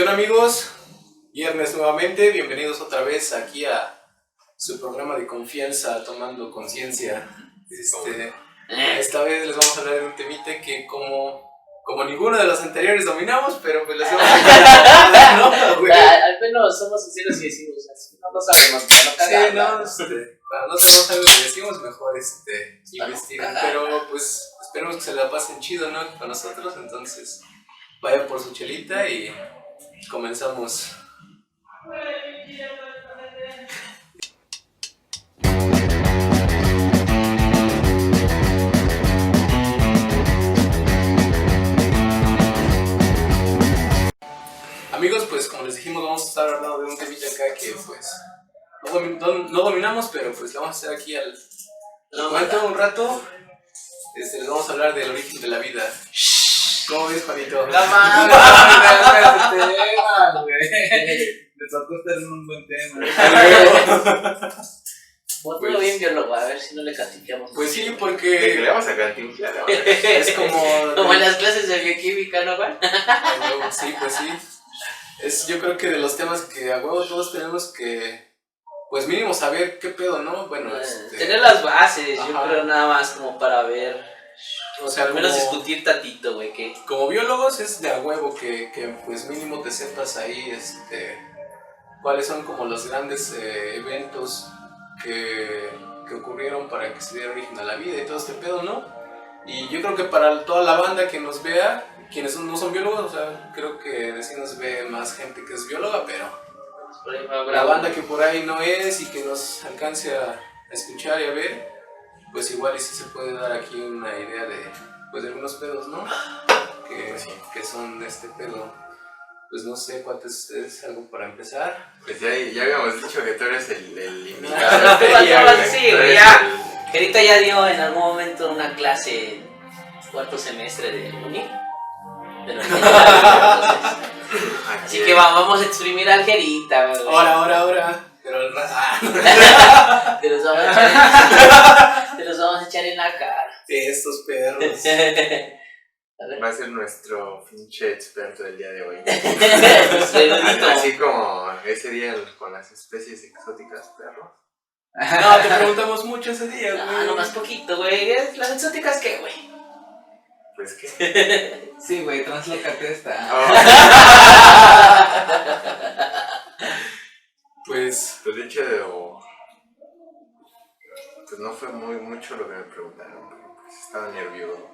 ¿Qué onda, amigos? Viernes nuevamente, bienvenidos otra vez aquí a su programa de confianza, Tomando Conciencia. Esta vez les vamos a hablar de un temita que como ninguno de los anteriores dominamos, pero pues les vamos a hablar, ¿no? Al menos somos sinceros y decimos así, no sabemos, no cagamos. Sí, cuando no sabemos algo que decimos, mejor investigan, pero pues esperemos que se la pasen chido, ¿no? Con nosotros, entonces vayan por su chelita y comenzamos. Amigos, pues como les dijimos, vamos a estar hablando de un temita acá que pues no dominamos, pero pues le vamos a hacer aquí al cuento un rato. Les vamos a hablar del origen de la vida. ¿Cómo ves, Juanito? La madre, tema, güey. Me tocó estar en un buen tema. Pues bien biólogo, a ver si no le castiqueamos. Pues sí, ¿De porque que le vamos a cantinflar? es como... Como en las clases de bioquímica, ¿no, Juan? A huevo, sí, pues sí. Yo creo que de los temas que a huevo todos tenemos que, pues mínimo saber qué pedo, ¿no? Bueno, tener las bases, Ajá. yo creo nada más como para ver, o sea, al menos discutir tantito, güey, que... Como biólogos es de a huevo que pues mínimo te sepas ahí, cuáles son como los grandes eventos que ocurrieron para que se diera origen a la vida y todo este pedo, ¿no? Y yo creo que para toda la banda que nos vea, quienes no son biólogos, o sea, creo que sí nos ve más gente que es bióloga, pero Por ahí va la banda que por ahí no es y que nos alcance a escuchar y a ver, pues igual y sí se puede dar aquí una idea de algunos pedos, ¿no? Que son este pedo. Pues no sé, ¿cuántos ustedes? ¿Algo para empezar? Pues ya habíamos dicho que tú eres el invitado. Sí, güey, ya. Gerita ya dio en algún momento una clase en cuarto semestre de uni. Pero así que vamos a exprimir al Gerita, güey. Ahora. Pero el Te los vamos a echar en la cara. estos perros. Va a ser nuestro pinche experto del día de hoy. Erudito. Así como ese día con las especies exóticas, perro. No, te preguntamos mucho ese día, güey. No, nomás poquito, güey. ¿Las exóticas qué, güey? Pues que. Sí, güey, translócate esta. Pues Pues de hecho, pues no fue mucho lo que me preguntaron, pero pues estaba nervioso.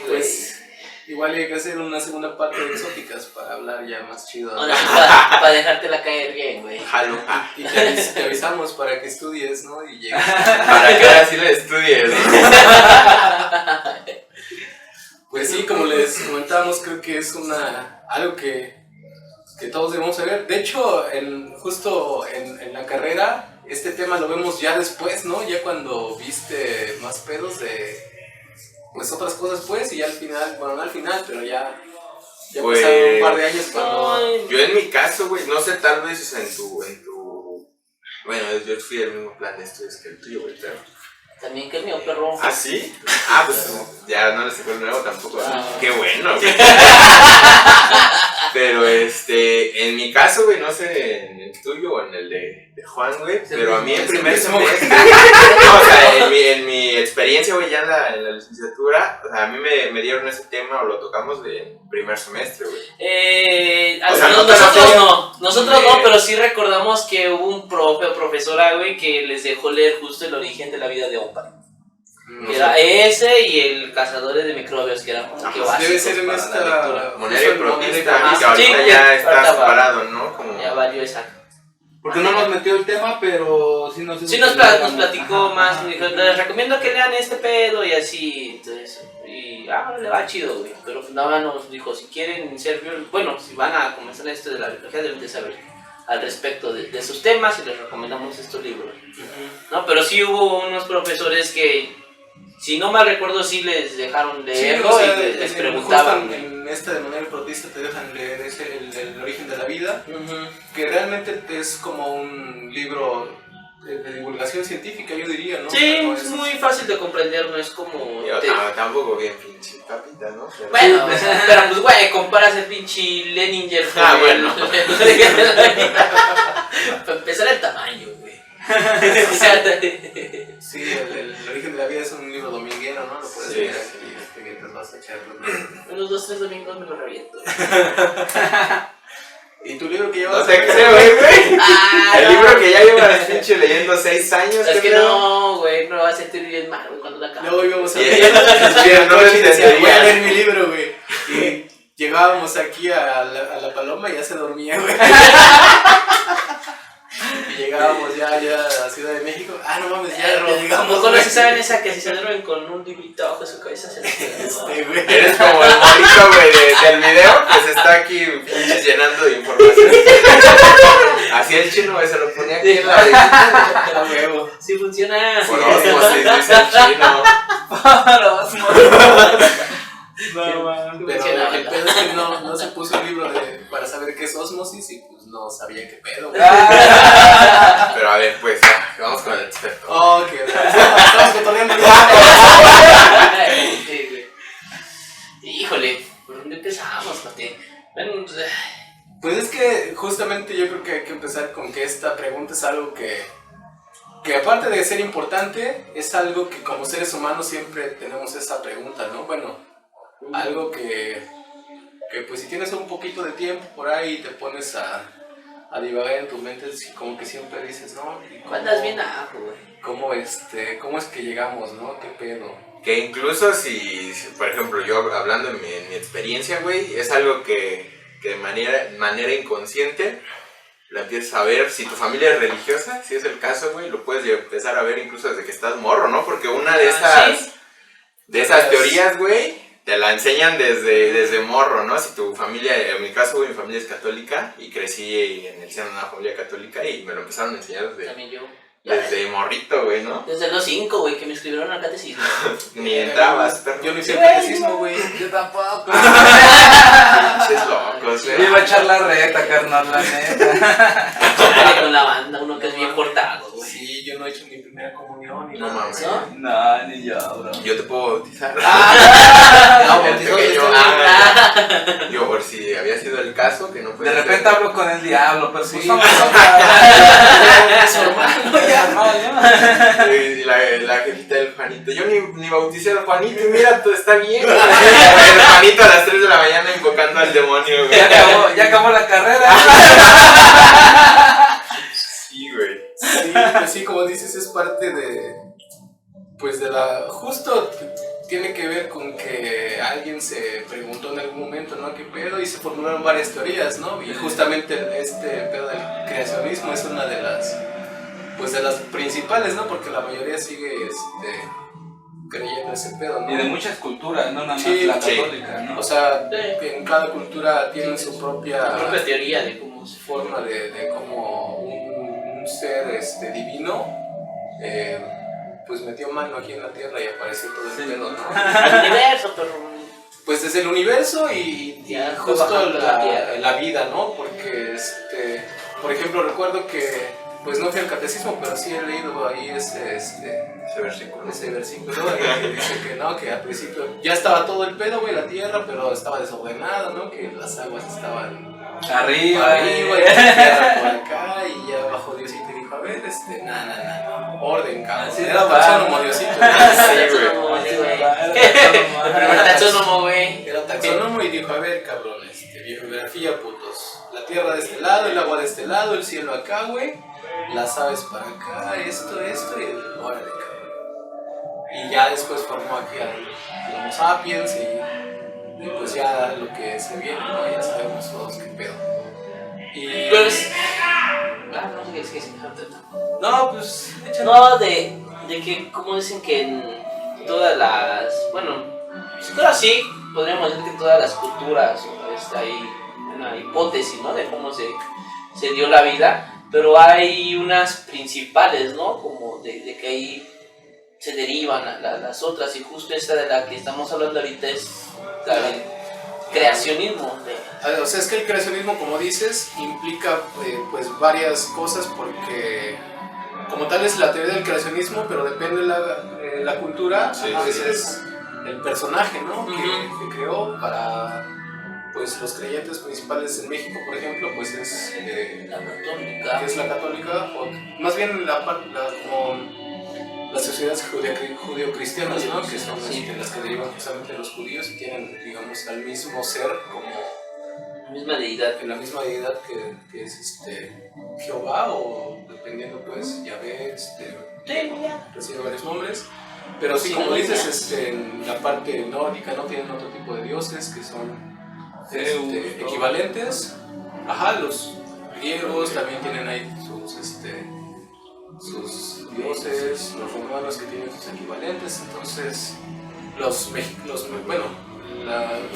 pues igual hay que hacer una segunda parte de exóticas para hablar ya más chido. Para dejártela caer bien, güey. Jalo. Y te avisamos para que estudies, ¿no? Y llegues. Para que ahora sí le estudies, ¿no? Pues sí, como les comentamos, creo que es algo que todos debemos saber. De hecho, justo en la carrera, este tema lo vemos ya después, ¿no? Ya cuando viste más pedos de pues otras cosas, pues, y ya al final, bueno, no al final, pero ya Pues, pasaron un par de años cuando... Yo en mi caso, güey, no sé, tal vez en tu... Bueno, yo fui del mismo plan de estudios que el tuyo, güey, pero... También que el mío, perro. ¿Ah, sí? Ah, pues ya no les tocó el nuevo tampoco. Qué bueno, güey. Pero en mi caso, güey, no sé en el tuyo o en el de Juan, güey, pero a mí en primer semestre, o sea, en mi experiencia, güey, ya en la licenciatura, o sea, a mí me dieron ese tema o lo tocamos de primer semestre, güey. O sea, nosotros no, pero sí recordamos que hubo un profe o profesora, güey, que les dejó leer justo el origen de la vida de Opa. Que era ese y el Cazadores de Microbios, que era como que básico. Debe ser en esta... Monero y protista, Monero y que ahorita sí, ya está ahorita separado, ¿no? Como... Ya valió esa. Porque no nos metió el tema, pero sí nos... Sí nos platicó más, me dijo, les recomiendo que lean este pedo y así, entonces, y le va chido, güey, pero nada más nos dijo, si quieren ser biólogos, bueno, si van a comenzar esto de la biología deben de saber al respecto de sus temas y les recomendamos estos libros, ¿no? Pero sí hubo unos profesores que, si no mal recuerdo, sí les dejaron leerlo, sí, o sea, y les preguntaban. En esta de Monero y protista te dejan leer el origen de la vida, que realmente es como un libro de divulgación científica, yo diría, ¿no? Sí, No es muy fácil de comprender, no es como... Yo tampoco bien pinche papita, ¿no? Pero- Bueno, pero pues güey, comparas el pinche Leninger con bueno. Para empezar el tamaño, güey. O sea, Sí, el origen de la vida es un libro dominguero, ¿no? Lo puedes Sí, leer sí. aquí, mientras vas a echar. unos 2-3 domingos me lo reviento. ¿Y tu libro que llevas? No te creo, güey. Ah, El no. libro que ya llevas pinche leyendo 6 años. Es ¿qué que pedo? no, güey, me va a sentir bien mal, güey, cuando la acabe. Luego íbamos a Sí, leer. no lo entendería. Voy a leer mi libro, güey. Y llegábamos aquí a la Paloma y ya se dormía, güey. Y llegábamos ya a Ciudad de México. Ah, no mames, ya llegamos. Como con güey. si saben esa que si se duermen con un librito abajo de su cabeza se les queda. Este, güey. Eres como el morrito, güey, del video que se está aquí pinches llenando de información. Así el chino, güey, se lo ponía aquí en la A huevo. Sí funciona. Por osmosis, dice el chino. Pero el pedo es que no se puso el libro para saber qué es osmosis y pues no sabía qué pedo, güey. Pero a ver, pues, vamos con el experto. Oh, que estamos cotorreando ya. Sí, güey. Híjole, ¿por dónde empezamos, Pate? Bueno, pues, Pues es que justamente yo creo que hay que empezar con que esta pregunta es algo que aparte de ser importante, es algo que como seres humanos siempre tenemos esa pregunta, ¿no? Bueno, algo que pues si tienes un poquito de tiempo por ahí y te pones a divagar en tu mente, como que siempre dices, ¿no? ¿Y cómo- andas bien abajo, güey. ¿Cómo es que llegamos, no? ¿Qué pedo? Que incluso si, por ejemplo, yo hablando en mi experiencia, güey, es algo que de manera inconsciente lo empiezas a ver. Si tu familia es religiosa, si es el caso, güey, lo puedes empezar a ver incluso desde que estás morro, ¿no? Porque una de ¿sí? esas teorías, güey, te la enseñan desde morro, ¿no? Si tu familia, en mi caso, güey, mi familia es católica y crecí en el seno de una familia católica y me lo empezaron a enseñar También yo. desde morrito, güey, ¿no? Desde los 5, güey, que me escribieron al catecismo. Ni entrabas, perro. Yo no hice Sí, el catecismo, güey. Yo tampoco. Pinches locos, Yo güey. iba a echar la reta, carnal, la neta. Chale con la banda, uno que es bien portado, güey. Sí, yo no he hecho mi primera comunión ni No nada de mames. eso. ¿No? No, ni yo, bro. Yo te puedo bautizar. No, El bautizado pequeño, está yo por si había sido el caso que no fue. De repente hablo con el diablo, pero Sí. pues somos su hermano, Y la jefita del Juanito. Yo ni bauticé al Juanito y mira, todo está bien. El Juanito a las 3 de la mañana invocando al demonio, güey. Ya acabó la carrera. Sí, güey. Sí, pues sí, como dices, es parte de. Pues de la. Justo tiene que ver con que alguien se preguntó en algún momento, ¿no? ¿Qué pedo? Y se formularon varias teorías, ¿no? Y justamente este pedo del creacionismo es una de las. Pues de las principales, ¿no? Porque la mayoría sigue creyendo ese pedo, ¿no? Y de muchas culturas, no nada más Sí, la sí. católica, ¿no? O sea, que en cada cultura tienen su La propia propia teoría de cómo se forma de cómo un ser divino pues metió mano aquí en la tierra y apareció todo el Sí. pedo, ¿no? al universo, pero Pues desde el universo y Ya fue justo bajando la tierra. la vida, ¿no? Porque, por ejemplo, recuerdo que, pues no fui al catecismo, pero sí he leído ahí Ese versículo. ese versículo que dice que no, que al principio ya estaba todo el pedo, güey, la tierra, pero estaba desordenada, ¿no? Que las aguas estaban Arriba, arriba y la tierra por acá y ya bajó Diosito y dijo, a ver, no, orden, cabrón. Así Era no va. taxónomo Diosito. Sí, güey. El primer taxónomo, güey. Era taxónomo y dijo, a ver, cabrón, biografía, putos. La tierra de este lado, el agua de este lado, el cielo acá, güey. Las aves para acá, esto, y el órale, cabrón. Y ya después formó aquí al Homo sapiens y pues ya lo que se viene, ¿no? Ya sabemos todos qué pedo. Y Pues. No sé qué es que se me no, pues No, de que, como dicen que en todas las. Bueno, si fuera así, podríamos decir que en todas las culturas hay una hipótesis, ¿no? De cómo se dio la vida, pero hay unas principales, ¿no? Como de que ahí se derivan las otras, y justo esta de la que estamos hablando ahorita es la del creacionismo. o sea, es que el creacionismo, como dices, implica pues varias cosas porque como tal es la teoría del creacionismo, pero depende de la cultura, Sí, a veces sí. es el personaje, ¿no? Que creó para, pues, los creyentes principales en México, por ejemplo, pues es La católica. que es la católica, o más bien como las sociedades judio-cristianas, ¿no? Que son Sí. las que derivan justamente de los judíos y tienen, digamos, al mismo ser como La misma deidad. la misma deidad que es Jehová, o dependiendo, pues, Yahvé, Sí, ya. recibe varios nombres. Pero sí, Sí, como no, dices, en la parte nórdica no tienen otro tipo de dioses que son equivalentes. Ajá, los griegos también tienen ahí sus dioses, los romanos que tienen sus equivalentes. Entonces, los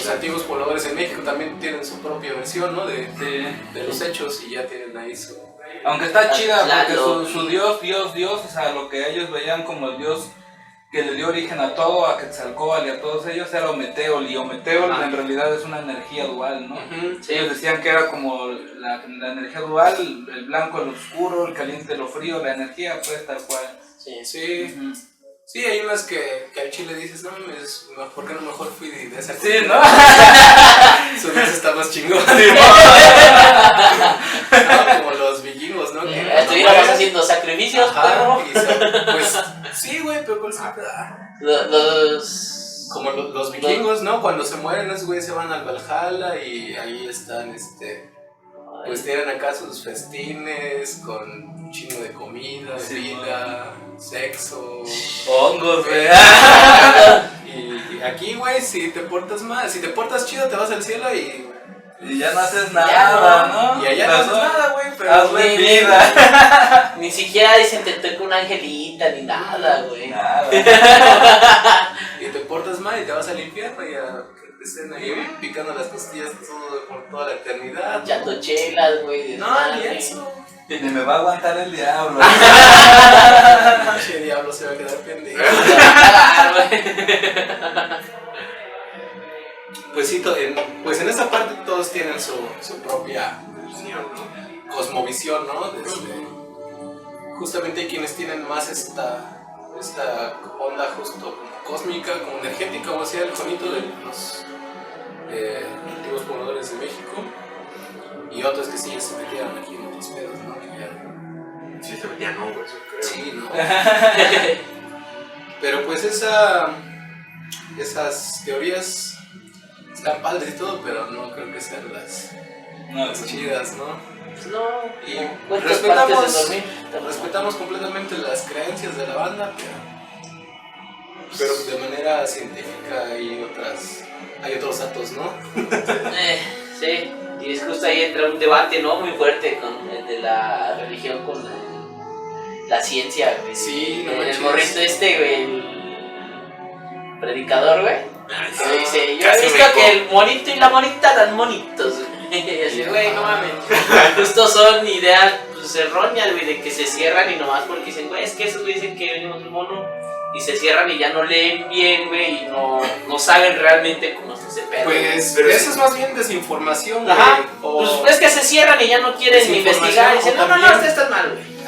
antiguos pobladores en México también tienen su propia versión, ¿no? de los hechos, y ya tienen ahí su... Aunque está chida, porque Claro. su Dios, o sea, lo que ellos veían como el Dios que le dio origen a todo, a Quetzalcóatl y a todos ellos, era Ometeotl, y Ometeotl Ajá. en realidad es una energía dual, ¿no? Ujú. Sí. Ellos decían que era como la energía dual, el blanco el oscuro, el caliente lo frío, la energía pues tal cual. Sí. Sí, Ujú. sí, hay unas que al chile dices, no mames, ¿por qué no mejor fui de esa Sí, cultura? ¿no? Su Dios está más chingón. No, como los vikingos, ¿no? Que Estuviéramos haciendo sacrificios, Ajá, perro. pues sí, güey, pero ¿cuál siempre? Los... Como los vikingos, ¿no? Cuando se mueren, esos güeyes se van al Valhalla y ahí están, pues tienen acá sus festines con un chingo de comida, Sí, bebida, sexo. Hongos, güey. Y aquí, güey, si te portas chido, te vas al cielo y Y ya no haces Ya nada, no. ¿no? allá no haces nada, güey, pero Hazle vida. Ni siquiera dicen te toca una angelita ni nada, güey. Nada. y te portas mal y te vas al infierno y a que te estén ahí picando las costillas por toda la eternidad. Echando chelas, güey. No, ni eso. Ni me va a aguantar el diablo. Che, diablo se va a quedar pendejo. Pues sí, pues en esa parte todos tienen su propia cosmovisión, ¿no? Justamente hay quienes tienen más esta onda justo como cósmica, como energética, como decía el Juanito de los antiguos pobladores de México, y otros que sí se metieron aquí en otros pedos, ¿no? Que ya... Sí, se metían hongos, yo creo. Sí, ¿no? Pero pues esas teorías están padres y todo, pero no creo que sean las chidas, ¿no? No, Y ¿cuántas partes de respetamos, dormir? respetamos completamente las creencias de la banda, pero de manera científica hay otros datos, ¿no? Sí, y es justo ahí entra un debate, ¿no? Muy fuerte con el de la religión con la ciencia, güey. Sí, no el manches. morrito güey, el predicador, güey. Que dice, yo he Casi visto me que el monito y la monita dan monitos, güey. Y así, güey, no mames. Justo son ideas pues, erróneas, güey, de que se cierran y nomás porque dicen, güey, es que esos güey dicen que venimos de un mono. Y se cierran y ya no leen bien, güey, y no saben realmente cómo está ese pedo. Pues Pero eso sí. es más bien desinformación, güey. Ajá, O pues es que se cierran y ya no quieren ni investigar. Y dicen, no, Desinformación, ustedes están mal, güey.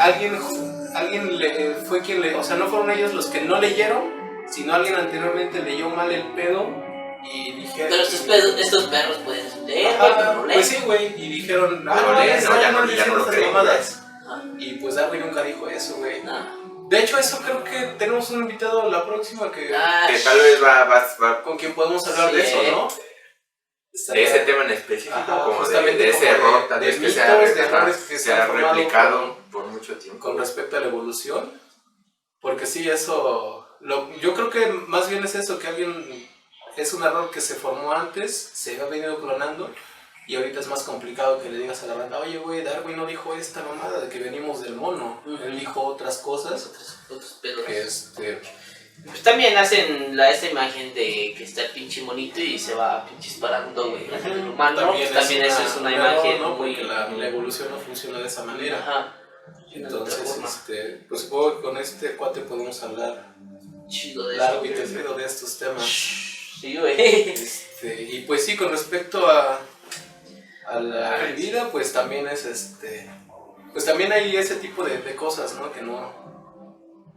alguien fue quien o sea, no fueron ellos los que no leyeron, sino alguien anteriormente leyó mal el pedo y dijeron... Pero estos perros pueden leer, güey, pero no leen. pues sí, güey, y dijeron, No leen, no, ya no lo creen, mamadas. Ah, Y pues Darwin nunca dijo eso, güey. no. De hecho, eso creo que tenemos un invitado la próxima que Que tal vez va con quien podemos hablar Sí. de eso, ¿no? de ese tema en específico, Ajá, como justamente de ese como error, tal de vez que mitos, se ha, de errores que se han formado replicado por mucho tiempo. con respecto a la evolución, porque sí, eso, yo creo que más bien es eso, que es un error que se formó antes, se ha venido clonando, y ahorita es más complicado que le digas a la banda, oye, güey, Darwin no dijo esta mamada de que venimos del mono, él dijo otras cosas, Otros pedos. que Pues también hacen esta imagen de que está el pinche monito y se va pinches parando, güey. El humano, pues también eso es una imagen, ¿no? muy... Porque la evolución no funciona de esa manera. Ajá. Entonces, pues supongo que con este cuate podemos hablar Chido de largo y eso. tendido de estos temas. Sí, güey. Y pues sí, con respecto a la vida, pues también es pues también hay ese tipo de cosas, ¿no?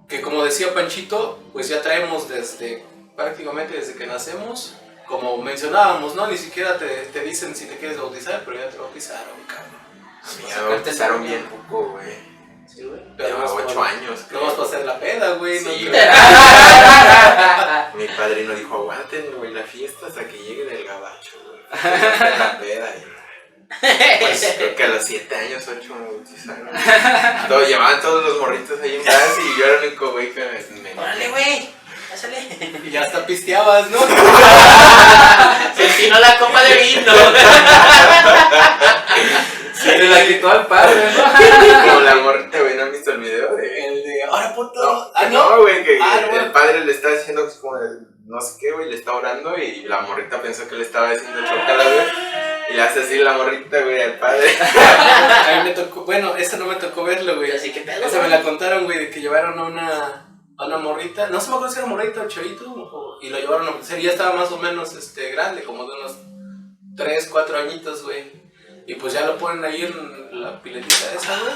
Que como decía Panchito, pues ya traemos prácticamente desde que nacemos, como mencionábamos, ¿no? Ni siquiera te dicen si te quieres bautizar, pero ya te bautizaron, cabrón. A mí ya me bautizaron bien poco, güey. Sí, güey. Pero a 8 años. No vas a hacer la peda, güey. Sí, no güey. Mi padrino dijo, aguanten, güey, la fiesta hasta que llegue del gabacho, güey. La peda, y pues creo que a los 7 años, 8 me bautizaron. Llevaban todos los morritos ahí en casa y yo era el único güey que me... ¡Órale, güey! ¡Pásale! Y ya hasta pisteabas, ¿no? Se empinó la copa de vino. Se la quitó al padre, ¿no? Como la morrita, güey, ¿no han visto el video de...? El de, ahora puto. No, Ah, no, güey, que no. el padre le está diciendo como no sé qué, güey, le está orando y la morrita pensó que le estaba diciendo chocala, güey. Y le hace así la morrita, güey, al padre. A mí me tocó, bueno, esa no me tocó verlo, güey. Así que pedo. Esa me la contaron, güey, de que llevaron a una morrita, no sé me acuerdo si era morrita o chavito, y lo llevaron a bautizar, y ya estaba más o menos grande, como de unos 3, 4 añitos, güey. Y pues ya lo ponen ahí en la piletita esa, güey.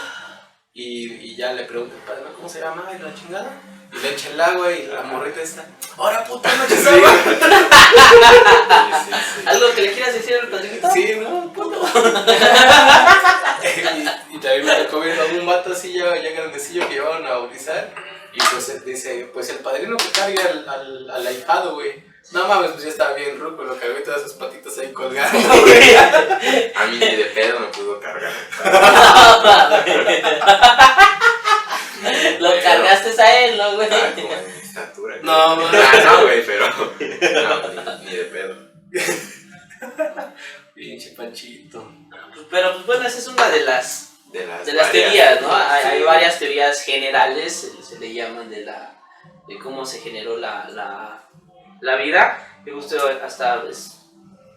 Y ya le pregunta al padre, ¿cómo se llama? Y la chingada. Y le echa el agua y la morrita está, ahora puta, no eches agua. Sí. ¿Algo que le quieras decir al padrinito? Sí, no, puto. y también me tocó ver a un vato así ya grandecillo que llevaban a bautizar. Y pues dice, pues el padrino que carga al ahijado, güey. No mames, pues ya estaba bien ruco, lo cargó y todas sus patitas ahí colgando, güey. A mí ni de pedo me pudo cargar. Lo cargaste a él, ¿no, güey? Ah, como de mi estatura. No, man. No, güey, pero... No, ni de pedo. Pinche Panchito. Pero pues bueno, esa es una de las De las varias, teorías, ¿no? Hay varias teorías generales, se le llaman de cómo se generó la vida. Me gusta hasta pues,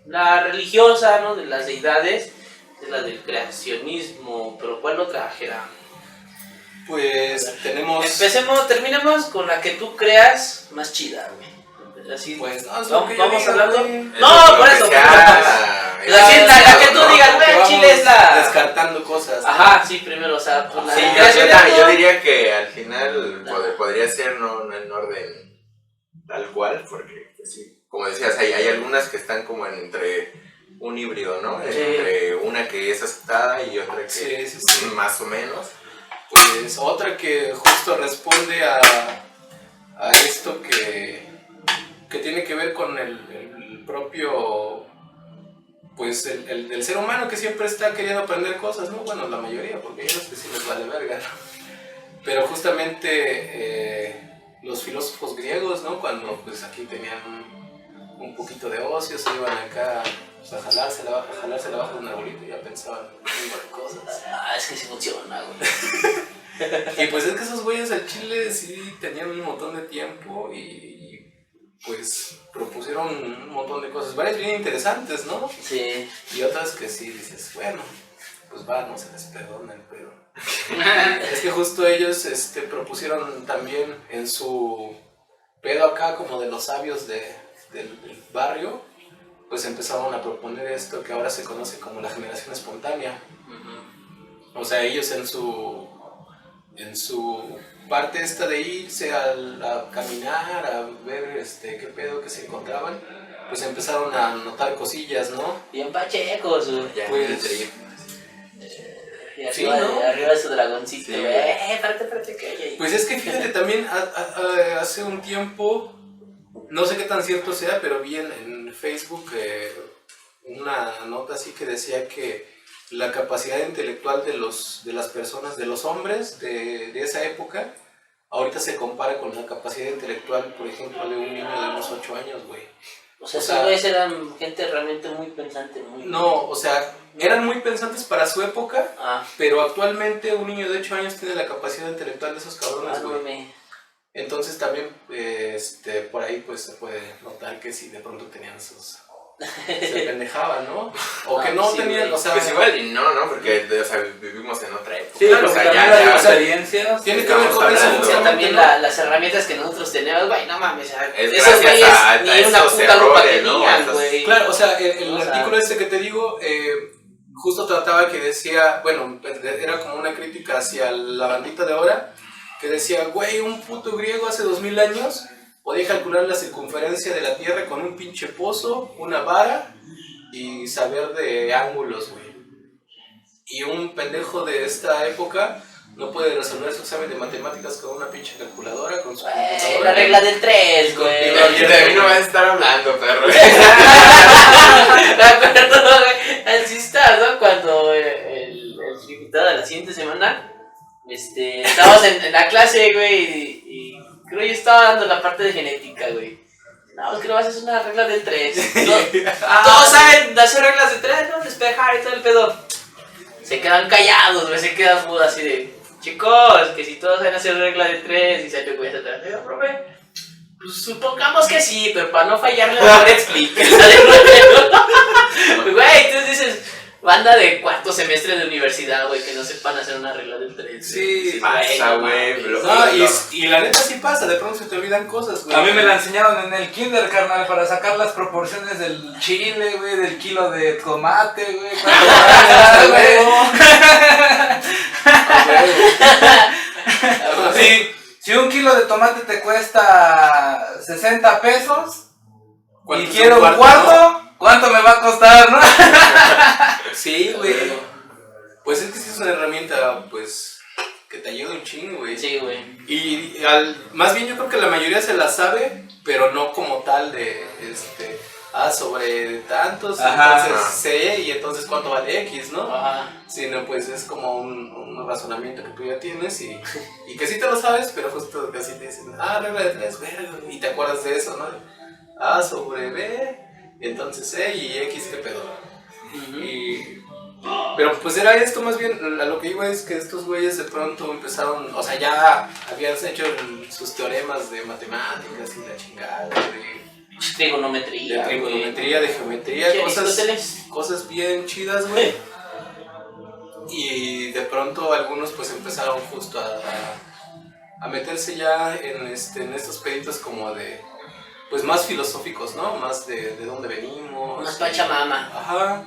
la religiosa, ¿no? De las deidades, es la del creacionismo, pero ¿cuál otra era? Pues tenemos... Terminemos con la que tú creas más chida, güey. Así, Pues no, es vamos, lo que yo vamos digo, hablando. güey. No, por eso. La que tú digas, Porque güey, vamos Chile es la... descartando cosas, ¿no? Ajá, sí, primero, o sea, pues la Sí, creacionismo. yo diría que al final podría ser no en orden tal cual, porque pues, sí, como decías, hay algunas que están como entre un híbrido, ¿no? Sí. Entre una que es aceptada y otra que Sí. más o menos. Pues otra que justo responde a esto que tiene que ver con el propio, pues el ser humano que siempre está queriendo aprender cosas, ¿no? Bueno, la mayoría, porque hay unos que sí les vale verga, ¿no? Pero justamente los filósofos griegos, ¿no? Cuando pues aquí tenían un poquito de ocio, se iban acá pues, a jalársela bajo de un arbolito y ya pensaban un montón de cosas. Ah, es que sí funciona, güey. Y pues es que esos güeyes al Chile sí tenían un montón de tiempo y pues propusieron un montón de cosas, varias bien interesantes, ¿no? Sí. Y otras que sí dices, bueno, pues va, no se les perdona el pedo. Es que justo ellos propusieron también en su pedo acá como de los sabios del barrio, pues empezaron a proponer esto que ahora se conoce como la generación espontánea. O sea, ellos en su parte esta de irse a caminar, a ver qué pedo que se encontraban, pues empezaron a notar cosillas, ¿no? Bien pachecos, güey. Ya Pues, en el trip. Y arriba, sí, ¿no? arriba de su dragoncito, Sí, güey. güey. Espérate, que hay. Pues es que fíjate también, hace un tiempo, no sé qué tan cierto sea, pero vi en Facebook una nota así que decía que la capacidad intelectual de las personas, de los hombres de esa época, ahorita se compara con la capacidad intelectual, por ejemplo, de un niño de unos 8 años, güey. O sea, o esos sea, güeyes eran gente realmente muy pensante, muy... No, o sea, eran muy pensantes para su época, Ah, pero actualmente un niño de 8 años tiene la capacidad intelectual de esos cabrones, güey. me... Entonces también por ahí pues se puede notar que si de pronto tenían sus... se pendejaban, ¿no? O que no sí, tenían, güey. o sea... Pues igual y no, porque o sea, vivimos en otra época. Sí, Claro, o sea, también ya, las ya, experiencias. Tiene que ver estamos con eso, hablando. O sea, justamente, también ¿no? las herramientas que nosotros tenemos, güey, no mames, o sea, Es esos gracias güeyes a ni una esos puta lupa errores, ¿no? tenían, Esos- güey. Claro, o sea, el O sea, artículo que te digo justo trataba que decía, bueno, era como una crítica hacia la bandita de ahora, que decía, güey, un puto griego hace 2000 años podía calcular la circunferencia de la Tierra con un pinche pozo, una vara y saber de ángulos, güey. Y un pendejo de esta época no puede resolver su examen de matemáticas con una pinche calculadora, con su computadora. La regla del 3, güey. Y de mí no vas a estar hablando, perro. Perdón, güey. Así está, ¿no? Cuando el invitado de la siguiente semana, estábamos en la clase, güey, y creo que yo estaba dando la parte de genética, güey. No, es que no haces una regla del 3. Todos saben hacer reglas de 3, ¿no? Despejar y todo el pedo. Se quedan callados, güey, se quedan mudos así de... Chicos, que si todos saben hacer regla de 3 y sale güey atrás, profe, pues supongamos que sí, pero para no fallarle mejor explique. Güey, entonces dices, banda de cuarto semestre de universidad, güey, que no sepan hacer una regla del 3. Sí, pasa, güey. No, y la neta sí pasa, de pronto se te olvidan cosas, güey. A mí me la enseñaron en el kinder, carnal, para sacar las proporciones del chile, güey, del kilo de tomate, güey. Si un kilo de tomate te cuesta 60 pesos y quiero un cuarto, ¿no? ¿Cuánto me va a costar, no? Sí, güey. Pues es que sí es una herramienta, pues, que te ayuda un chingo, güey. Sí, güey. Y más bien yo creo que la mayoría se la sabe, pero no como tal de, sobre tantos, Ajá. entonces C y entonces cuánto vale X, ¿no? Ajá. Sino pues es como un razonamiento que tú ya tienes y que sí te lo sabes, pero justo que así te dicen, regla de 3, y te acuerdas de eso, ¿no? A sobre B, entonces C y X, ¿qué pedo? Pero pues era esto más bien, a lo que iba es que estos güeyes de pronto empezaron, o sea, ya habían hecho sus teoremas de matemáticas y la chingada, de trigonometría, de geometría, cosas bien chidas, güey. Y de pronto algunos pues empezaron justo a meterse ya en estos peditos como de, pues más filosóficos, ¿no? Más de dónde venimos. Más pachamama. Ajá.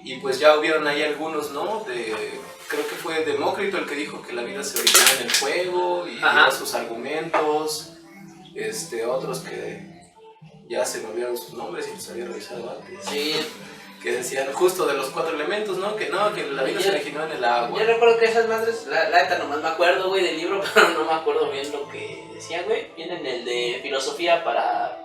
Y pues ya hubieron ahí algunos, ¿no? Creo que fue Demócrito el que dijo que la vida se originó en el fuego y dio sus argumentos. Otros que ya se me olvidaron sus nombres y los había revisado antes. Sí. Que decían justo de los 4 elementos, ¿no? Que la vida se originó en el agua. Yo recuerdo que esas madres, la neta nomás me acuerdo, güey, del libro, pero no me acuerdo bien lo que decía, güey. Vienen el de filosofía para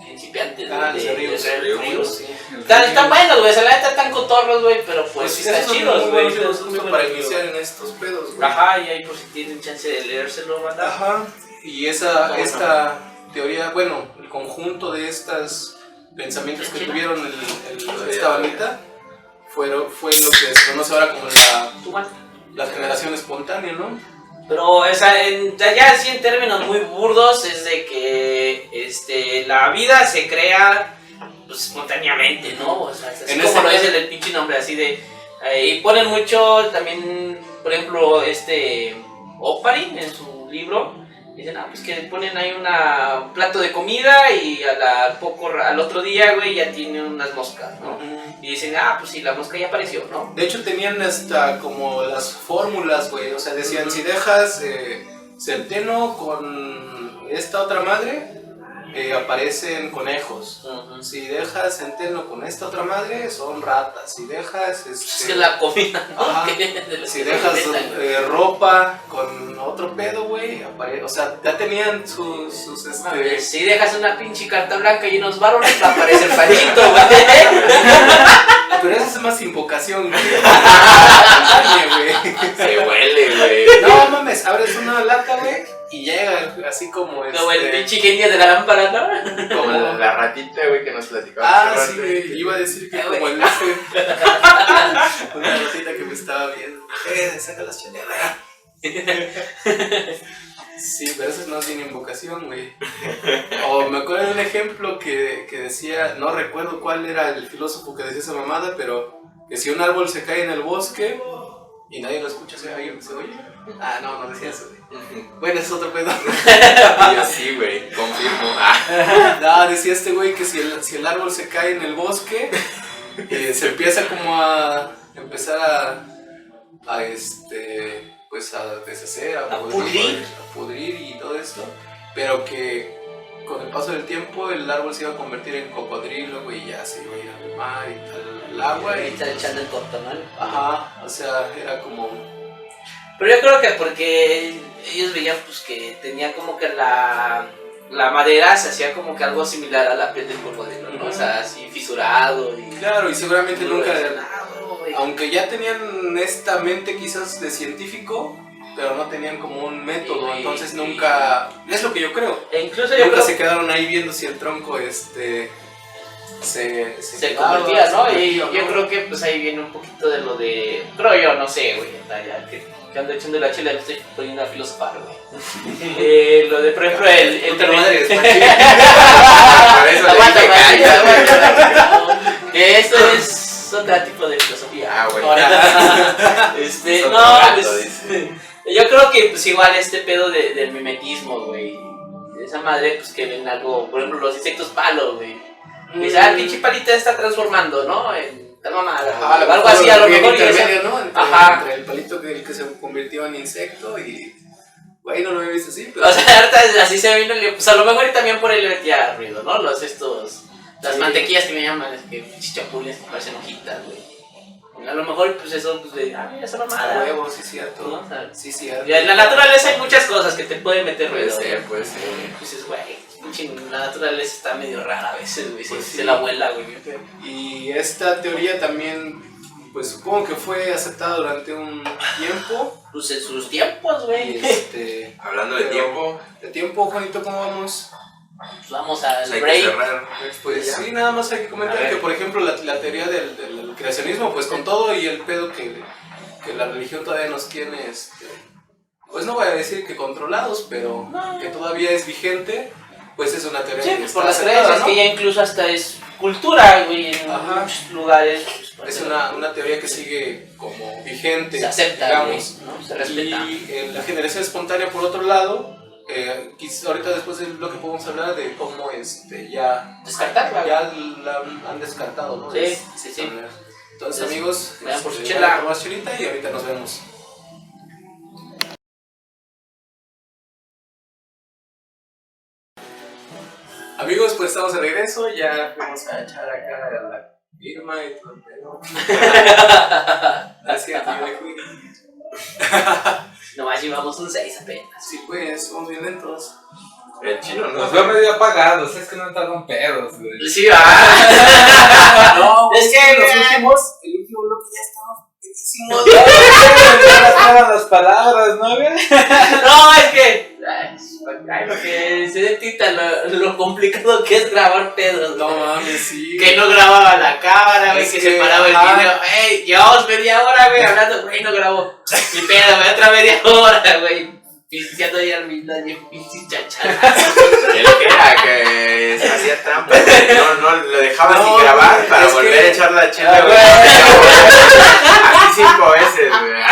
principiantes, de Ríos. Sí. Están buenos, güey, la neta están cotorros, güey, pero pues sí están chidos, güey. Justo para iniciar en estos pedos, güey. Ajá, y ahí por si tienen chance de leérselo, banda. Ajá, y esta teoría, bueno, el conjunto de estos pensamientos que tuvieron esta bandita fue lo que se conoce ahora como la generación espontánea, ¿no? Pero ya así en términos muy burdos es de que la vida se crea pues, espontáneamente, ¿no? O sea, así como lo dice el pinche nombre, así de... y ponen mucho también, por ejemplo, Oparin en su libro, dicen, pues que ponen ahí un plato de comida y al otro día, güey, ya tiene unas moscas, ¿no? Y dicen, pues sí, la mosca ya apareció, ¿no? De hecho tenían hasta como las fórmulas, güey, o sea, decían, si dejas centeno con esta otra madre, aparecen conejos. Si dejas centeno con esta otra madre, son ratas. Si dejas... Es que la comida, ¿no? Si dejas ropa con otro pedo, güey, o sea, ya tenían sus Si dejas una pinche carta blanca y unos varones, va a aparecer Panchito, güey. Pero eso es más invocación, güey. Se huele, güey. No mames, abres una lata, güey, y llega así como Como el pinche genio de la lámpara, ¿no? Como la ratita, güey, que nos platicaba. Sí, güey, iba a decir que como el una ratita que me estaba viendo. Saca las chaleras. Sí, pero eso es más bien invocación, güey. O me acuerdo de un ejemplo que decía, no recuerdo cuál era el filósofo que decía esa mamada, pero que si un árbol se cae en el bosque y nadie lo escucha, ¿se oye? No decía eso, güey. Bueno, es otro pedo. Y yo sí, güey, confirmo. No, decía este güey que si el árbol se cae en el bosque Y se empieza como a empezar pues a deshacer, a pudrir y todo esto, pero que con el paso del tiempo el árbol se iba a convertir en cocodrilo, güey, y ya se iba a ir al mar y tal, al agua y está echando el cortonal. ajá, o sea, era como... Pero yo creo que porque ellos veían pues que tenía como que la madera se hacía como que algo similar a la piel del cocodrilo, ¿no? O sea, así fisurado y... Claro, y seguramente nunca... erosionado, güey. Aunque ya tenían esta mente quizás de científico, pero no tenían como un método, Sí, entonces sí. nunca... Es lo que yo creo. E incluso yo Nunca creo se quedaron ahí viendo si el tronco se quedaba, convertía, ¿no? se Y convertía, yo creo que pues ahí viene un poquito de lo de... Creo yo, no sé, güey, o sea, ya que ando echando la chela, me estoy poniendo a filosofar, güey. Lo de, por ejemplo, el Puta madre, está aquí. Por eso le Aguanta, dije, aguanta. Que esto es otro tipo de filosofía. Ah, güey. Ahora, Es otro no, gato, pues, dice. yo creo que pues igual este pedo del mimetismo, güey. Esa madre, pues que ven algo, por ejemplo, los insectos palos, güey. Dice, el pinche palita está transformando, ¿no? En tal mamada. Ajá, Algo así, a lo mejor. intermedio, ¿no? Ajá. Entre el palito que se convirtió en insecto y... Güey, no lo había visto así, pero... O sea, ahorita así se vino, pues a lo mejor y también por ahí le metía ruido, ¿no? Las Sí. mantequillas que me llaman, es que chichapules que parecen hojitas, güey. A lo mejor, pues eso, pues de, mira esa mamada. A huevo, sí, cierto. ¿No? O sea, Sí, cierto. ya en la naturaleza hay muchas cosas que te pueden meter Puede ruido. ser, güey. puede ser. Pues es, güey, pinche, la naturaleza está medio rara a veces, güey. Pues Se sí. la abuela, güey. Y esta teoría también, pues supongo que fue aceptada durante un tiempo. Pues en sus tiempos, Y güey. Hablando de Pero- tiempo, ¿De tiempo, Juanito, cómo vamos? Pues vamos al pues hay que break. cerrar. Pues ya. sí, nada más hay que A comentar ver. que, por ejemplo, la teoría del creacionismo, pues con todo y el pedo que la religión todavía nos tiene, pues no voy a decir que controlados, pero que todavía es vigente, pues es una teoría Sí, que pues está por las aceptada, creencias ¿no? que ya incluso hasta es cultura, güey, en Ajá. muchos lugares. Pues, Es una teoría que sigue como vigente, se acepta, güey, digamos. ¿no? Se respeta. Y la generación espontánea, por otro lado, ahorita después del bloque podemos hablar de cómo ya Descartarla, ya la han descartado, ¿no? Sí, De sí, esta sí. manera. Entonces, Entonces, amigos, vayan por su vayan chela. por más chelita y ahorita nos vemos. Amigos, pues estamos de regreso, ya vamos a echar acá la firma y todo el pedo. Así que yo le fui. Nomás llevamos un 6 apenas. Sí, pues, somos bien lentos. El chino, ¿no? Los veo medio apagados, es que no tardan pedos, güey. Sí, va. No, Es que, el mira. último bloque ya estaba pedísimo. Ya las las palabras, ¿no, güey? No, es que. Ay, porque se detecta lo complicado que es grabar pedos. No güey. mames, sí. Que no grababa la cámara, güey, Es que que, se paraba el ajá. video. Ey, llevamos media hora, güey, hablando, güey, no grabó. Mi pedo, güey, otra media hora, güey. Pisteando ahí al mitad de pinches chachazos. El que era que se hacía trampa, güey. No, lo dejaba No, sin grabar güey, para es volver que- a echar la chela, Ah, güey. Así 5 veces, güey.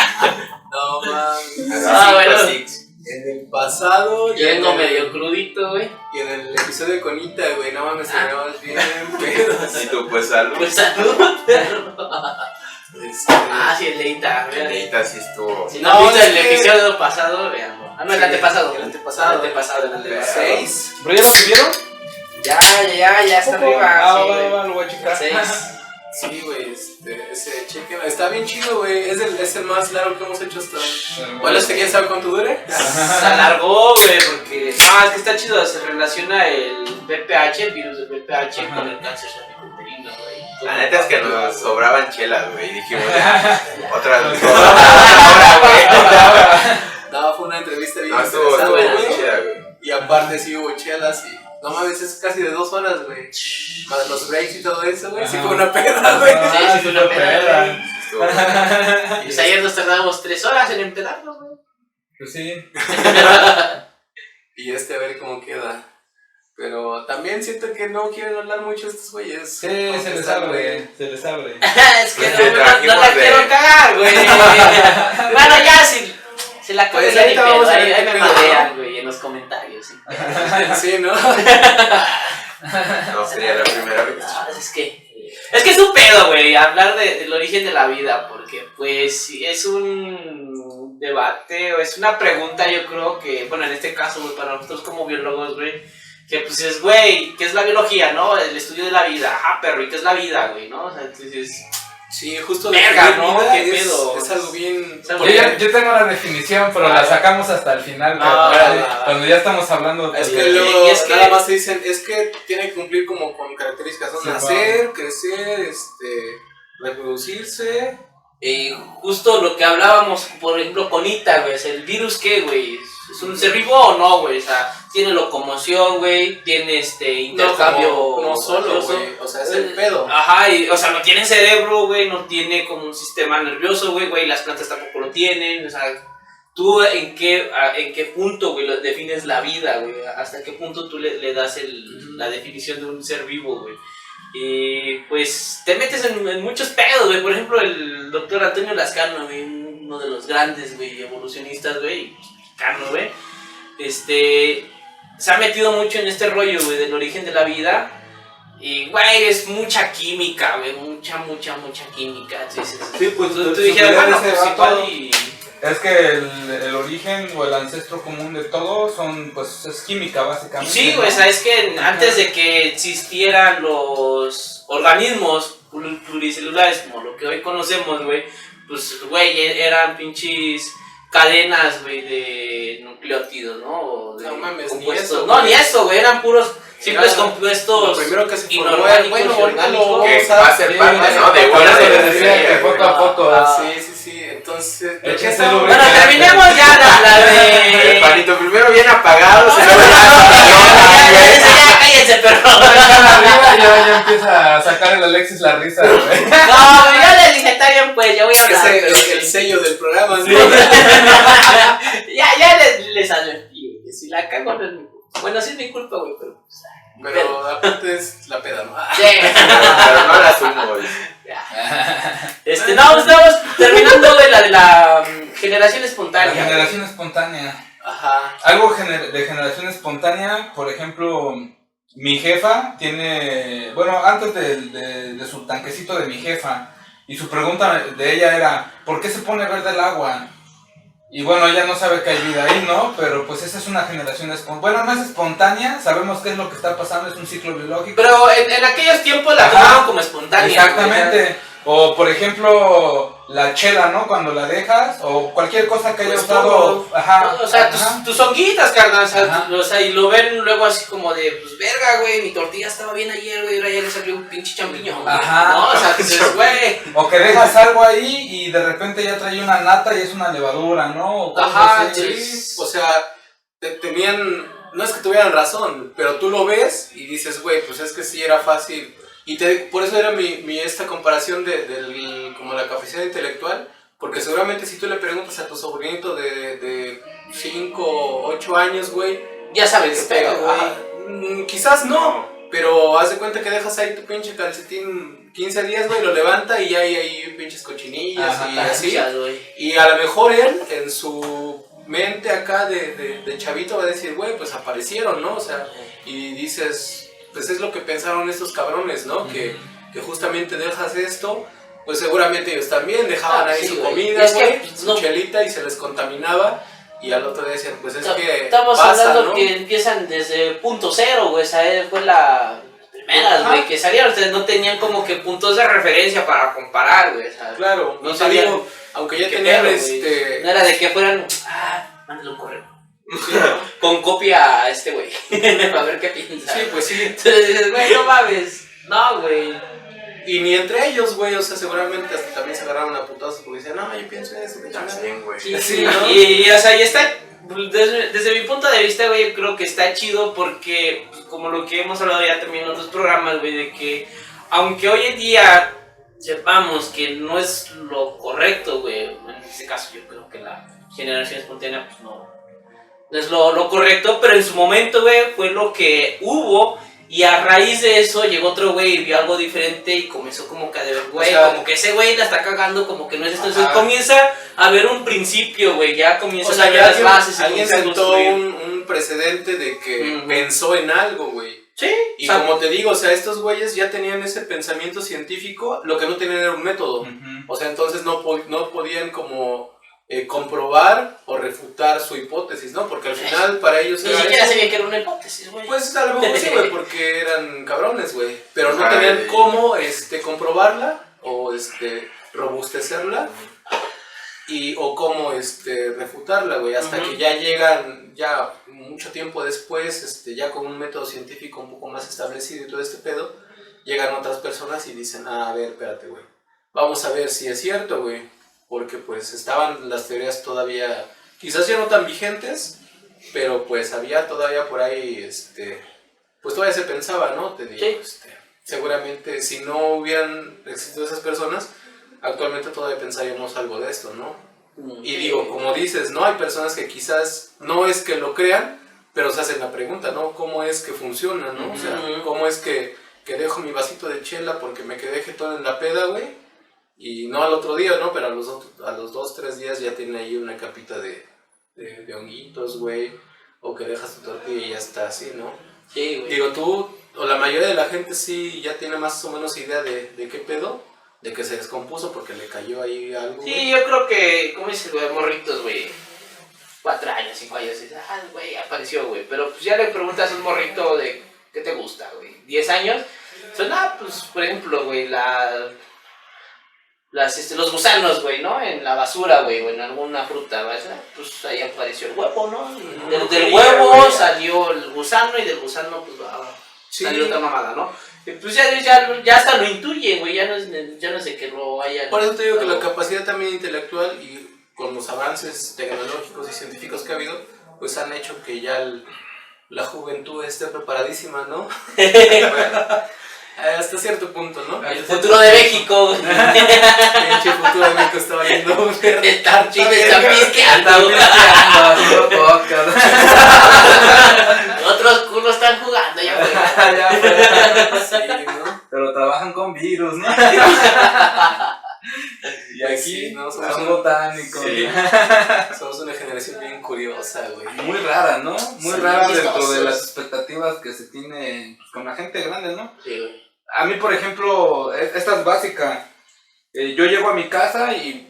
No mames. Así Ah, bueno. 5, 6. En el pasado. Yo vengo en el- medio crudito, güey. Y en el episodio con Ita, güey, no mames, Ah. teníamos bien pedos. Y tú, pues, salud. Pues salud, perro. Ah, sí, el leita, El güey. Neita sí estuvo. Si no, No, viste es el que- episodio pasado, veanlo. Ah, no, el Sí, antepasado. el antepasado. El antepasado, el antepasado. 6. ¿Pero ya lo subieron? Ya está arriba. Ah, sí, güey. va, lo voy a checar. 6. Sí, güey, ese cheque está bien chido, güey. Es el más largo que hemos hecho hasta. ¿Cuál es que quién sabe cuánto dure? Se alargó, güey, porque. No, es que está chido. Se relaciona el VPH, el virus del VPH, con el cáncer cervicuterino, güey. La neta es que nos sobraban chelas, güey. Y dijimos, otra No, fue una entrevista bien No, estuvo interesante, muy güey. chida, güey. Y aparte sí hubo chelas y... No mames, es casi de 2 horas, güey. Más los breaks y todo eso, güey. Sí Ajá. fue una peda, güey. Sí, sí, fue una peda, güey. Estuvo bueno. Pues ayer nos tardamos 3 horas en empedarnos, güey. Pues sí. Y a ver cómo queda. Pero también siento que no quieren hablar mucho estos güeyes. Sí, se les abre, se les abre. Es que Pues no, te no la trajimos de- quiero cagar, güey. Bueno, ya, si la cago Pues ya ni ahorita pedo. vamos a ver Ahí qué me pedo, madean, güey, en los comentarios. Sí. Sí, ¿no? No sería la primera vez. No, es que Es que es un pedo, güey, hablar del origen de la vida, porque pues es un debate o es una pregunta, yo creo que, bueno, en este caso, güey, para nosotros como biólogos, güey, que pues es, güey, ¿qué es la biología, no? El estudio de la vida, perro, ¿y qué es la vida, güey, no? O sea, entonces... Sí, justo verga, ¿no? vida ¿Qué pedo? es algo bien... Yo tengo la definición, pero la sacamos hasta el final, cuando ya estamos hablando. Es que luego nada más te dicen, es que tiene que cumplir como con características, ¿no? Sí, nacer, crecer, reproducirse. Justo lo que hablábamos, por ejemplo, con Ita, güey, ¿el virus qué, güey? ¿Es un ser vivo o no, güey? O sea, tiene locomoción, güey, tiene intercambio... No solo, güey, o sea, es el pedo. Ajá, o sea, no tiene cerebro, güey, no tiene como un sistema nervioso, güey, las plantas tampoco lo tienen, o sea... ¿Tú en qué punto, güey, defines la vida, güey? ¿Hasta qué punto tú le das la definición de un ser vivo, güey? Y pues te metes en muchos pedos, güey. Por ejemplo, el doctor Antonio Lascano, güey, uno de los grandes, güey, evolucionistas, güey, mexicano, güey. Se ha metido mucho en este rollo, güey, del origen de la vida. Y, güey, es mucha química, güey, mucha química. Entonces, sí, pues tú dijeras, bueno, pues igual y... Es que el origen o el ancestro común de todo es química, básicamente. Sí, güey, sabes que antes de que existieran los organismos pluricelulares como lo que hoy conocemos, güey, pues, güey, eran pinches cadenas, güey, de nucleótidos, ¿no? No mames, compuestos. ni eso, no, ni eso, güey, eran puros simples compuestos. Lo primero que se formó, inorgánicos, bueno, ahorita lo que vamos va a ser parte, ¿no? De igual se igual decía que poco a poco. Sí, entonces... Échese Bueno, terminemos ya la de... Panito, primero bien apagado, se Ya, cállense, perro. Ya empieza a sacar el Alexis la risa, güey. No, yo le dije, está bien, pues, ya voy a hablar. Ese el sello del programa, ¿no? Ya les advertí, güey, que si la cago no es mi culpa. Bueno, sí es mi culpa, güey, pero... Pero aparte es la peda, ¿no? Sí. pero no la asumo, güey. No, estamos terminando de la generación espontánea. La generación espontánea. Ajá. Algo de generación espontánea, por ejemplo, mi jefa tiene, bueno, antes de su tanquecito de mi jefa, y su pregunta de ella era, ¿por qué se pone verde el agua? Y bueno, ella no sabe que hay vida ahí, ¿no? Pero pues esa es una generación espontánea. Bueno, no es espontánea, sabemos qué es lo que está pasando, es un ciclo biológico. Pero en aquellos tiempos la tomaron como espontánea. Exactamente. O por ejemplo, la chela, ¿no? Cuando la dejas, o cualquier cosa que haya Pues usado. Ajá. O sea, ajá. tus honguitas, carnal. Ajá. O sea, y lo ven luego así como de, pues verga, güey, mi tortilla estaba bien ayer, güey, ahora ya le salió un pinche champiñón. Ajá. No, o sea, dices, güey. O que dejas algo ahí y de repente ya trae una nata y es una levadura, ¿no? O cosas Ajá, así. Sí, o sea, tenían, no es que tuvieran razón, pero tú lo ves y dices, güey, pues es que sí era fácil. Y por eso era esta comparación como la capacidad intelectual, porque seguramente si tú le preguntas a tu sobrinito de 5 o 8 años, güey, Ya sabes qué pedo, güey. quizás no, pero haz de cuenta que dejas ahí tu pinche calcetín 15 días, güey, lo levanta y ya hay ahí pinches cochinillas. Ajá, y así. Güey. Y a lo mejor él, en su mente acá de chavito, va a decir, güey, pues aparecieron, ¿no? O sea, y dices, pues es lo que pensaron estos cabrones, ¿no? Que justamente dejas esto, pues seguramente ellos también dejaban ahí sí, su güey. comida, Es que, güey, pues, su no. chelita y se les contaminaba. Y al otro día decían, pues es que Estamos pasa, hablando ¿no? que empiezan desde punto cero, güey. Esa fue la primera, Ajá. güey, que salieron. Ustedes no tenían como que puntos de referencia para comparar, güey. Claro, no no sabían sabían, aunque ya qué tenían pedo, güey. No era de que fueran, mándale un correo. Con copia a este güey. A ver qué piensa. Sí, pues sí. Entonces dices, güey, no mames. No, güey. Y ni entre ellos, güey, o sea, seguramente hasta también se agarraron a putazos porque decían, no, yo pienso eso, de chingada. También, güey. Sí, Sí, ¿no? y o sea, y está, desde mi punto de vista, güey, creo que está chido porque, pues, como lo que hemos hablado ya también en otros programas, güey, de que, aunque hoy en día sepamos que no es lo correcto, güey, en este caso yo creo que la generación espontánea, pues no es lo correcto, pero en su momento, güey, fue lo que hubo. Y a raíz de eso llegó otro güey y vio algo diferente y comenzó como que a ver, güey, o sea, como que ese güey la está cagando, como que no es esto. Ajá. Entonces comienza a haber un principio, güey, ya comienza O sea, a ver ya las bases. alguien comienza a sentó construir. un precedente de que Ujú. pensó en algo, güey. Sí, Y o sea, como te digo, o sea, estos güeyes ya tenían ese pensamiento científico, lo que no tenían era un método. O sea, entonces no podían como comprobar o refutar su hipótesis, ¿no? Porque al final para ellos ni era siquiera eso. sabía que era una hipótesis, güey. Pues a lo mejor sí, güey, porque eran cabrones, güey. Pero no Ay. tenían cómo comprobarla o robustecerla o cómo refutarla, güey. Hasta Ujú. que ya llegan, ya mucho tiempo después, ya con un método científico un poco más establecido y todo este pedo, llegan otras personas y dicen, a ver, espérate, güey. Vamos a ver si es cierto, güey. Porque pues estaban las teorías todavía, quizás ya no tan vigentes, pero pues había todavía por ahí, pues todavía se pensaba, ¿no? Te digo, Sí. seguramente si no hubieran existido esas personas, actualmente todavía pensaríamos algo de esto, ¿no? Y digo, como dices, ¿no? Hay personas que quizás no es que lo crean, pero se hacen la pregunta, ¿no? ¿Cómo es que funciona, no? O sea, ¿cómo es que dejo mi vasito de chela porque me quedé jetón en la peda, güey? Y no al otro día, ¿no? Pero a los 2-3 días ya tiene ahí una capita de honguitos, güey. O que dejas tu tortilla y ya está así, ¿no? Sí, güey. Digo, tú, o la mayoría de la gente sí ya tiene más o menos idea de qué pedo. De que se descompuso porque le cayó ahí algo, Sí, güey. yo creo que, ¿cómo dices, güey? Morritos, güey. 4 años, 5 años. Y dices, güey, apareció, güey. Pero pues ya le preguntas a un morrito de, ¿qué te gusta, güey? 10 años. Son, pues, por ejemplo, güey, los gusanos, güey, ¿no? En la basura, güey, o en alguna fruta, ¿verdad? Pues ahí apareció el huevo, ¿no? Del huevo salió el gusano y del gusano, pues, salió otra mamada, ¿no? Y pues ya hasta lo intuyen, güey, ya no es de que lo vayan... Por eso te digo que la capacidad también intelectual y con los avances tecnológicos y científicos que ha habido, pues han hecho que ya la juventud esté preparadísima, ¿no? Bueno, hasta cierto punto, ¿no? El futuro de México, güey. Pinche futuro de México está valiendo verde. Están pisqueando. haciendo podcast. Otros culos están jugando, ya, güey. Ya fue. Sí, ¿no? Pero trabajan con virus, ¿no? Y aquí Sí, ¿no? son botánicos. Sí. Somos una generación bien curiosa, güey. Muy rara, ¿no? Muy Sí, rara chistosos. dentro de las expectativas que se tiene pues, con la gente grande, ¿no? Sí, güey. A mí, por ejemplo, esta es básica. Yo llego a mi casa y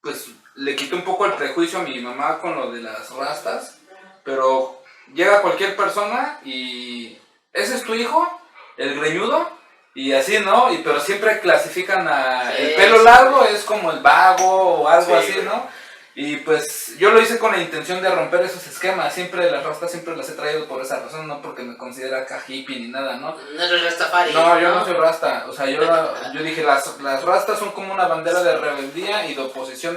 pues le quité un poco el prejuicio a mi mamá con lo de las rastas, pero llega cualquier persona y ¿ese es tu hijo? ¿El greñudo? Y así, ¿no? Pero siempre clasifican Sí, el pelo sí. largo es como el vago o algo Sí. así, ¿no? Y pues yo lo hice con la intención de romper esos esquemas. Siempre las rastas siempre las he traído por esa razón, no porque me considera acá hippie ni nada, ¿no? No eres Rastafari. No, yo no soy rasta. O sea, yo dije, las rastas son como una bandera de rebeldía y de oposición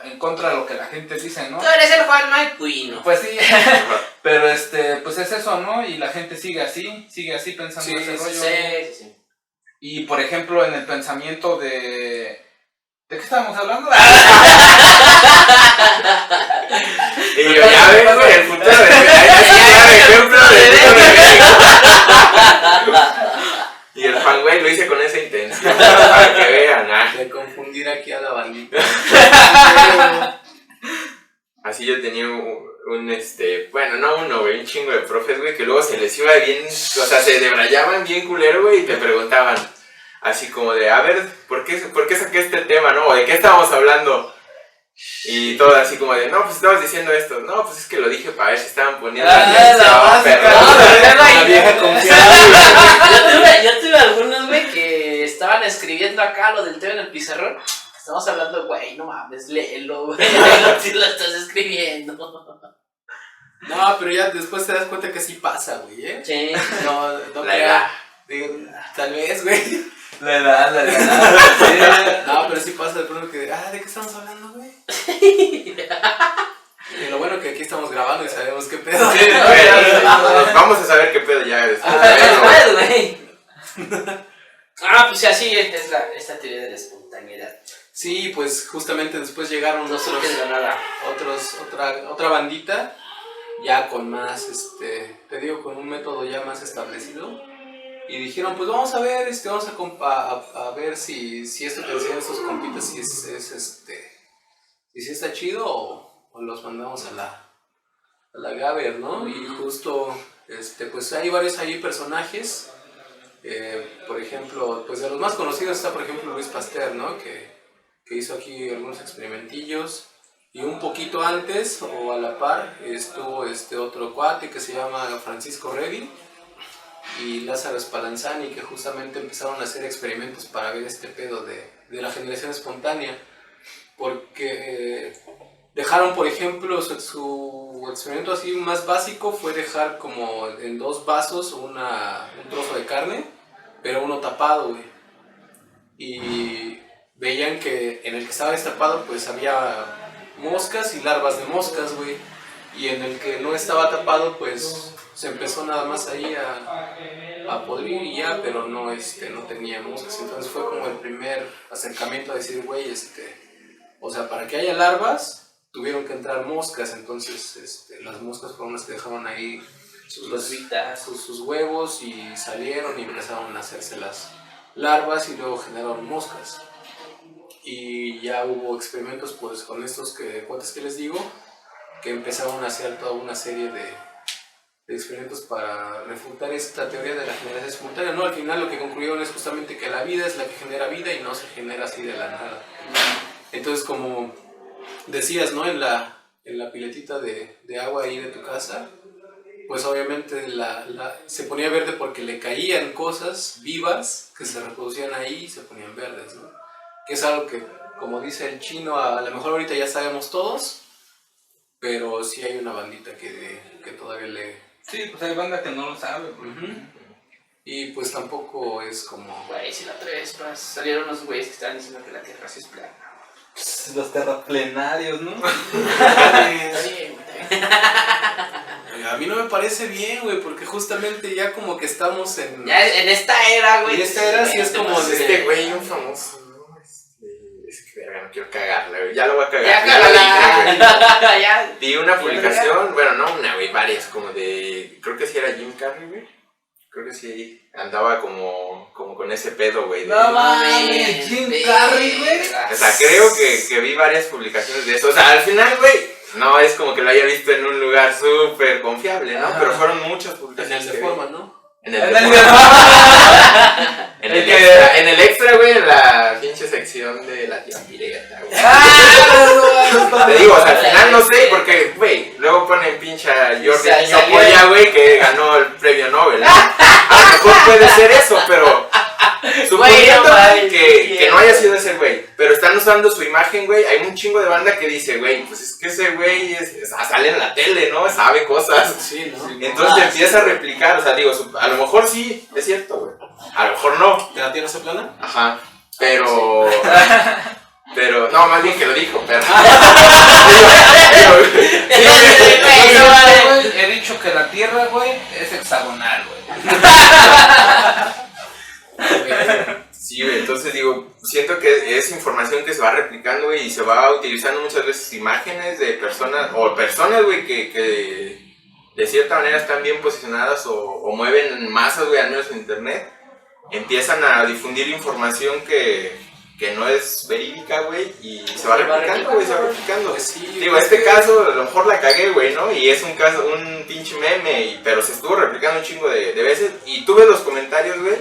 en contra de lo que la gente dice, ¿no? Tú eres el Juan Maicuino. Pues sí, pero pues es eso, ¿no? Y la gente sigue así pensando Sí, ese sí, rollo. Sí. Y por ejemplo, en el pensamiento ¿de qué estábamos hablando? Y yo, ya ves, güey, el futuro de México. Ejemplo del futuro de México. Y el fan, güey, lo hice con esa intención, para que vean, De confundir aquí a la bandita. Así yo tenía bueno, no uno, güey, un chingo de profes, güey, que luego se les iba bien, o sea, se debrayaban bien culero, güey, y te preguntaban, así como de, a ver, ¿por qué saqué este tema, no? ¿O de qué estábamos hablando? Y todo así como de, no, pues estabas diciendo esto, no, pues es que lo dije para ver si estaban poniendo la perro. La vieja confiada. Yo tuve algunos, güey, que estaban escribiendo acá lo del tema en el pizarrón. Estamos hablando, güey, no mames, léelo, güey. Léelo si lo estás escribiendo. No, pero ya después te das cuenta que sí pasa, güey, ¿eh? Sí. No La crea- edad. Digo, tal vez, güey. La edad. Sí. No, pero sí pasa de pronto que, ¿de qué estamos hablando, güey? Y lo bueno que aquí estamos grabando y sabemos qué pedo. Sí, güey, vamos a saber qué pedo ya después. Después, güey. Pues así es esta teoría de la espontaneidad. Sí, pues justamente después llegaron No surge de la nada. otra bandita, ya con más, te digo, con un método ya más establecido. Y dijeron, pues vamos a ver, vamos a ver si esto que decían estos compitas, si si está chido o los mandamos a la Gaber, ¿no? Y justo Pues hay varios ahí personajes. Por ejemplo, pues de los más conocidos está por ejemplo Luis Pasteur, ¿no? Que hizo aquí algunos experimentillos. Y un poquito antes, o a la par, estuvo otro cuate que se llama Francisco Redi y Lázaro Spallanzani, que justamente empezaron a hacer experimentos para ver este pedo de la generación espontánea. Porque dejaron, por ejemplo, su experimento así más básico fue dejar como en 2 vasos un trozo de carne, pero uno tapado, güey. Y veían que en el que estaba destapado pues había moscas y larvas de moscas, güey. Y en el que no estaba tapado pues se empezó nada más ahí a podrir y ya, pero no tenía moscas. Entonces fue como el primer acercamiento a decir, güey, o sea, para que haya larvas tuvieron que entrar moscas. Entonces las moscas fueron las que dejaron ahí sus huevos y salieron y empezaron a hacerse las larvas y luego generaron moscas. Y ya hubo experimentos pues con estos cuates que les digo, que empezaron a hacer toda una serie de experimentos para refutar esta teoría de la generación espontánea. No, al final lo que concluyeron es justamente que la vida es la que genera vida y no se genera así de la nada. Entonces, como decías, ¿no? En la piletita de agua ahí de tu casa, pues obviamente se ponía verde porque le caían cosas vivas que se reproducían ahí y se ponían verdes, ¿no? Que es algo que, como dice el chino, a lo mejor ahorita ya sabemos todos, pero sí hay una bandita que todavía le... Sí, pues hay banda que no lo sabe. Y pues tampoco es como... Güey, si la otra vez salieron unos güeyes que estaban diciendo que la Tierra sí es plana. Los terraplenarios, ¿no? A mí no me parece bien, güey, porque justamente ya como que estamos en... Ya en esta era, güey. En esta era sí es como de... Este güey, un famoso, ¿no? Es que verga, no quiero cagarla, güey. Ya lo voy a cagar. Ya Ya lo dije, güey. ya. Vi una publicación, bueno, no una, güey, varias, como de... Creo que sí era Jim Carrey, güey. Creo que sí andaba como con ese pedo, güey. No mames, Jim Carrey, güey. O sea, creo que vi varias publicaciones de eso. O sea, al final, güey, no es como que lo haya visto en un lugar súper confiable, ¿no? Ajá. Pero fueron muchas En publicaciones. el que de vi. forma, ¿no? En el en el extra, güey, en la pinche sección de la tía Pireta, güey. Te digo, o sea, al final no sé, porque, güey, luego ponen pinche a Jordi Niño Polla, güey, que ganó el premio Nobel, ¿no? A lo mejor puede ser eso, pero suponiendo que no haya sido ese güey, pero están usando su imagen, güey, hay un chingo de banda que dice, güey, pues es que ese güey sale en la tele, ¿no? Sabe cosas. Sí, ¿no? Entonces empieza a replicar, o sea, digo, a lo mejor sí, es cierto, güey. A lo mejor no. ¿Que la Tierra se plana? Ajá. Pero. Pero. No, más bien que lo dijo, pero. He dicho que la Tierra, güey, es hexagonal, güey. Sí, güey, entonces digo, siento que es información que se va replicando, güey, y se va utilizando muchas veces imágenes de personas, güey, que de cierta manera están bien posicionadas o mueven masas, güey, al menos en internet. Empiezan a difundir información que no es verídica, güey, y se va replicando, güey, se va replicando. Pues sí, Digo, este caso, a lo mejor la cagué, güey, ¿no? Y es un caso, un pinche meme, pero se estuvo replicando un chingo de veces. Y tú ves los comentarios, güey,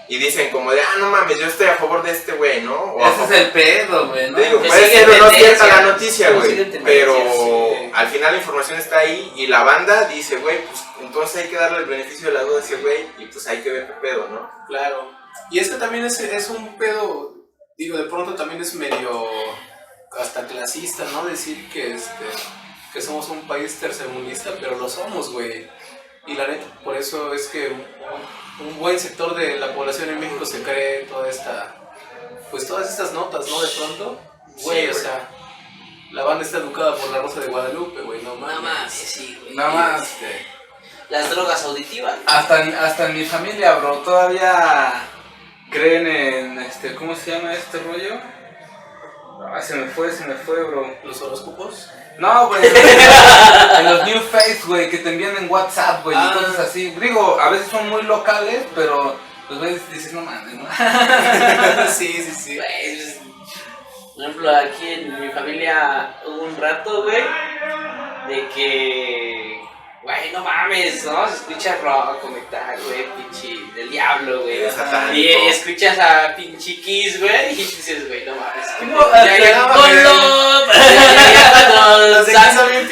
y dicen como de, no mames, yo estoy a favor de este güey, ¿no? O Ese es el pedo, güey, ¿no? te digo, Que puede sigue ser o no tendencias, cierta la noticia, que güey, sigue tendencias, pero sí. al final la información está ahí y la banda dice, güey, pues entonces hay que darle el beneficio de la duda a ese güey y pues hay que ver qué pedo, ¿no? Claro. Y es que también es un pedo, digo, de pronto también es medio hasta clasista, ¿no? Decir que somos un país tercermundista, pero lo somos, güey. Y la neta, por eso es que un buen sector de la población en México se cree todas estas notas, ¿no? De pronto, güey, Sí, o sea, la banda está educada por la Rosa de Guadalupe, güey, no mames. No mames, sí, güey. Nada más. Las drogas auditivas. Hasta en mi familia, bro, todavía creen en ¿cómo se llama este rollo? Ay, se me fue, bro. ¿Los horóscopos? No, güey. En los New Face, güey, que te envían en WhatsApp, güey, y cosas así. Digo, a veces son muy locales, pero los güeyes dices, no mames, ¿no? Sí. Güey, pues, por ejemplo, aquí en mi familia hubo un rato, güey, de que güey, no mames, ¿no? Se escucha rock, metal, güey, pinche del diablo, güey. Satánico. Y escuchas a pinche Kiss, güey, y dices, güey, no mames.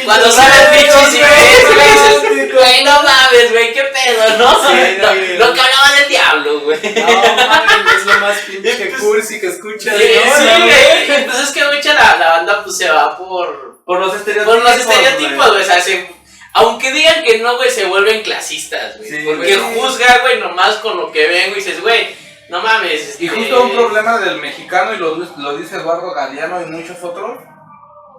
Cuando salen pinches y dices, güey, no mames, güey, qué pedo, ¿no? Lo que hablaba del diablo, güey. No, mames, es lo más pinche cursi que escuchas. Sí, güey. Pues es que mucha la banda pues se va por los estereotipos. güey, o sea, aunque digan que no, güey, se vuelven clasistas, güey. Sí, porque güey. juzga, güey, nomás con lo que ven, güey, y dices, güey, no mames. Y justo un problema del mexicano, y lo dice Eduardo Galeano y muchos otros.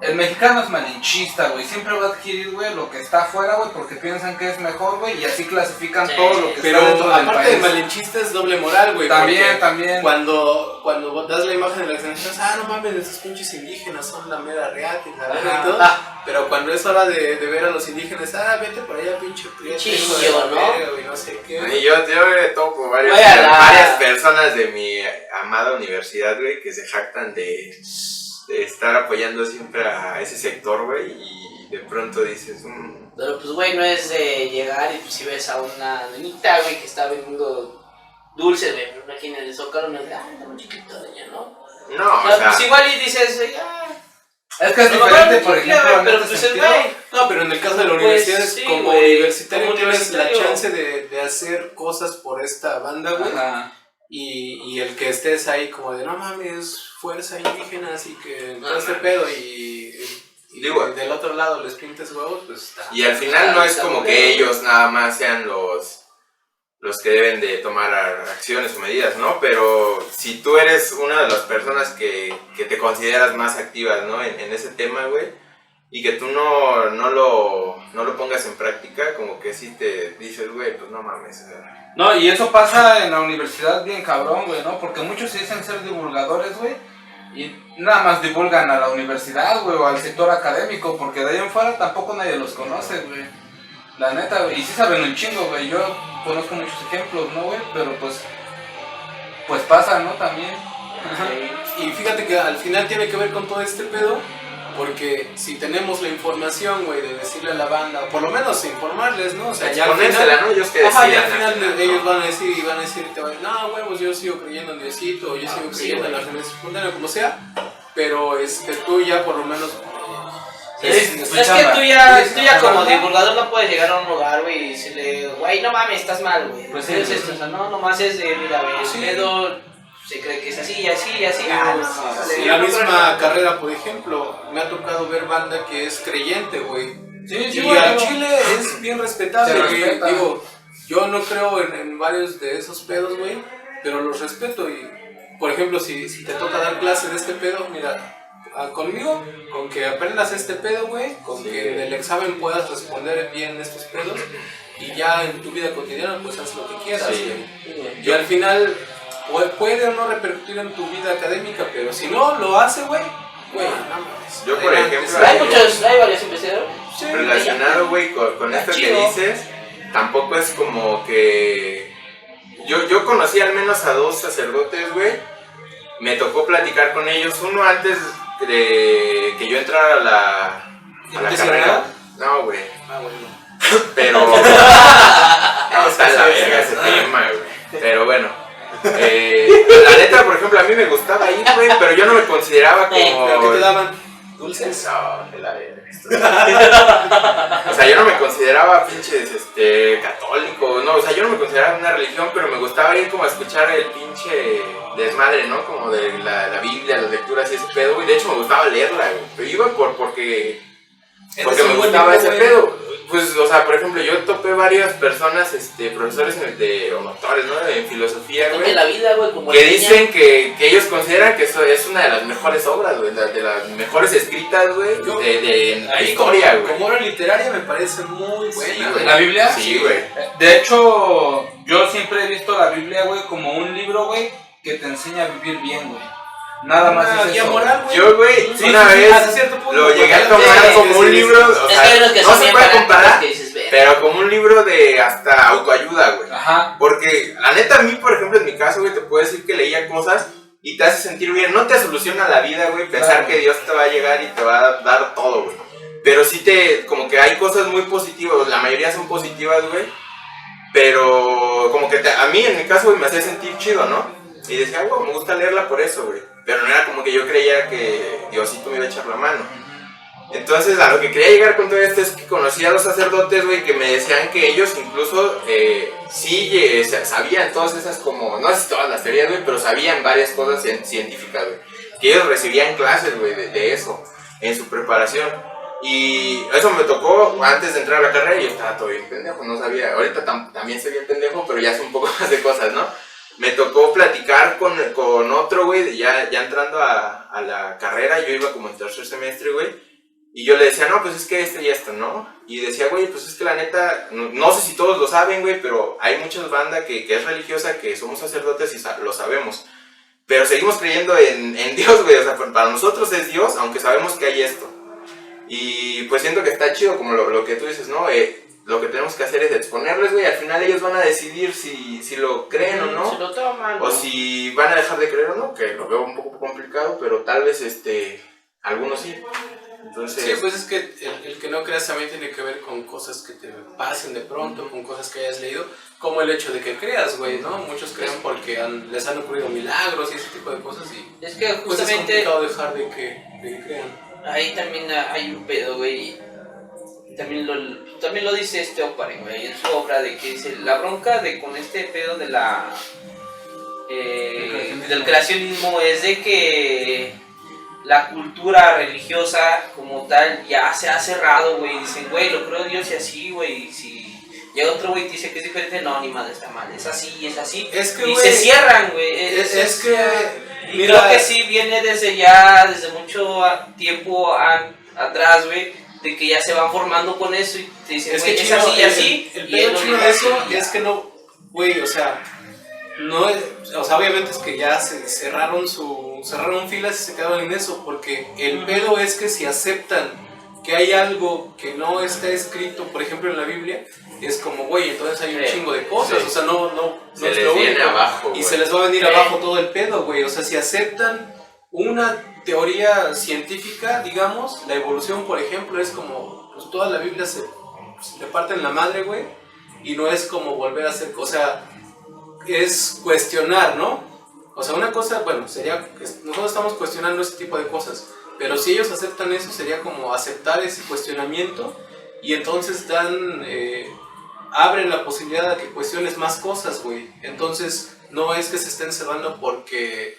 El mexicano es malinchista, güey. Siempre va a adquirir, güey, lo que está afuera, güey, porque piensan que es mejor, güey, y así clasifican Sí, todo lo que Pero está dentro del aparte de país. malinchista es doble moral, güey. También, porque también. Cuando das la imagen de la extranjeros, no mames, esos pinches indígenas son la mera reata y la verga y todo. Pero cuando es hora de ver a los indígenas, vete por allá, pinche prieto, hijo de la ¿no? verga, güey, no sé qué. Y yo topo varias personas de mi amada universidad, güey, que se jactan de estar apoyando siempre a ese sector, güey, y de pronto dices, Pero pues, güey, no es de llegar y pues si ves a una nenita, güey, que está vendiendo dulces, güey, pero aquí en el Zócalo no es de, está chiquito, doña, ¿no? no, o sea, Pues igual y dices, Es que es diferente, por ejemplo, en pero este pues el sentido. güey. No, pero en el caso de la Pues, universidad, sí, como güey, universitario como tienes la universitario. chance de hacer cosas por esta banda, güey. Ajá. Y el que estés ahí como de, no mames, fuerza indígena, así que todo este mames. pedo y Digo, del otro lado les pintes huevos, pues está. y al final no es como que ellos nada más sean los que deben de tomar acciones o medidas, ¿no? Pero si tú eres una de las personas que te consideras más activas, ¿no? En ese tema, güey, y que tú no lo pongas en práctica, como que sí te dices, güey, pues no mames. No, y eso pasa en la universidad bien cabrón, güey, ¿no? Porque muchos se dicen ser divulgadores, güey, y nada más divulgan a la universidad, güey, o al sector académico, porque de ahí en fuera tampoco nadie los conoce, güey. La neta, güey, y sí saben un chingo, güey, yo conozco muchos ejemplos, ¿no, güey? Pero pues pasa, ¿no? También. Y fíjate que al final tiene que ver con todo este pedo, porque si tenemos la información, güey, de decirle a la banda, o por lo menos informarles, ¿no? O sea, ya al Ponérsela, final, ¿no? Ellos que ajá, ya decidan. al final al final, ellos ¿no? van a decir, no, huevos, yo sigo creyendo en Diosito, o yo sigo creyendo en la generación espontánea, como sea, pero tú ya por lo menos... Es que tú ya como divulgador no puedes llegar a un lugar, güey, y decirle, güey, no mames, estás mal, güey. Pues Pues sí, es esto, o sea, no, nomás es de, mira, güey, Sí. el pedo se cree que es así, así, así. En la misma carrera, por ejemplo, me ha tocado ver banda que es creyente, güey. Sí, Y güey, al pero- Chile es bien respetable, Se güey. respeta. Digo, yo no creo en varios de esos pedos, güey, pero los respeto. Y, por ejemplo, si te toca dar clase de este pedo, mira, conmigo, con que aprendas este pedo, güey, con que en el examen puedas responder bien estos pedos, y ya en tu vida cotidiana, pues haz lo que quieras, Sí. güey. Y al final, puede o no repercutir en tu vida académica, pero si no lo hace, güey, no mames. Yo, por Adelante, ejemplo, sí. Hay varios investigadores. Sí, relacionado, güey, con esto que chido. dices, tampoco es como que... Yo conocí al menos a 2 sacerdotes, güey. Me tocó platicar con ellos. Uno antes de que yo entrara a la ¿Te carrera. señaló? No, güey. Bueno. Pero... no, está en la verga ese tema, güey. Pero bueno. La neta, por ejemplo, a mí me gustaba ir, güey, pero yo no me consideraba como... ¿Pero qué te daban? ¿Dulces? No, de la verga. O sea, yo no me consideraba pinches católico, no, o sea, yo no me consideraba una religión, pero me gustaba ir como a escuchar el pinche desmadre, ¿no? Como de la Biblia, las lecturas y ese pedo, güey. De hecho me gustaba leerla, güey. Pero iba porque me gustaba ese pedo. Pues, o sea, por ejemplo, yo topé varias personas, profesores o doctores, ¿no? En filosofía, De güey. la vida, güey, como Que la niña. dicen que ellos consideran que eso es una de las mejores obras, güey, de las mejores escritas, güey, de la historia, güey. Como obra literaria me parece muy buena. Sí, güey. ¿La Biblia? Sí, güey. De hecho, yo siempre he visto la Biblia, güey, como un libro, güey, que te enseña a vivir bien, güey. Nada más Una es guía eso. moral, güey. Yo, güey, Sí, una sí, sí, vez hasta cierto punto, lo llegué a porque tomar sí, como sí, un sí, libro, sí. o Es sea, que hay unos que no son se bien puede fanáticos comparar, que dices, "Verga". pero como un libro de hasta autoayuda, güey. Ajá. Porque, la neta, a mí, por ejemplo, en mi caso, güey, te puedo decir que leía cosas y te hace sentir bien. No te soluciona la vida, güey, pensar Claro. que Dios te va a llegar y te va a dar todo, güey. Pero sí como que hay cosas muy positivas, la mayoría son positivas, güey. Pero como que a mí, en mi caso, güey, me hacía sentir chido, ¿no? Y decía, güey, me gusta leerla por eso, güey. Pero no era como que yo creía que Diosito me iba a echar la mano. Entonces, a lo que quería llegar con todo esto es que conocí a los sacerdotes, güey, que me decían que ellos incluso sí sabían todas esas como, no sé si todas las teorías, güey, pero sabían varias cosas científicas, güey. Que ellos recibían clases, güey, de eso, en su preparación. Y eso me tocó antes de entrar a la carrera y yo estaba todo bien pendejo, no sabía. Ahorita también sé bien pendejo, pero ya sé un poco más de cosas, ¿no? Me tocó platicar con otro, güey, ya entrando a la carrera, yo iba como en tercer semestre, güey. Y yo le decía, no, pues es que esto y esto, ¿no? Y decía, güey, pues es que la neta, no sé si todos lo saben, güey, pero hay muchas bandas que es religiosa, que somos sacerdotes y lo sabemos. Pero seguimos creyendo en Dios, güey, o sea, para nosotros es Dios, aunque sabemos que hay esto. Y pues siento que está chido como lo que tú dices, ¿no? Lo que tenemos que hacer es exponerles, güey, al final ellos van a decidir si lo creen o no. Si lo toman, ¿no? O si van a dejar de creer o no, que lo veo un poco complicado, pero tal vez algunos sí. Entonces, sí, pues es que el que no creas también tiene que ver con cosas que te pasen de pronto, con cosas que hayas leído, como el hecho de que creas, güey, ¿no? Muchos creen porque les han ocurrido milagros y ese tipo de cosas y Es que pues es justamente complicado dejar de que crean. ahí también hay un pedo, güey. También lo dice Oparen, güey, en su obra, de que dice la bronca con este pedo de del creacionismo es de que la cultura religiosa como tal ya se ha cerrado, güey. Dicen, güey, lo creo Dios y así, güey. Si llega otro güey y te dice que es diferente, no, ni madre, está mal. Es así, es así. Es que, y güey, se cierran, güey. Es que, y mira, creo que sí viene desde mucho tiempo atrás, güey, de que ya se van formando con eso y te dicen, es güey, que es chino, así y así. El y pedo es lo chino mismo de eso así, es que no, güey, o sea, no es, o sea, obviamente es que ya se cerraron filas y se quedaron en eso, porque el pedo es que si aceptan que hay algo que no está escrito, por ejemplo en la Biblia, es como, güey, entonces hay un chingo de cosas, sí. o sea, no se es les lo viene único, abajo, y güey. se les va a venir abajo todo el pedo, güey, o sea, si aceptan una teoría científica, digamos, la evolución, por ejemplo, es como, pues toda la Biblia se le parten la madre, güey, y no es como volver a hacer, o sea, es cuestionar, ¿no? O sea, una cosa, bueno, sería, nosotros estamos cuestionando ese tipo de cosas, pero si ellos aceptan eso, sería como aceptar ese cuestionamiento y entonces abren la posibilidad de que cuestiones más cosas, güey. Entonces, no es que se estén cerrando porque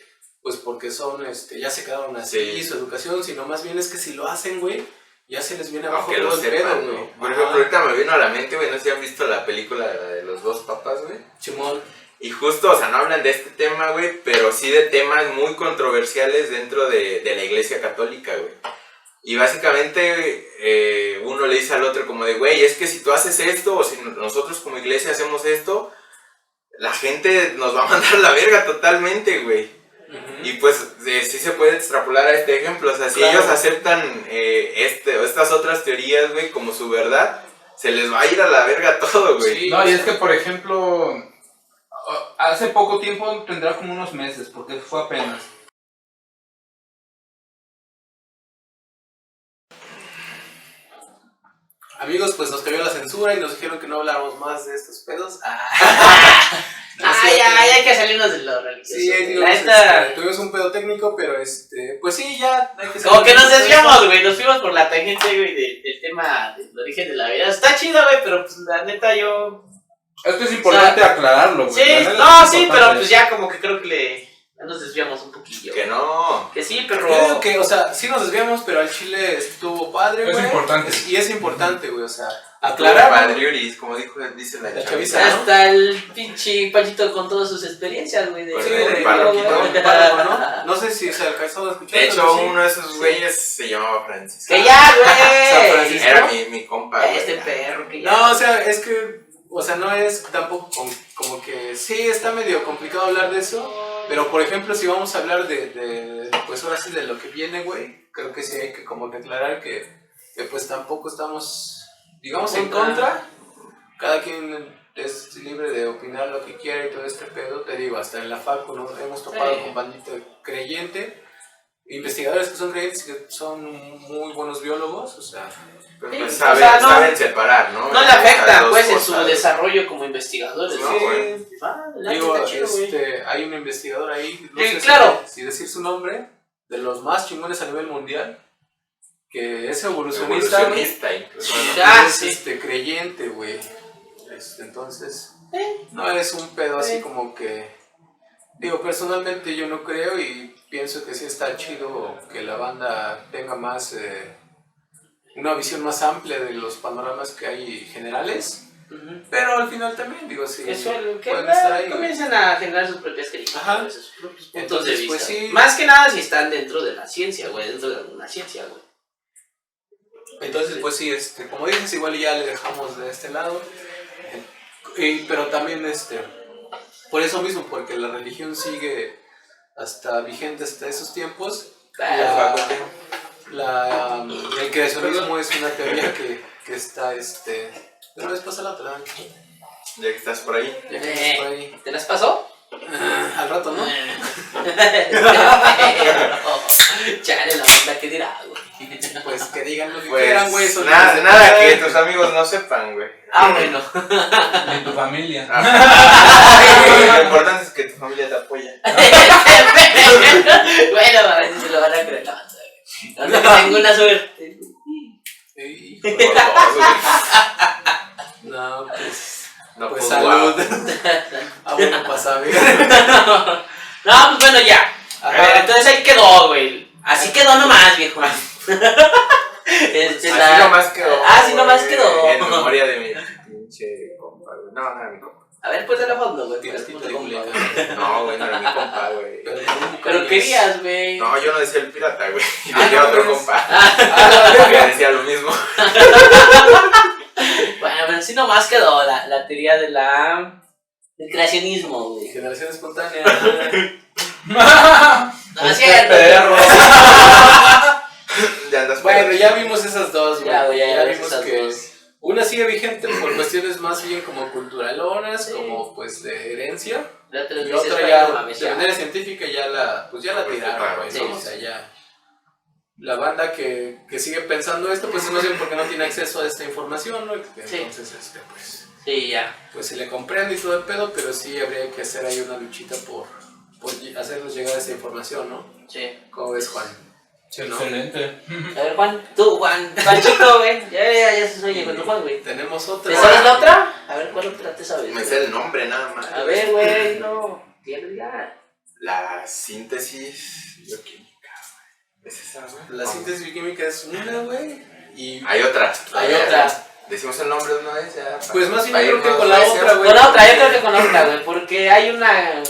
son, ya se quedaron así, Sí. su educación, sino más bien es que si lo hacen, güey, ya se les viene abajo que todo lo el sepan, pedo, güey. güey. Por ejemplo, ahorita me vino a la mente, güey, no sé si han visto la película de los dos papas, güey. Chimón. Y justo, o sea, no hablan de este tema, güey, pero sí de temas muy controversiales dentro de la iglesia católica, güey. Y básicamente uno le dice al otro como de, güey, es que si tú haces esto, o si nosotros como iglesia hacemos esto, la gente nos va a mandar a la verga totalmente, güey. Y pues sí se puede extrapolar a este ejemplo, o sea, si claro, ellos aceptan estas otras teorías, güey, como su verdad, se les va a ir a la verga todo, güey. Sí, No, y es que, por ejemplo, hace poco tiempo, tendrá como unos meses, porque fue apenas. Amigos, pues nos cayó la censura y nos dijeron que no habláramos más de estos pedos. ya hay que salirnos de lo religioso. Sí, la neta, tuvimos un pedo técnico, pero pues sí, ya hay que como que nos desviamos, güey, nos fuimos por la tangente, güey, del tema del origen de la vida. Está chido, güey, pero pues la neta yo... Esto es importante aclararlo, güey. Sí, La neta no, es sí, importante. pero pues ya como que creo que ya nos desviamos un poquillo. Que no. Que sí, pero... Yo digo que, o sea, sí nos desviamos, pero al chile estuvo padre, güey. Es importante. Y es importante, güey, o sea, Aclarar. aclarar. Padriuris, como dice la La chaviza. chaviza, ¿no? Hasta el pinche Panchito con todas sus experiencias, güey. Pues Sí, de de parroquito. párroco, ¿no? No sé si se alcanzó a escuchar. De hecho, pero sí. uno de esos güeyes se llamaba Francisco. Que ya, San güey. Francisco. Era mi compa, güey. Este perro que ya... No, o sea, es que, o sea, no es tampoco como que, sí, está medio complicado hablar de eso, pero por ejemplo, si vamos a hablar pues ahora sí de lo que viene, güey, creo que sí hay que como declarar que pues tampoco estamos, digamos, en contra, cada quien es libre de opinar lo que quiera y todo este pedo, te digo, hasta en la facu nos hemos topado Sí. con bandito creyente, investigadores que son creyentes y que son muy buenos biólogos, o sea, Pero Sí, pues o sea, no- saben separar, ¿no? No le Esas afecta, dos pues, en su cosas. desarrollo como investigadores. No, ¿no? güey. digo, Está chido, güey. hay un investigador ahí, no Sí, sé claro. si decir su nombre, de los más chingones a nivel mundial, que es evolucionista, güey, Evolucionista incluso, ¿no? Ah, es sí. creyente, güey. Entonces, no es un pedo así como que, digo, personalmente yo no creo y pienso que sí está chido que la banda tenga más, una visión más amplia de los panoramas que hay generales, Ujú. pero al final también, digo, sí, Que pueden estar ahí. comiencen a generar sus propias críticas, Ajá. sus propios puntos Entonces, de vista. pues, sí. Más que nada si están dentro de la ciencia, güey, dentro de alguna ciencia, güey. Entonces, pues sí, como dices, igual ya le dejamos de este lado, pero también, por eso mismo, porque la religión sigue hasta vigente hasta esos tiempos, el creacionismo es una teoría que está, pero después a la otra, Ya que estás por ahí. ya que estás por ahí. ¿Te las pasó? Al rato, ¿no? Chale, la banda que dirá, güey. Pues que digan lo que Pues quieran, güey. son nada, los- nada que tus amigos no sepan, güey. Ah, bueno. En tu familia. Lo importante es que tu familia te apoya. Bueno, a ver si se lo van a creer la banda, güey. No sé que tengo una suerte. Hijo de- Por dos, güey. No, pues No, pues pues, salud. guau. Ah, bueno, pues a ver. No, pues bueno, ya. A ver, entonces ahí quedó, güey. Así quedó nomás, viejo. Así nomás quedó. Ah, así nomás güey, quedó. En memoria de mi pinche compa, güey. No, no era mi compa. A ver, pues de fondo, güey. Tienes ¿Cómo pinta te de pongo, culiacán. güey? No, güey, no era mi compa, güey. Pero querías, güey. No, yo no decía el pirata, güey. Y Ah, decía no, otro pues. compa. Ah, Que decía lo mismo. Bueno, pero así nomás quedó la teoría del creacionismo, güey. generación espontánea. No es cierto. perro. Ya andas Bueno, por- ya vimos esas dos, güey. Ya, güey, ya vimos esas que dos. una sigue vigente por cuestiones más bien como culturalonas, Sí. como pues de herencia. Ya te lo Y dices, otra güey, ya, no mames, de ya. manera científica ya la tiraron, güey, Sí. ¿no? O sea, ya. La banda que sigue pensando esto, pues es más bien porque no tiene acceso a esta información, ¿no? Entonces, Sí, ya. pues se le comprende y todo el pedo, pero sí habría que hacer ahí una luchita por hacernos llegar esa información, ¿no? Sí. ¿Cómo ves, Juan? Sí, ¿no? Excelente. A ver, Juan, tú, Juanchito, güey. Ya se oye con tu Juan, güey. Tenemos ¿Te otra. sabes la otra? A ver, ¿cuál otra te sabes? Me güey? sé el nombre nada más. A ver, güey, no. Tienes ya. La síntesis bioquímica, güey. ¿Es esa, güey? La síntesis bioquímica es una, güey. Y Hay otra. Hay otra. Decimos el nombre de una vez ya. pues más bien para yo creo que irnos con la recio. otra, güey. Con la otra, yo creo que con la otra, güey. Porque hay una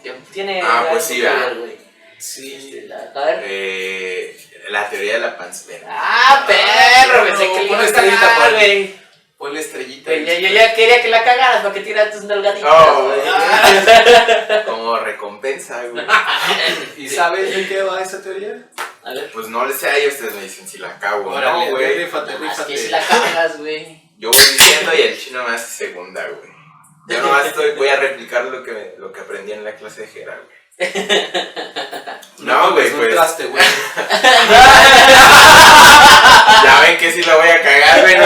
que tiene. Ah, pues algo sí, que ¿verdad? ver, güey. Sí. A ver. La teoría de la pancera. Ah, perro, no, pensé que le pon ibas a estrellita, cagar, Juan. güey. Ponle estrellita. Güey, yo ya quería que la cagaras para que tiraras tus nalgaditas, Oh, güey. Como recompensa, güey. ¿Y sabes de qué va esa teoría? A ver. Pues no les sé a ellos, ustedes me dicen si la cago o Órale, no, güey. rífate, Más que rífate. si la cagas, güey. Yo voy diciendo y el chino me hace segunda, güey. Yo nomás voy a replicar lo que aprendí en la clase de Jera, güey. No, güey, Es un pues. traste, güey. Ya ven que sí la voy a cagar, güey. ¿No?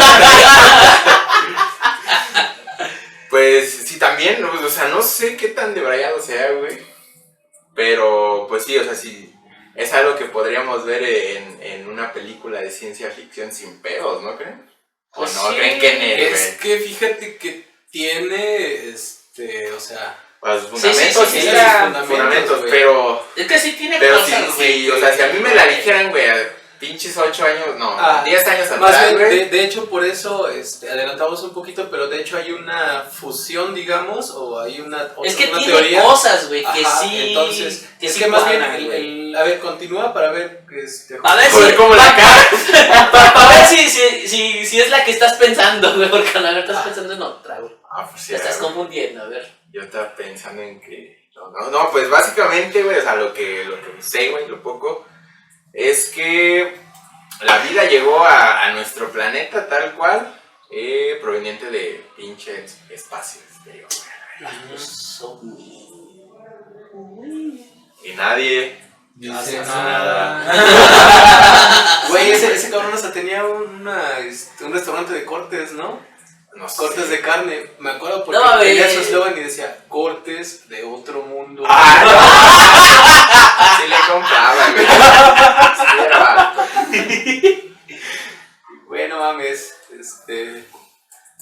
Pues sí, también, ¿no? O sea, no sé qué tan debrayado sea, güey. Pero, pues sí, o sea, sí. Es algo que podríamos ver en una película de ciencia ficción sin pedos, ¿no creen? ¿O Pues no sí, creen que en él, Es güey? que fíjate que tiene, o sea, Los Sí, fundamentos, sí, sí, está- fundamentos, güey. pero Es que sí tiene sí, cosas, güey. sí, o sea, si a mí me la dijeran, güey, a pinches 8 años, no, Ah, 10 años más atrás, bien, güey. de hecho, por eso adelantamos un poquito, pero de hecho hay una fusión, digamos, o hay una, Es que una tiene teoría. cosas, güey, que Ajá, sí. entonces, que es sí que más bien, cuadran, güey. a ver, continúa para ver, A ver Joder, si. ¿cómo la Para ver si es la que estás pensando, güey, porque a lo mejor estás pensando en otra, güey. Ah, pues sí, Te estás güey. confundiendo, a ver. Yo estaba pensando en que. No, pues básicamente, güey, o sea, lo que sé, güey, lo poco, es que la vida llegó a nuestro planeta tal cual, proveniente de pinches espacio exterior, güey. Y nadie Dice, nada. Güey, ese cabrón hasta tenía un restaurante de cortes, ¿no? No sé. Cortes de carne. Me acuerdo porque No, tenía güey. su eslogan y decía, cortes de otro mundo. ¡Ah, no! Sí le compraba, güey. Sí, era barato. Bueno, mames,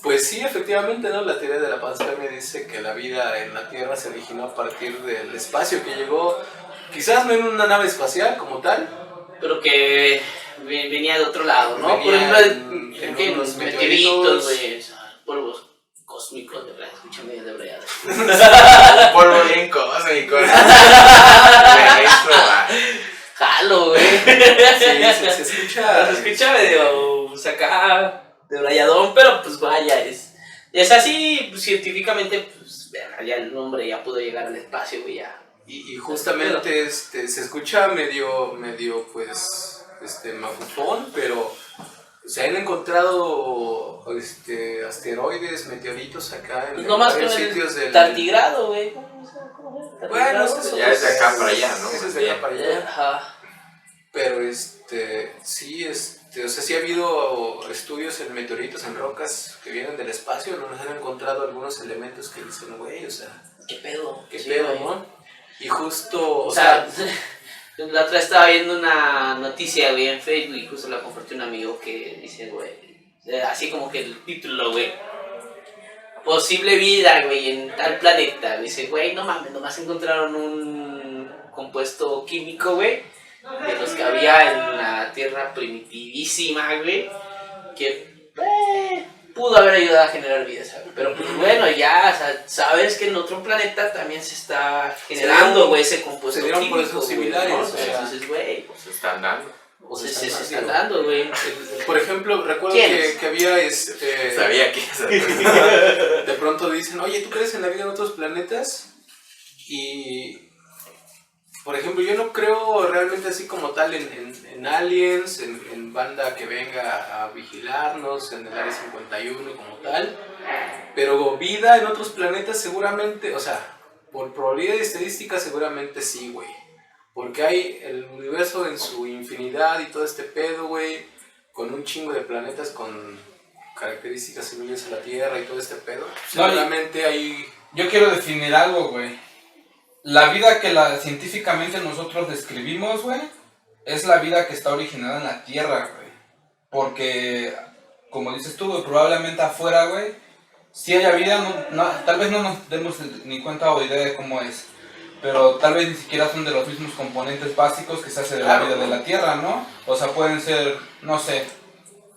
pues sí, efectivamente, ¿no? La teoría de la panspermia dice que la vida en la Tierra se originó a partir del espacio que llegó, quizás no en una nave espacial como tal, Pero que venía de otro lado, ¿no? Por Venía ejemplo, en ¿qué? unos Meteoritos, meteoritos. güey. O sea, polvos cósmicos, de verdad. Escúchame de verdad. Polvo bien cósmico. Jalo, güey. sí, se escucha. Se escucha medio, pues acá, de brayadón, pero pues vaya, es así, pues, científicamente, pues, ya el hombre ya pudo llegar al espacio, güey, ya. Y justamente se escucha medio, pues, mafufón, pero se han encontrado asteroides, meteoritos acá en No más que varios en sitios del... tardigrado, güey. ¿Cómo se llama? Bueno, Tardigrado, ya es de acá para allá, ¿no? Eso es de acá para allá. Ajá. Pero sí, o sea, sí ha habido estudios en meteoritos, en rocas que vienen del espacio, ¿no? Nos han encontrado algunos elementos que dicen, güey, o sea, ¿Qué pedo? qué Sí, pedo, güey. ¿no? Y justo, O sea, la otra vez estaba viendo una noticia, güey, en Facebook y justo la compartió un amigo que dice, güey, así como que el título, güey, posible vida, güey, en tal planeta. Dice, güey, no mames, nomás encontraron un compuesto químico, güey, de los que había en la Tierra primitivísima, güey, que pudo haber ayudado a generar vida, ¿sabes? Pero pues bueno, ya, o sea, sabes que en otro planeta también se está generando, güey, ese compuesto se dieron químico, procesos güey, similares, ¿no? o sea, Entonces, güey, Se están dando. se están dando, güey. Por ejemplo, recuerdo ¿Quiénes? que había Sabía que de pronto dicen, oye, ¿tú crees en la vida en otros planetas? Y, por ejemplo, yo no creo realmente así como tal en aliens, en banda que venga a vigilarnos, en el Área 51 como tal, pero vida en otros planetas seguramente, o sea, por probabilidad y estadística seguramente sí, güey. Porque hay el universo en su infinidad y todo este pedo, güey, con un chingo de planetas con características similares a la Tierra y todo este pedo. Seguramente hay... Yo quiero definir algo, güey. La vida que científicamente nosotros describimos, güey, es la vida que está originada en la Tierra, güey. Porque, como dices tú, güey, probablemente afuera, güey, si haya vida, tal vez no nos demos ni cuenta o idea de cómo es. Pero tal vez ni siquiera son de los mismos componentes básicos que se hace de la vida de la Tierra, ¿no? O sea, pueden ser, no sé,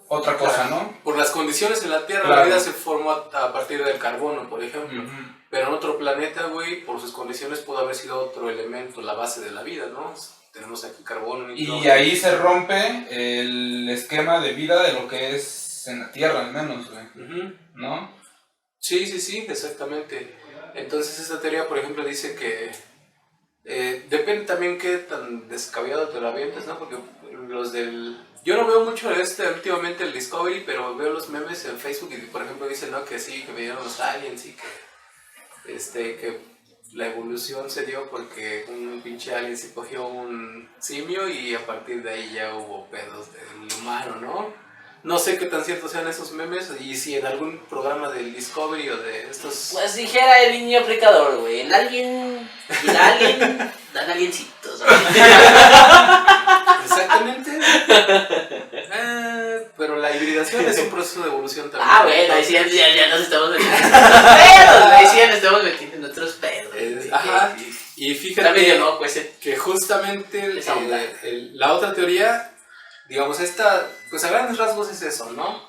otra cosa, ¿no? Por las condiciones en la Tierra, Claro. la vida se formó a partir del carbono, por ejemplo. Ujú. Pero en otro planeta, güey, por sus condiciones pudo haber sido otro elemento, la base de la vida, ¿no? Tenemos aquí carbono, Y nitrógeno. ahí se rompe el esquema de vida de lo que es en la Tierra, al menos, güey, Ujú. ¿no? Sí, exactamente. Entonces esta teoría, por ejemplo, dice que depende también qué tan descabellado te lo avientes, ¿no? Porque los del... Yo no veo mucho últimamente el Discovery, pero veo los memes en Facebook y, por ejemplo, dicen, ¿no? Que sí, que vinieron los aliens y que la evolución se dio porque un pinche alien se cogió un simio y a partir de ahí ya hubo pedos del humano, ¿no? No sé qué tan ciertos sean esos memes y si en algún programa del Discovery o de estos... Pues dijera el niño aplicador, güey, el alien y el alien dan aliencitos, güey. Exactamente. Pero la hibridación es un proceso de evolución también. Ah, bueno, ahí sí ya nos estamos metiendo en otros pedos, ahí sí ya nos estamos metiendo en otros pedos. güey. Ajá. Y Está medio fíjate loco ese. que justamente Esa onda. la otra teoría, digamos, pues a grandes rasgos es eso, ¿no?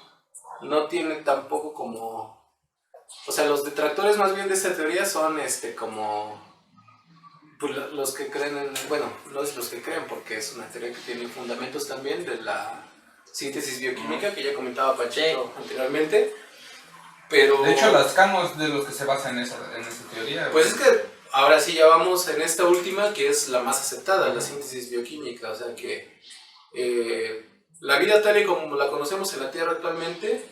No tiene tampoco como... O sea, los detractores más bien de esta teoría son como... Pues los que creen en... Bueno, no es los que creen porque es una teoría que tiene fundamentos también de la síntesis bioquímica que ya comentaba Pacheco anteriormente. Pero... De hecho, Lascano es de los que se basa en esa teoría, güey. Pues es que ahora sí ya vamos en esta última que es la más aceptada, la síntesis bioquímica, o sea que la vida tal y como la conocemos en la Tierra actualmente,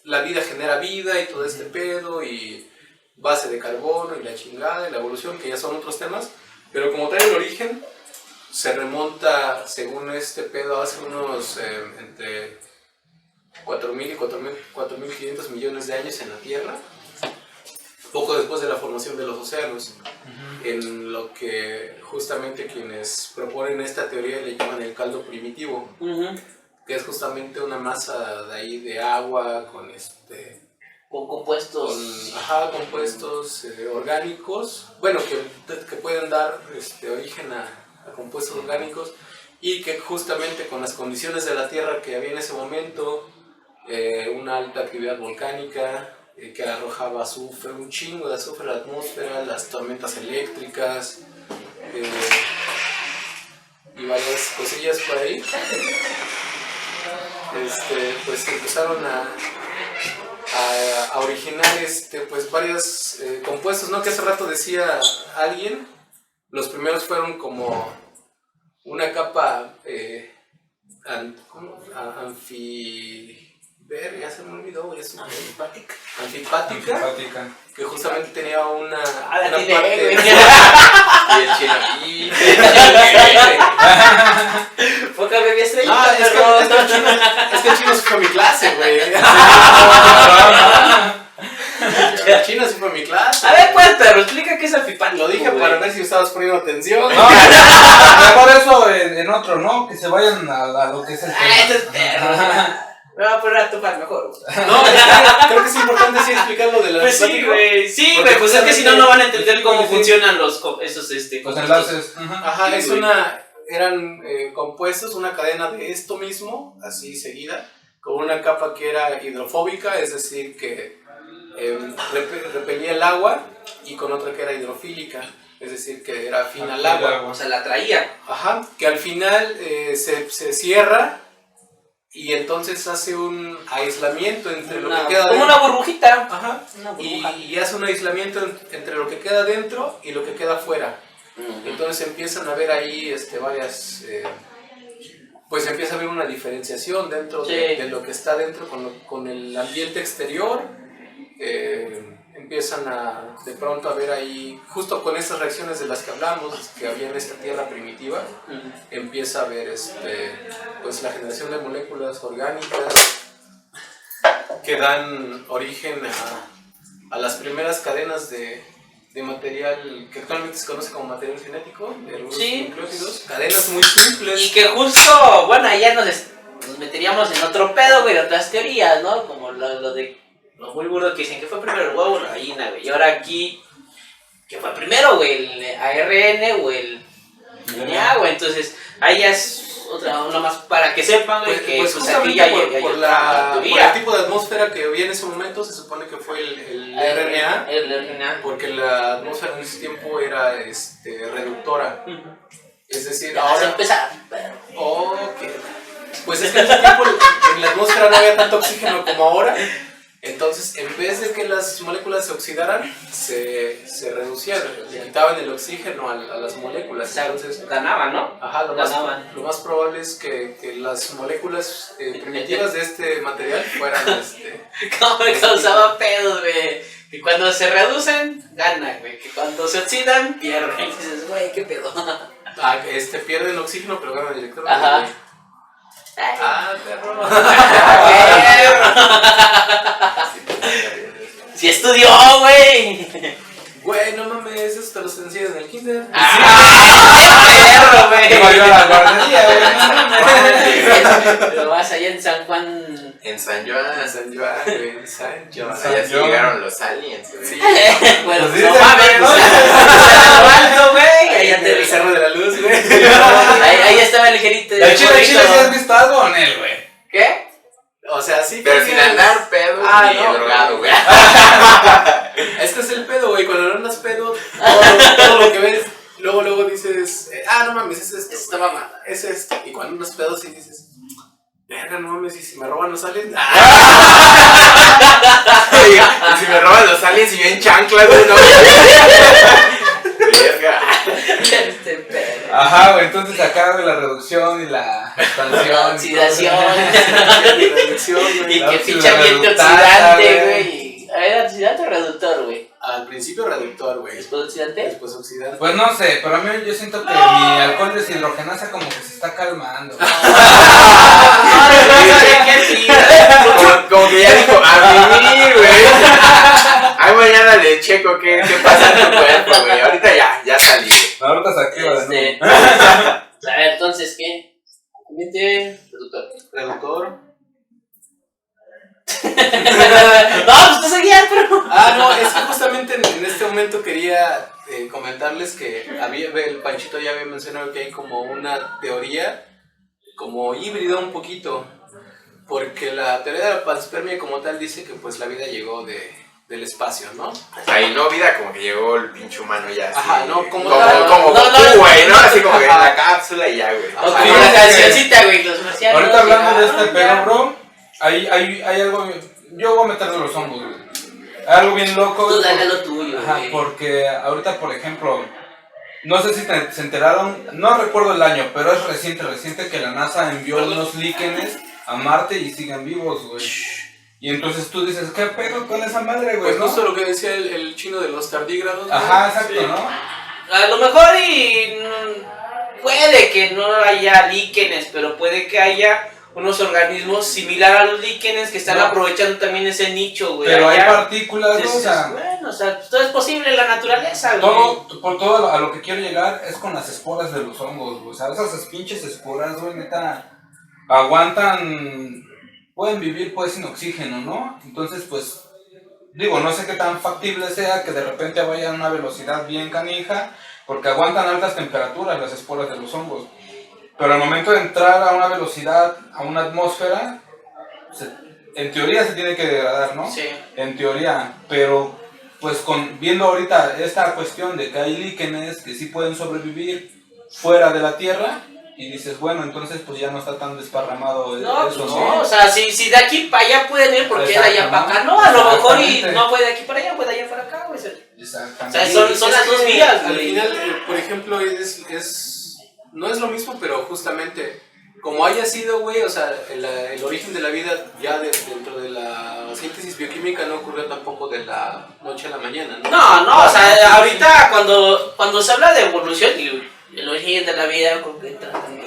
la vida genera vida y todo este pedo y base de carbono y la chingada y la evolución que ya son otros temas, pero como tal el origen se remonta, según este pedo, hace unos entre 4.000 y 4.500 millones de años en la Tierra, poco después de la formación de los océanos, en lo que justamente quienes proponen esta teoría le llaman el caldo primitivo, que es justamente una masa de ahí de agua con con compuestos. Compuestos orgánicos, bueno, que pueden dar origen a compuestos orgánicos, y que justamente con las condiciones de la Tierra que había en ese momento, una alta actividad volcánica que arrojaba azufre, un chingo de azufre a la atmósfera, las tormentas eléctricas y varias cosillas por ahí, pues empezaron a originar pues varios compuestos, ¿no? Que hace rato decía alguien, los primeros fueron como una capa ya se me olvidó, es anfipática, que justamente tenía una parte Y el chino. Y Poca bebé estrella. no, es que el chino sí fue mi clase, güey. El chino sí fue mi clase. A ver, pues, perro, explica qué es anfipático. Lo dije para ver si estabas poniendo atención. No, mejor eso en otro, ¿no? Que se vayan a lo que es el tema. Este es perro. Me voy a poner a topar mejor. No, creo que es importante sí explicar lo de la Pues sí, anfipático. güey. Sí, Porque güey, pues es que si no, no van a entender cómo Sí. funcionan los Los enlaces. Ajá, Sí, güey. eran compuestos, una cadena de esto mismo, así seguida, con una capa que era hidrofóbica, es decir, que repelía el agua, y con otra que era hidrofílica, es decir, que era afín al agua. O sea, la traía. Ajá, que al final se cierra y entonces hace un aislamiento entre lo que queda Como dentro. una burbujita. Ajá, Una burbuja. y hace un aislamiento entre lo que queda dentro y lo que queda afuera. Entonces empiezan a ver ahí varias, pues empieza a haber una diferenciación dentro de lo que está dentro con el ambiente exterior. Empiezan de pronto a ver ahí, justo con estas reacciones de las que hablamos, que había en esta tierra primitiva, empieza a haber pues la generación de moléculas orgánicas que dan origen a las primeras cadenas de material que actualmente se conoce como material genético, de algunos nucleótidos, cadenas muy simples. Y que justo, bueno, allá nos meteríamos en otro pedo, güey, otras teorías, ¿no? Como lo de los muy burdos que dicen que fue primero el huevo o la gallina, güey. Y ahora aquí, ¿qué fue primero, güey? ¿El ARN o el DNA, güey? Entonces, ahí ya es otra, una más para que sepan, güey, que pues pues aquí justamente ya hay por otra el teoría. tipo de atmósfera que había en ese momento, se supone que fue el RNA, El RNA. porque la atmósfera en ese tiempo era reductora. Es decir, Ya vas a ahora... empezar. Pues es que en ese tiempo en la atmósfera no había tanto oxígeno como ahora. Entonces, en vez de que las moléculas se oxidaran, se reducían, le quitaban el oxígeno a las moléculas. Entonces, Ganaban, ¿no? ajá, lo Ganaban. más probable es que las moléculas primitivas de este material fueran ¿Cómo me causaba pedos, güey? Que cuando se reducen, ganan, güey. Que cuando se oxidan, pierden. Y dices, güey, qué pedo. pierden oxígeno, pero ganan electrones. Ajá. Güey. Perro. ¡Sí estudió, güey! Güey, no mames, eso te lo enseñan en el kinder. ¡Perro, güey! Que valió la guardería, güey. Pero vas allá en San Juan. en San Joan. San Joan, güey, San Joan. Allá sí llegaron los aliens, güey. Sí. Bueno, Pues no dice, mames, ¿no? alto, güey. Ahí ya En te el Cerro de la Luz, güey. Ahí estaba el ligerito. El chile, ¿sí has visto algo en él, güey? ¿Qué? O sea, sí. Pero sin andar pedo ni no, drogado, güey. Este es el pedo, güey. Cuando no andas pedo, todo lo que ves, luego dices, no mames, es esto. Esta mamada. Es esto. Y cuando andas pedo, sí dices, verga, no mames, y si me roban los aliens. Y si me roban los aliens y yo en chanclas, güey, no. Verga. Este pedo. Ajá, güey, entonces acá de la reducción y la expansión. Oxidación. Reducción, güey. Y La que pinche ambiente oxidorreductasa, oxidante, güey. güey. A ver, oxidante o reductor, güey. Al principio reductor, güey. Después oxidante. Después oxidante. Pues no sé, pero a mí yo siento que mi alcohol deshidrogenasa como que se está calmando. Como que ya dijo, a mí, güey. Ay, mañana le checo qué pasa en tu cuerpo, güey. Ahorita ya salí, güey. Ahorita se activa de nuevo. A ver, entonces, ¿qué? Reductor. Reductor. No, pues tú seguías, pero. No, es que justamente en este momento quería comentarles que el Panchito ya había mencionado que hay como una teoría, como híbrido un poquito, porque la teoría de la panspermia como tal dice que pues la vida llegó del espacio, ¿no? Ahí no, vida, como que llegó el pinche humano ya. Así, Ajá, no, como Goku, güey, ¿no? Así como que en la cápsula y ya, güey. O como una cancioncita, güey, los marcianos. Ahorita hablando de este pedo, bro, hay algo. Yo voy a meterle los hongos, güey. Hay algo bien loco. Tú dale lo tuyo, Ajá, güey. porque ahorita, por ejemplo, no sé si se enteraron, no recuerdo el año, pero es reciente que la NASA envió unos líquenes a Marte y siguen vivos, güey. Y entonces tú dices, ¿qué pedo con esa madre, güey? Pues ¿no? justo lo que decía el chino de los tardígrados. Ajá, exacto, Sí. ¿no? A lo mejor puede que no haya líquenes, pero puede que haya unos organismos similares a los líquenes que están No. aprovechando también ese nicho, güey. Pero hay allá. partículas, ¿no? O sea, Bueno, o sea, todo es posible en la naturaleza, güey. todo a lo que quiero llegar es con las esporas de los hongos, güey. O sea, esas pinches esporas, güey, neta, aguantan, pueden vivir pues sin oxígeno, ¿no? Entonces, pues, digo, no sé qué tan factible sea que de repente vayan a una velocidad bien canija, porque aguantan altas temperaturas las esporas de los hongos. Pero al momento de entrar a una velocidad, a una atmósfera, en teoría se tiene que degradar, ¿no? Sí. En teoría, pero pues viendo ahorita esta cuestión de que hay líquenes que sí pueden sobrevivir fuera de la Tierra, y dices, bueno, entonces pues ya no está tan desparramado No, eso, pues ¿no? no, o sea, si de aquí para allá pueden ir, porque de allá Exacto, para ¿no? acá no, a lo mejor y Exactamente. no puede de aquí para allá, puede de allá para acá, güey. O Exactamente. sea, son las dos vías, Al güey. final, por ejemplo, no es lo mismo, pero justamente, como haya sido, güey, o sea, el origen de la vida ya dentro de la síntesis bioquímica no ocurrió tampoco de la noche a la mañana, ¿no? No, o sea, ahorita cuando se habla de evolución, y el origen de la vida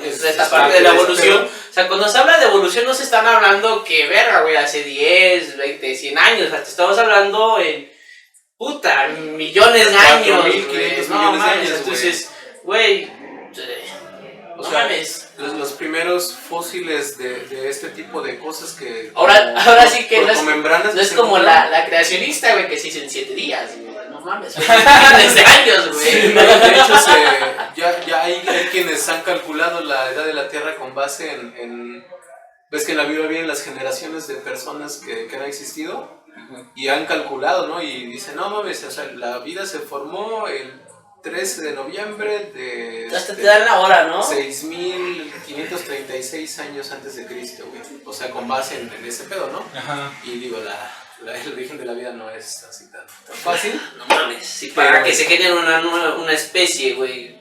es esta parte de la evolución, o sea, cuando se habla de evolución no se están hablando que, verga, güey, hace 10, 20, 100 años, o sea, te estamos hablando en, puta, millones de años, 4.500 güey, no millones de mames, años, entonces, güey, O no sea, mames. los primeros fósiles de este tipo de cosas que... Ahora sí que no es membranas No es se como encuentran. la creacionista, güey, que se hizo en 7 días, güey. No mames, fue millones de años, güey. Sí, no, de hecho, ya hay quienes han calculado la edad de la Tierra con base en ves que en la Biblia vienen las generaciones de personas que han existido y han calculado, ¿no? Y dicen, no mames, o sea, la vida se formó el 13 de noviembre de... Hasta te dan la hora, ¿no? 6.536 años antes de Cristo, güey. O sea, con base en ese pedo, ¿no? Ajá. Y digo, el origen de la vida no es así tan fácil. No mames, sí, para Pero- que se genere una especie, güey,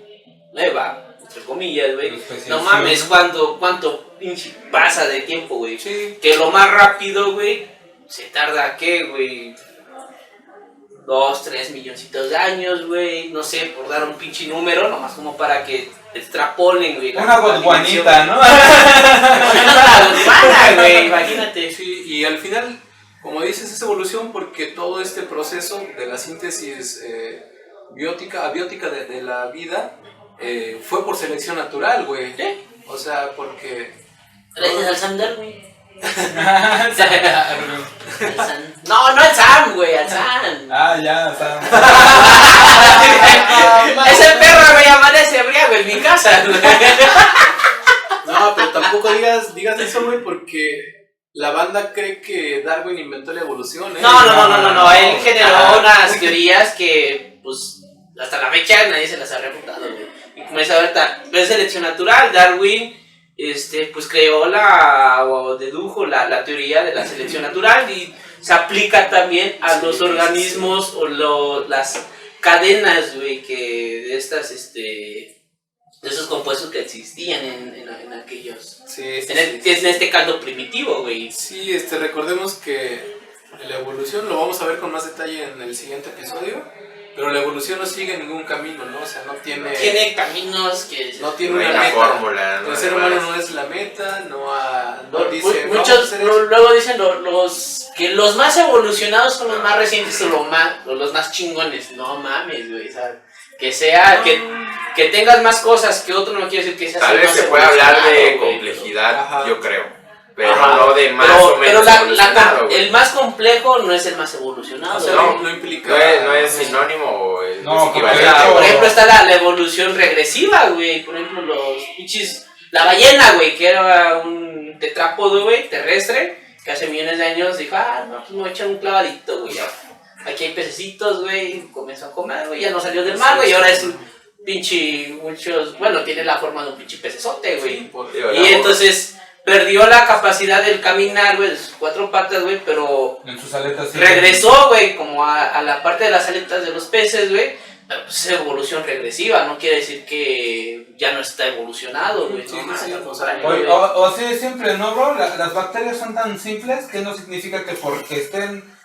nueva, entre comillas, güey. Especiación. No mames, ¿cuánto pinche pasa de tiempo, güey? Sí. Que lo más rápido, güey, se tarda, ¿qué, güey? 2, 3 milloncitos de años, güey, no sé, por dar un pinche número, nomás como para que extrapolen, güey. Una guaguanita, ¿no? Una güey, imagínate. Sí, y al final, como dices, es evolución porque todo este proceso de la síntesis abiótica de la vida fue por selección natural, güey. ¿Sí? O sea, porque... Gracias al Sam Darwin. No, no al Sam, güey, al Sam. Ah, ya, o sea. Ese perro, güey, amanece embriago en mi casa, güey. No, pero tampoco digas eso, güey, porque la banda cree que Darwin inventó la evolución, ¿eh? No, él generó unas teorías que, pues, hasta la fecha nadie se las ha refutado, güey. Y como dice ahorita, es selección natural, Darwin, pues creó o dedujo la teoría de la selección natural y se aplica también a los organismos o las cadenas, güey, que de estas, de esos compuestos que existían en aquellos, Sí, en este caldo primitivo, güey. Sí, recordemos que la evolución lo vamos a ver con más detalle en el siguiente episodio, pero la evolución no sigue ningún camino, ¿no? O sea, no tiene... Tiene caminos que... No tiene No hay una una meta. fórmula, ¿no? El ser humano no es la meta, no dice... vamos a Muchos hacer esto. luego dicen que los más evolucionados son los más recientes o los más chingones. No mames, güey. O sea, que sea, que tengas más cosas que otro no quiere decir que seas Tal el vez más se puede hablar de evolucionado, güey. complejidad, Ajá. yo creo. Pero Ajá. no de más o menos pero evolucionado, güey. el más complejo no es el más evolucionado. O sea, güey. no implica... No es sinónimo o es No, equivalente. de hecho- Por ejemplo, está la evolución regresiva, güey. Por ejemplo, los pinches. La ballena, güey, que era un tetrápodo, güey, terrestre, que hace millones de años dijo, no, pues me voy a echar un clavadito, güey. Aquí hay pececitos, güey. Comenzó a comer, güey. Ya no salió del mar, güey. Y ahora es un pinche. Bueno, tiene la forma de un pinche pecesote, güey. Sí, por- Digo, Y entonces perdió la capacidad del caminar, güey, de sus 4 patas, güey, pero En sus aletas sí. regresó, güey, como a la parte de las aletas de los peces, güey. Pero pues es evolución regresiva, no quiere decir que ya no está evolucionado, güey. Sí, No, sí, al o contrario, sea, güey. O así de simple, ¿no, bro? Las bacterias son tan simples que no significa que porque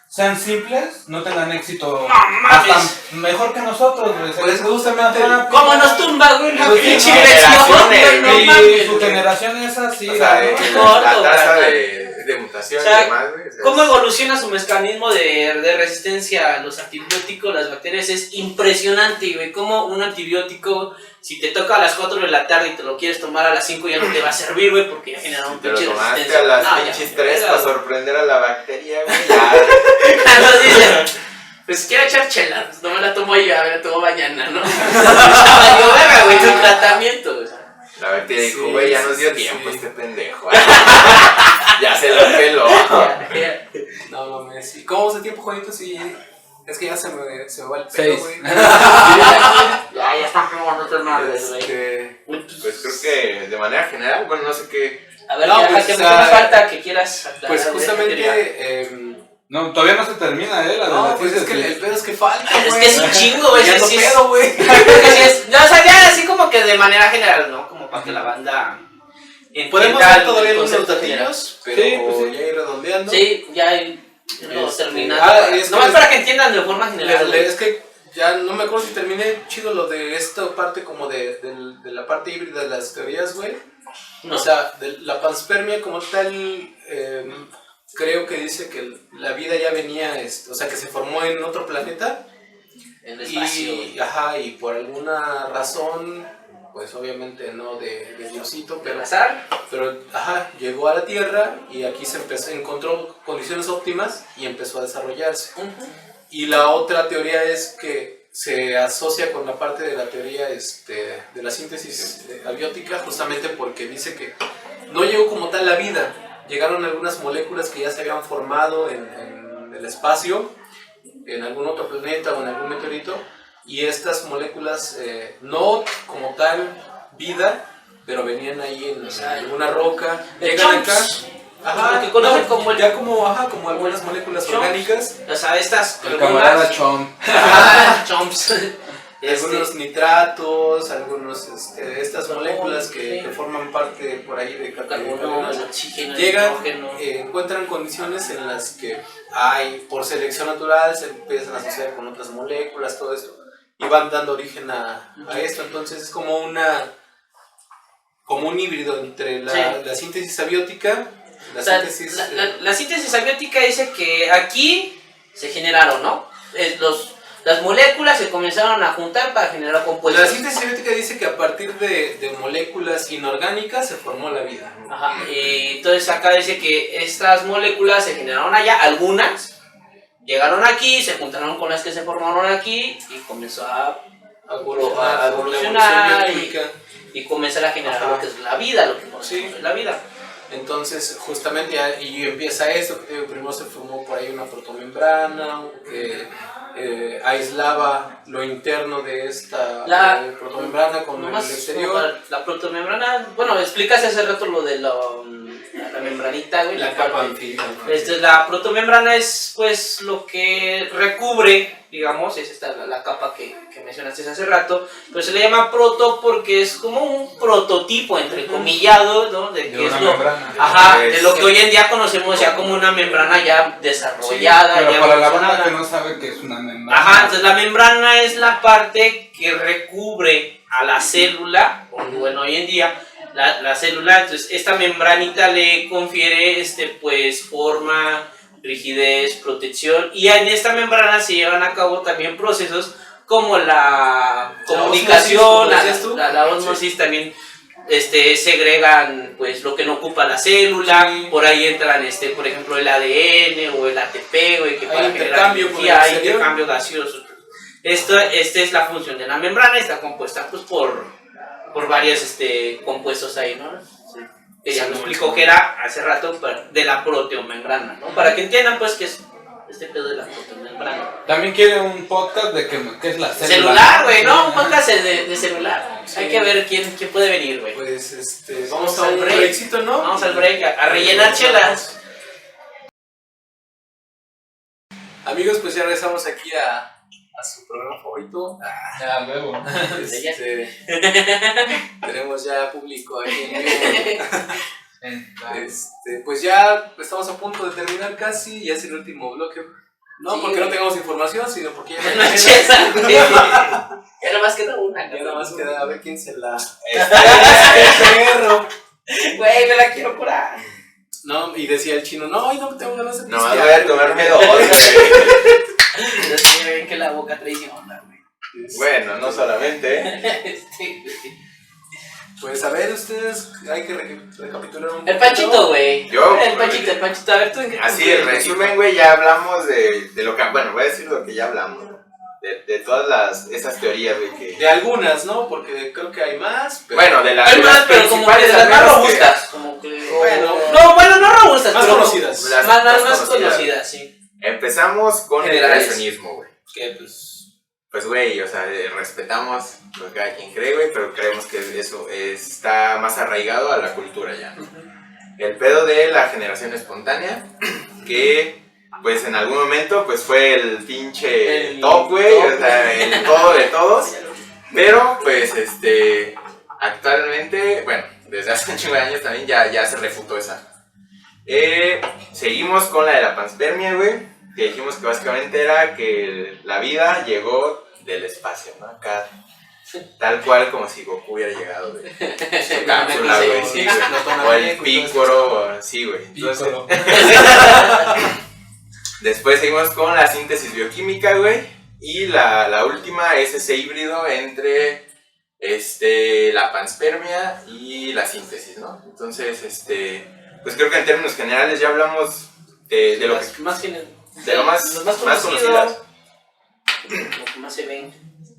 sean simples no tengan éxito mames. hasta mejor que nosotros, güey. Pues justamente... Ajá, ¿Cómo nos tumba, güey? La Pues sí, pinche no, versión, güey, generaciones, no y mames, su güey. generación es así, O sea, no, la no, tasa no. de mutación O sea, y demás, güey. O sea, ¿Cómo evoluciona su mecanismo de resistencia a los antibióticos, las bacterias? Es impresionante, güey. Como un antibiótico, si te toca a las 4 de la tarde y te lo quieres tomar a las 5, ya no te va a servir, güey, porque ya generaron un te lo pinche tomaste resistencia. a las No, ya, pinches ya, 3 ya, para güey. sorprender a la bacteria, güey. Ya. Nos dicen, pues quiero echar chela, pues no me la tomo yo, me la tomo mañana, ¿no? Ya valió verga, güey, tu tratamiento, güey. La bacteria dijo, Sí, güey, ya nos dio sí, tiempo sí. este pendejo. Ya se lo peló. No mames. ¿Y cómo hace tiempo, Juanito? Sí, es que ya se me va el pelo, 6. güey. Ya están probando otras madres, güey. Pues creo que de manera general, bueno, no sé qué. A ver, No, ya, pues, ¿qué o sea, más falta que quieras aclarar Pues de esta teoría? justamente... No, todavía no se termina, la de no, la pues es tesis, que el pedo es que falta, güey. Es que es un chingo, güey. Ya sí, no sí, pedo, güey. Porque sí es, no, o sea, ya así como que de manera general, ¿no? Como para que la banda Podemos entienda ver el todavía unos concepto general. datillos, pero Sí, pues sí. ya ir redondeando. Sí, ya lo Este, terminando. es Nomás que- para que entiendan de forma general. güey. Es que ya no me acuerdo si terminé chido lo de esta parte como de la parte híbrida de las teorías, güey. No. O sea, de la panspermia como tal, creo que dice que la vida ya venía, o sea, que se formó en otro planeta. En el espacio. Y por alguna razón, pues obviamente no de Diosito, Del pero azar. llegó a la Tierra y aquí encontró condiciones óptimas y empezó a desarrollarse. Y la otra teoría es que se asocia con la parte de la teoría de la síntesis abiótica, justamente porque dice que no llegó como tal la vida, llegaron algunas moléculas que ya se habían formado en el espacio, en algún otro planeta o en algún meteorito, y estas moléculas no como tal vida, pero venían ahí en alguna roca, llegan acá. Lo que conocen como el- como algunas moléculas chomps. orgánicas, O sea, estas El camarada Chom. chomps. algunos nitratos, algunos estas moléculas que forman parte por ahí de Carbono, el oxígeno, el llegan, nitrógeno. encuentran condiciones en las que por selección natural se empiezan a asociar con otras moléculas, todo esto, y van dando origen a esto. Entonces es como un híbrido entre la síntesis abiótica, O sea, la síntesis abiótica dice que aquí se generaron, ¿no? Las moléculas se comenzaron a juntar para generar compuestos. La síntesis abiótica dice que a partir de moléculas inorgánicas se formó la vida. Ajá. Y entonces acá dice que estas moléculas se generaron allá, algunas llegaron aquí, se juntaron con las que se formaron aquí y comenzó a evolucionar y comenzar a generar Ajá. lo que es la vida, lo que conocemos Sí. es la vida. Entonces, justamente, y empieza esto, que primero se formó por ahí una protomembrana que aislaba lo interno de esta protomembrana con el Nomás exterior. la protomembrana, bueno, explicaste hace rato lo de la membranita, güey. La capa anfibia. La protomembrana es pues lo que recubre, digamos, es esta la capa que mencionaste hace rato, pero se le llama proto porque es como un prototipo, entrecomillado, ¿no? De que una es lo, membrana. ajá, de lo que hoy en día conocemos ya como una membrana ya desarrollada, Pero ya para la evolucionada. banda que no sabe que es una membrana. Ajá, entonces la membrana es la parte que recubre a la célula, o bueno, hoy en día la célula, entonces esta membranita le confiere pues forma, rigidez, protección, y en esta membrana se llevan a cabo también procesos como la comunicación, la ósmosis también. Segregan pues lo que no ocupa la célula, por ahí entran por ejemplo el ADN o el ATP, güey, que para generar energía, hay intercambio gaseoso. Esta es la función de la membrana, está compuesta pues por varios compuestos ahí, ¿no? Sí. Que ya nos explicó que era hace rato de la proteomembrana, ¿no? Para que entiendan pues que es este pedo de la proteomembrana. También quiere un podcast de qué es la célula. Celular, güey, no, un podcast de celular. Sí. Hay que ver quién puede venir, güey. Pues vamos a un breakcito, ¿no? Vamos al break, a rellenar chelas. Amigos, pues ya regresamos aquí a su programa favorito. Ya, luego. Tenemos ya público aquí en vivo. Pues ya estamos a punto de terminar casi, ya es el último bloque. No sí, porque no tengamos información, sino porque ya no queda. Ya nada más queda una. Ya nada más queda a ver quién se la... perro. Güey, me la quiero curar. No, y decía el chino, no, hoy no tengo ganas de pistear. No, voy a tomarme dos. Yo sé bien que la boca traiciona, güey. Bueno, no solamente. Pues a ver, ustedes, hay que recapitular un poco. El Panchito, güey. Yo. El Panchito. A ver, tú en qué. Así, en resumen, güey, ya hablamos de lo que. Bueno, voy a decir lo que ya hablamos. De todas esas teorías, güey. Que... De algunas, ¿no? Porque creo que hay más. Pero... Bueno, de las. Hay más, pero como que de las más robustas. Como que. Bueno, no robustas, más pero. Conocidas. Más conocidas, sí. Empezamos con el creacionismo, güey. Que pues, güey, o sea, respetamos lo que cada quien cree, güey, pero creemos que eso está más arraigado a la cultura ya, ¿no? El pedo de la generación espontánea, que, pues, en algún momento, pues, fue el pinche top, güey, o sea, el todo de todos, pero, pues, actualmente, bueno, desde hace un chingo de años también ya se refutó esa. Seguimos con la de la panspermia, güey. Que dijimos que básicamente era que la vida llegó del espacio, ¿no? Acá, tal cual como si Goku hubiera llegado de su cápsula, güey, sí, güey. O el Pícoro, sí, güey. Entonces, después seguimos con la síntesis bioquímica, güey. Y la última es ese híbrido entre la panspermia y la síntesis, ¿no? Entonces, pues creo que en términos generales ya hablamos de lo que... De lo más conocidas. Lo que más se ven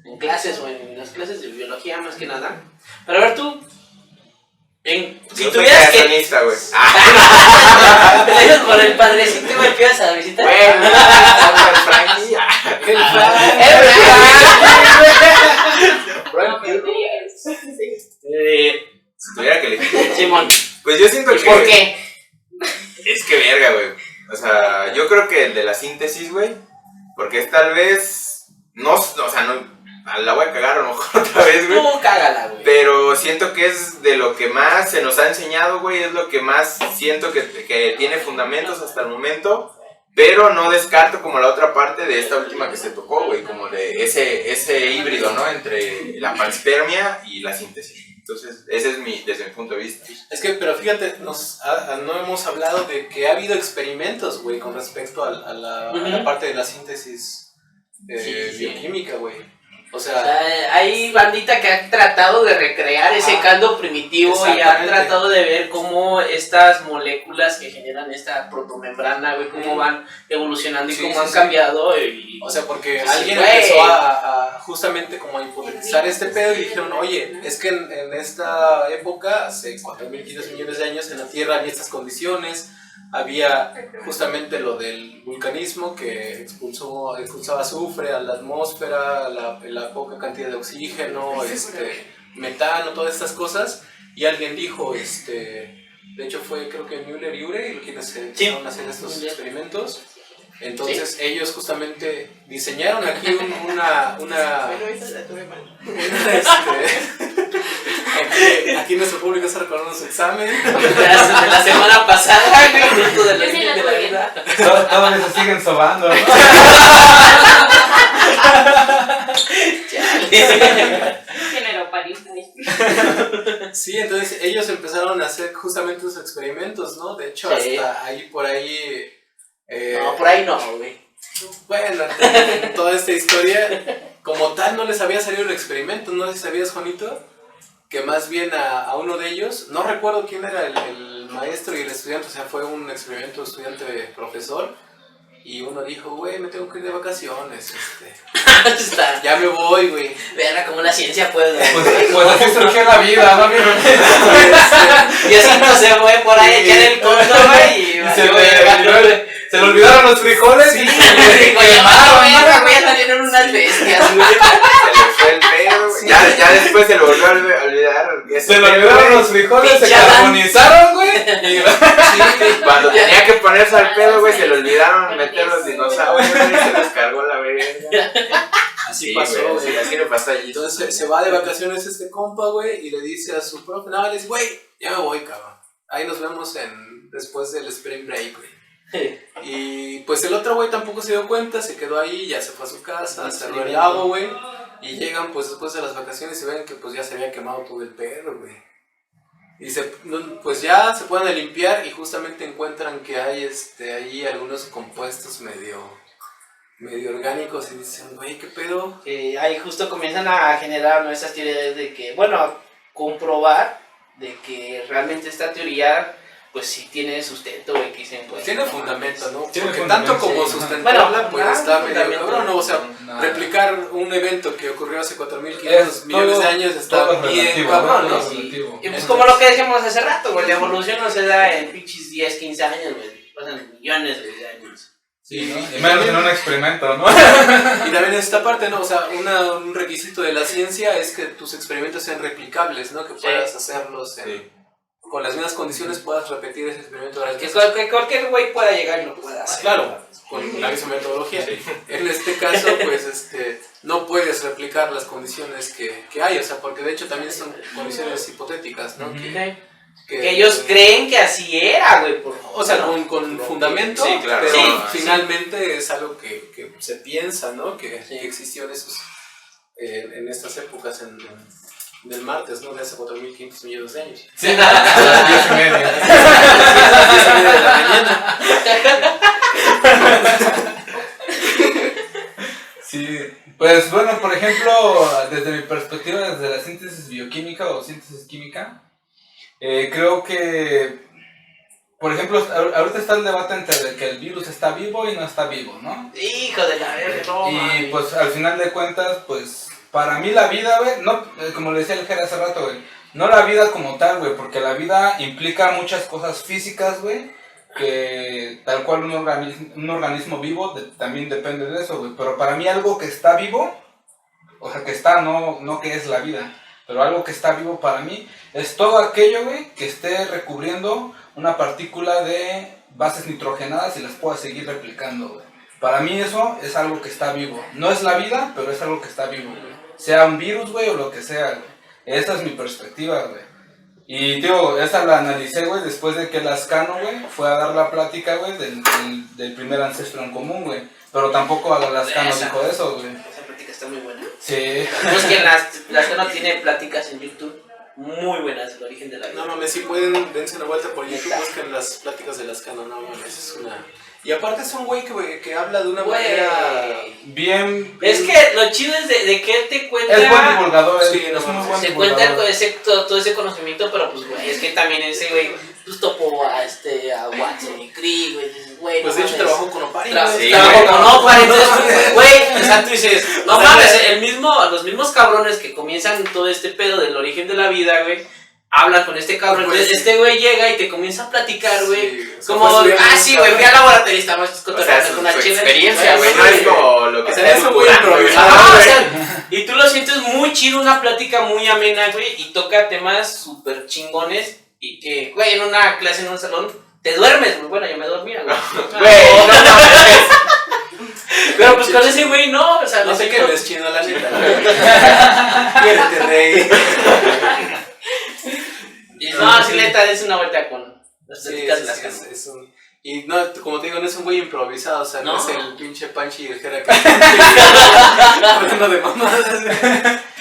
en clases o en las clases de biología más que nada. Pero a ver tú, si tuvieras que... güey. Te dices por el padrecito y me empiezas a visitar. Bueno, el Frankie. Si tuviera que elegir. Simón. Pues yo siento que... ¿Por qué? Es que verga, güey. O sea, yo creo que el de la síntesis, güey, porque es tal vez, no, la voy a cagar a lo mejor otra vez, güey. No, cágala, güey. Pero siento que es de lo que más se nos ha enseñado, güey, es lo que más siento que tiene fundamentos hasta el momento, pero no descarto como la otra parte de esta última que se tocó, güey, como de ese híbrido, ¿no? Entre la panspermia y la síntesis. Entonces, ese es desde mi punto de vista. Es que, pero fíjate, no hemos hablado de que ha habido experimentos, güey, con respecto a la parte de la síntesis bioquímica, güey. O sea, hay bandita que ha tratado de recrear ese caldo primitivo y ha tratado de ver cómo estas moléculas que generan esta protomembrana, güey, cómo van evolucionando y cómo han cambiado. O sea, porque alguien empezó a justamente como a hipotetizar este pedo y dijeron, oye, es que en esta época, hace 4.500 millones de años, en la Tierra había estas condiciones. Había justamente lo del vulcanismo que expulsaba azufre a la atmósfera, la poca cantidad de oxígeno, metano, todas estas cosas. Y alguien dijo, De hecho fue creo que Müller y Urey quienes empezaron a hacer estos experimentos. Entonces ellos justamente diseñaron aquí aquí nuestro público está recordando su examen. De la semana pasada, güey, fruto del Yo sí la origen de la tuve. vida. Todavía se siguen sobando, ¿no? Género parista. Sí, entonces ellos empezaron a hacer justamente esos experimentos, ¿no? De hecho, Sí. hasta ahí por ahí... No, por ahí no, güey. Bueno, en toda esta historia, como tal, no les había salido el experimento, ¿no? Si sabías, Juanito, que más bien a uno de ellos, no recuerdo quién era el maestro y el estudiante, o sea, fue un experimento estudiante-profesor, y uno dijo, güey, me tengo que ir de vacaciones, Está. ya me voy, güey. Verga, como la ciencia puede. Pues así surgió la vida, ¿no? Y así no se fue por ahí a echar el costo, güey. Y Se le olvidaron los frijoles y se le quemaron, ¿no? güey, ya salieron unas bestias, güey. Se le fue el pedo, güey. Ya después se lo volvió a olvidar. Se le olvidaron los frijoles, se Pinche carbonizaron, güey. Y Cuando tenía que ponerse al pedo, güey, se le olvidaron meter los dinosaurios, güey, y se los cargó la verga. Así Sí, pasó, güey, güey. sí, así le pasó allí. Entonces se va de vacaciones este compa, güey, y le dice a su profe, no, le dice, güey, ya me voy, cabrón. Ahí nos vemos después del spring break, güey. Y pues el otro güey tampoco se dio cuenta, se quedó ahí, ya se fue a su casa, cerró el lago, güey. Y llegan pues después de las vacaciones y ven que pues ya se había quemado todo el perro, güey. Y pues ya se pueden limpiar y justamente encuentran que hay ahí algunos compuestos medio orgánicos y dicen, güey, ¿qué pedo? Ahí justo comienzan a generar nuestras teorías de que, bueno, a comprobar de que realmente esta teoría, pues sí tiene sustento, güey, que dicen, pues. Tiene fundamento, ¿no? Tiene Porque fundamento, tanto como sí. sustentarla, Bueno, pues nada, está medio fundamento. cabrón, ¿no? O sea, Nada. replicar un evento que ocurrió hace 4.500 Es millones todo- de años está todo bien relativo, cabrón, ¿no? ¿no? Todo relativo. Y pues como lo que decíamos hace rato, güey, la evolución no se da en pinches 10, 15 años, güey. Pasan millones güey, de años. Sí, Y y menos también, en un experimento, ¿no? y también esta parte, ¿no? O sea, un requisito de la ciencia es que tus experimentos sean replicables, ¿no? Que puedas hacerlos Sí. con las mismas condiciones, puedas repetir ese experimento varias Que veces. cualquier güey pueda llegar y lo pueda hacer. Claro, con la misma metodología. En este caso, pues, no puedes replicar las condiciones que hay, o sea, porque de hecho también son condiciones hipotéticas, ¿no? Ujú. Que ellos creen que así era, güey. O sea, con fundamento, Sí, claro. pero Sí, finalmente es algo que se piensa, ¿no? Que Sí. existió en estas épocas, en el martes, ¿no? De hace 4.500 millones de años. Sí, a las 10:30. A las 10:30 de la mañana. Sí, pues bueno, por ejemplo, desde mi perspectiva, desde la síntesis bioquímica o síntesis química, creo que, por ejemplo, ahorita está el debate entre que el virus está vivo y no está vivo, ¿no? Hijo de la verga, no, Y mames. pues al final de cuentas, pues para mí la vida, güey, no, como le decía el Jera hace rato, güey, no la vida como tal, güey, porque la vida implica muchas cosas físicas, güey, que tal cual un organismo vivo también depende de eso, güey. Pero para mí algo que está vivo, o sea, que está, no que es la vida, pero algo que está vivo para mí es todo aquello, güey, que esté recubriendo una partícula de bases nitrogenadas y las pueda seguir replicando, güey. Para mí eso es algo que está vivo. No es la vida, pero es algo que está vivo, güey. Sea un virus, güey, o lo que sea, güey. Esa es mi perspectiva, güey. Y, tío, esa la analicé, güey, después de que Lascano, güey, fue a dar la plática, güey, del primer ancestro en común, güey. Pero tampoco Lascano Esa. dijo eso, güey. Esa plática está muy buena. Sí. Busquen las que no tiene pláticas en YouTube. Muy buenas, el origen de la vida. No mames, si pueden, dense una vuelta por YouTube, busquen las pláticas de Lascano, no mames, es una... Y aparte es un güey que habla de una Güey. manera... Bien. Es que lo chido es de que él te cuenta. Es buen divulgador, Sí, es no, muy buen Se cuenta divulgador. todo ese conocimiento, pero pues, güey, es que también ese güey, pues topó a Watson y Crick, güey, dices, güey, Pues no de hecho mames. trabajó con Opari, Sí, Trabajó güey. con Opar, entonces, güey, o sea, tú dices, no mames, los mismos cabrones que comienzan todo este pedo del origen de la vida, güey, hablan con este cabrón, Pues, entonces sí. este güey llega y te comienza a platicar, güey, Sí, o sea, como, fue estudiante, sí, güey, fui al laboratorio, estábamos O sea, cotorreando su con una chela. experiencia, güey, no es como lo que O sea, está eso muy estructurando, güey. improvisado. Ajá, o sea, y tú lo sientes muy chido, una plática muy amena, güey, y toca temas súper chingones y que, güey, en una clase en un salón te duermes, güey. Bueno, yo me dormía, güey. Güey, no mames. Pero pues con ese güey no, o sea, No sé sé qué me es chino, la neta. Quiérete, rey. Y no, sí, neta, es una vuelta con las Sí, pláticas de las sí, casas. es un... Y no, como te digo, no es un güey improvisado, o sea, no, No. es el pinche Panchi y el Jera que hablando de mamadas, güey.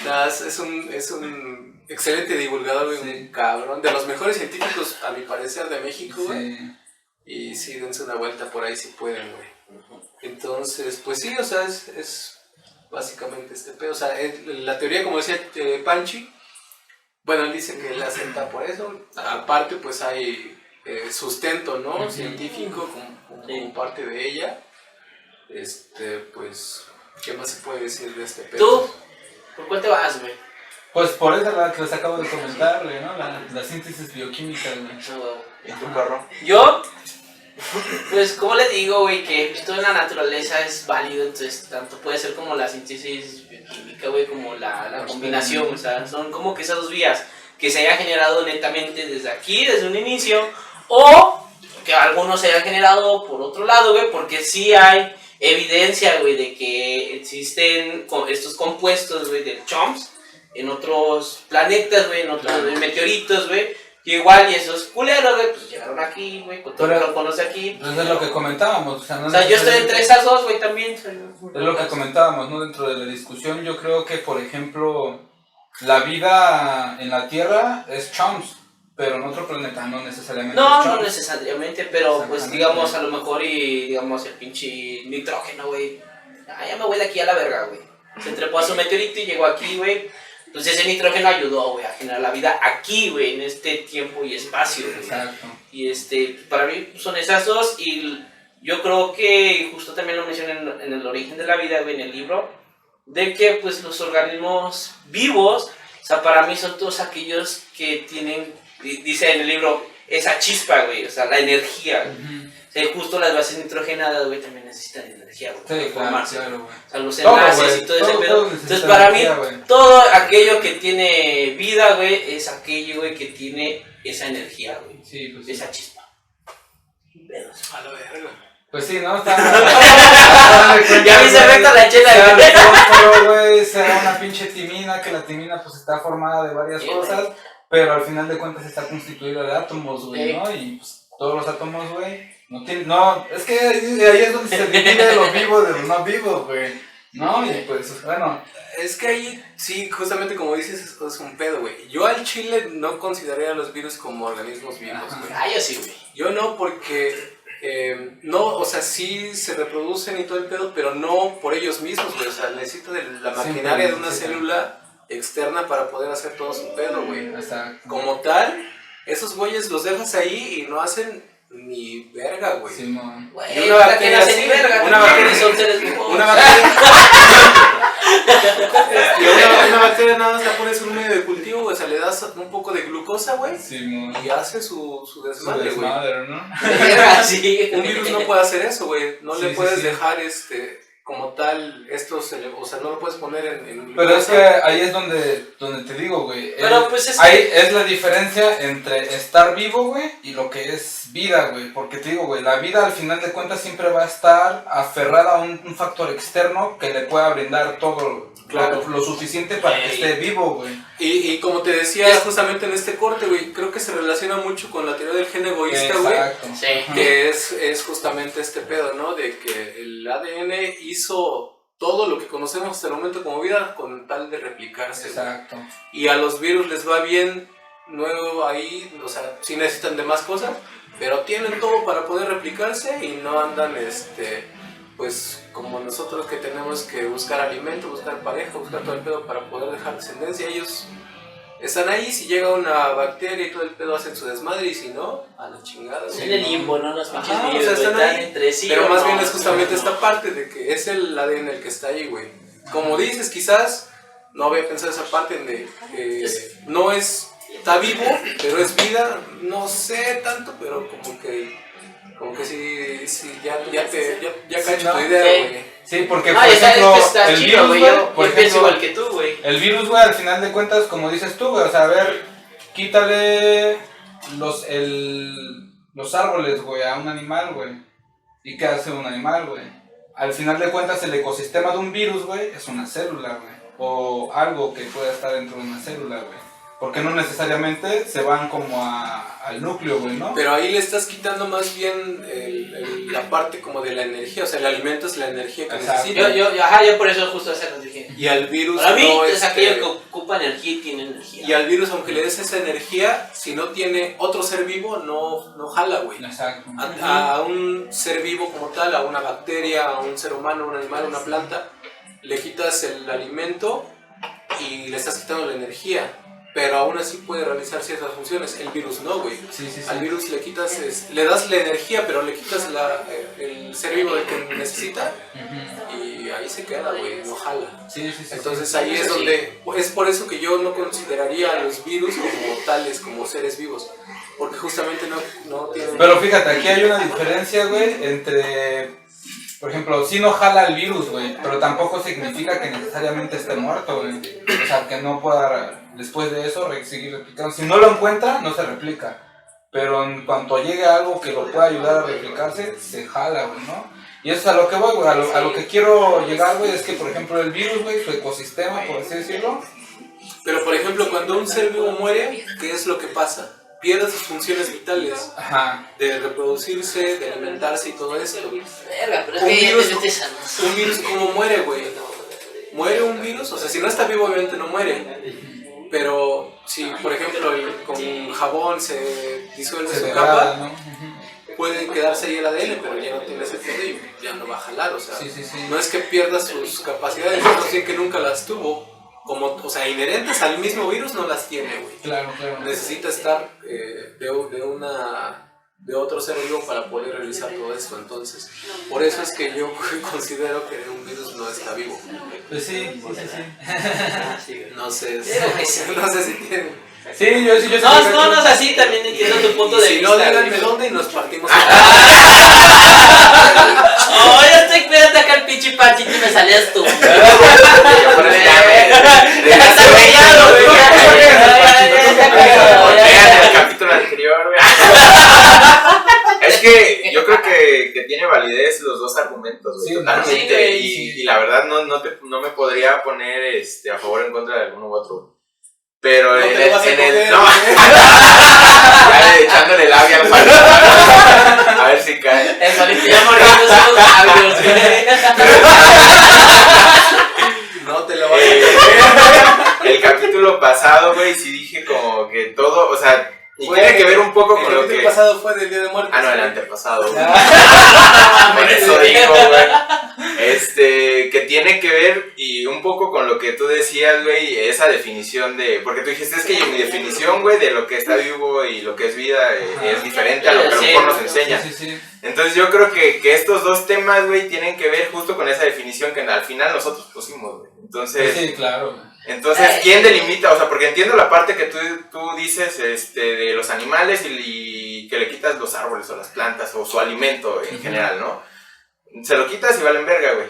No, es un excelente divulgador, güey, un cabrón, de los mejores científicos, a mi parecer, de México, güey. Sí. Y sí, dense una vuelta por ahí si pueden, güey. Entonces, pues sí, o sea, es básicamente este pedo. O sea, la teoría, como decía Panchi, bueno, él dice que él acepta por eso. Aparte, pues hay sustento, ¿no? Científico como parte de ella. Pues, ¿qué más se puede decir de este pedo? ¿Tú? ¿Por cuál te vas, güey? Pues por esa la que les acabo de comentar, güey, ¿no? La síntesis bioquímica, güey. ¿Y tu perro? Yo, pues, como les digo, güey, que esto en la naturaleza es válido, entonces, tanto puede ser como la síntesis bioquímica, güey, como la combinación, o sea, son como que esas dos vías que se haya generado netamente desde aquí, desde un inicio, o que algunos se hayan generado por otro lado, güey, porque sí hay evidencia, güey, de que existen estos compuestos, güey, del CHOMS en otros planetas, güey, en otros meteoritos, güey, que igual y esos culeros, güey, pues llegaron aquí, güey, con todo Pero- lo que conoce aquí. Entonces es lo que comentábamos, o sea, no O sea, yo estoy entre esas dos, güey, también. Es lo que comentábamos, ¿no? Dentro de la discusión, yo creo que, por ejemplo, la vida en la Tierra es chomps, pero en otro planeta no necesariamente No, es no chomps. necesariamente, pero pues Exactamente. digamos a lo mejor y digamos el pinche nitrógeno, güey. Ah, ya me voy de aquí a la verga, güey. Se trepó a su meteorito y llegó aquí, güey. Entonces ese nitrógeno ayudó, güey, a generar la vida aquí, güey, en este tiempo y espacio, güey. Exacto. Y para mí son esas dos y yo creo que justo también lo mencioné en el origen de la vida, güey, en el libro, de que pues los organismos vivos, o sea, para mí son todos aquellos que tienen, dice en el libro, esa chispa, güey, o sea, la energía, güey. Ujú. O sea, justo las bases nitrogenadas, güey, también necesitan energía, güey, para Sí, claro, formarse. claro, güey. O sea, los Todo, enlaces güey, y todo ese todo pedo. necesita Entonces, para mí, energía, güey. todo aquello que tiene vida, güey, es aquello, güey, que tiene esa energía, güey, Sí, pues sí. esa chispa. Pedos. A la verga. Pues sí, ¿no? Está... Ya me hice recta la chela, sea güey. el fósforo, güey, sea una pinche timina, que la timina pues está formada de varias Sí, cosas, pero al final de cuentas está constituida de átomos, güey, Sí. ¿no? Y pues todos los átomos, güey, no tienen, no, es que ahí es donde se divide lo vivo de lo no vivo, güey, ¿no? Y pues, bueno, Es que ahí, sí, justamente como dices, es un pedo, güey. Yo al chile no consideraría a los virus como organismos vivos, güey. Ah, yo sí, güey. Yo no, porque no, o sea, sí se reproducen y todo el pedo, pero no por ellos mismos, güey. O sea, necesito de la maquinaria de una célula externa para poder hacer todo su pedo, güey. exacto. Como tal, esos güeyes los dejas ahí y no hacen ni verga, güey. Simón. Güey, Y una ¿para qué bacteria no hace así, ni verga? una También bacteria- son seres vivos. Una bacteria. Y una bacteria nada más la pones en un medio de cultivo, güey. O sea, le das un poco de glucosa, güey. Simón. Y hace su Su desmadre, güey. desmadre, ¿no? Sí. Un virus no puede hacer eso, güey. No Sí, le sí, puedes sí. dejar como tal o sea, no lo puedes poner en Pero es glucosa. que ahí es donde te digo, güey. Pero, pues, es ahí es la diferencia entre estar vivo, güey, y lo que es vida, güey. Porque te digo, güey, la vida al final de cuentas siempre va a estar aferrada a un factor externo que le pueda brindar todo Claro. lo suficiente para que Ey. esté vivo, güey. Y como te decía justamente en este corte, güey, creo que se relaciona mucho con la teoría del gen egoísta, güey. Exacto. Sí. Que es justamente este pedo, ¿no? De que el ADN hizo todo lo que conocemos hasta el momento como vida con tal de replicarse, güey. Exacto. Y a los virus les va bien nuevo ahí, o sea, sí necesitan de más cosas, pero tienen todo para poder replicarse y no andan, pues, como nosotros que tenemos que buscar alimento, buscar pareja, buscar todo el pedo para poder dejar descendencia. Ellos están ahí, si llega una bacteria y todo el pedo hacen su desmadre y si no, a la chingada. Es güey. en el limbo, ¿no? Los pinches Ajá, o virus, sea, güey, están están ahí. entre sí. Pero o más no, bien es justamente no. esta parte de que es el ADN el que está ahí, güey. Como dices, quizás no había pensado esa parte en de que no está vivo, pero es vida, no sé tanto, pero como que sí ya cacho no, tu idea, sí. güey. Sí, porque No, por es ejemplo, que está el chido, virus, güey. güey, Yo por pienso ejemplo, igual que tú, güey. el virus, güey, al final de cuentas, como dices tú, güey, o sea, a ver, quítale los árboles, güey, a un animal, güey. ¿Y qué hace un animal, güey? Al final de cuentas, el ecosistema de un virus, güey, es una célula, güey. O algo que pueda estar dentro de una célula, güey. Porque no necesariamente se van como al núcleo, güey, ¿no? Pero ahí le estás quitando más bien la parte como de la energía, o sea, el alimento es la energía que Exacto. necesita. Yo por eso justo hace lo dije. Y al virus Para mí no es aquello que ocupa energía y tiene energía. Y al virus, aunque le des esa energía, si no tiene otro ser vivo, no jala, güey. Exacto. A un ser vivo como tal, a una bacteria, a un ser humano, a un animal, a una planta, le quitas el alimento y le estás quitando la energía. Pero aún así puede realizar ciertas funciones. El virus no, güey. Sí. Al virus le quitas, le das la energía, pero le quitas el ser vivo del que necesita. Y ahí se queda, güey, no jala. Sí. Entonces ahí es donde, es por eso que yo no consideraría a los virus como tales, como seres vivos. Porque justamente no tienen... Pero fíjate, aquí hay una diferencia, güey, entre... Por ejemplo, sí no jala el virus, güey, pero tampoco significa que necesariamente esté muerto, güey. O sea, que no pueda, después de eso, seguir replicando. Si no lo encuentra, no se replica. Pero en cuanto llegue algo que lo pueda ayudar a replicarse, se jala, güey, ¿no? Y eso es a lo que voy, güey, a lo que quiero llegar, güey, es que, por ejemplo, el virus, güey, su ecosistema, por así decirlo. Pero, por ejemplo, cuando un ser vivo muere, ¿qué es lo que pasa? Pierde sus funciones vitales. Ajá. De reproducirse, de alimentarse y todo esto. Verga, pero es Un que ya virus, te metes a... un virus, ¿cómo muere, güey? ¿Muere un virus? O sea, si no está vivo, obviamente no muere. Pero si, por ejemplo, con jabón se disuelve Se su degrada, capa, ¿no? puede quedarse ahí el ADN, pero ya no tiene ese efecto y ya no va a jalar. O sea, Sí. no es que pierda sus capacidades, sino que nunca las tuvo. Como, o sea, inherentes al mismo virus no las tiene, güey. Claro. Necesita estar de otro ser vivo para poder realizar todo esto. Entonces, por eso es que yo considero que un virus no está vivo. Pues sí. No sé, Creo que sí. no sé si tienen. Sí, yo sí. No es así, también entiendo tu punto de Si vista. no, díganme güey. dónde y nos partimos. Oh, yo estoy cuidando acá el pinche panchito y me salías tú. Ya está peleado, güey. Vean el capítulo anterior, güey. Es que yo creo que tiene validez los dos argumentos, güey, Sí, totalmente. sí, güey, y la verdad no me podría poner a favor o en contra de alguno u otro. Pero No te lo vas a coger, no, güey. ya echándole labia al Juanito, a ver si cae. El Juanito ya mordiendo sus labios, güey. No te lo vas a coger. El capítulo pasado, güey, sí dije como que todo, o sea, y Fue- tiene que ver un poco con El lo capítulo que... pasado fue del Día de Muertos. Ah, no, el antepasado, güey. Ah, Por eso digo, güey. Que tiene que ver y un poco con lo que tú decías, güey, esa definición de... Porque tú dijiste, es que mi definición, güey, de lo que está vivo y lo que es vida es diferente a lo que a lo mejor nos enseña. Sí. Entonces yo creo que estos dos temas, güey, tienen que ver justo con esa definición que al final nosotros pusimos, güey. Entonces... Sí, claro, güey. Entonces, ¿quién delimita? O sea, porque entiendo la parte que tú dices de los animales y que le quitas los árboles o las plantas o su alimento en general, ¿no? Se lo quitas y valen verga, güey.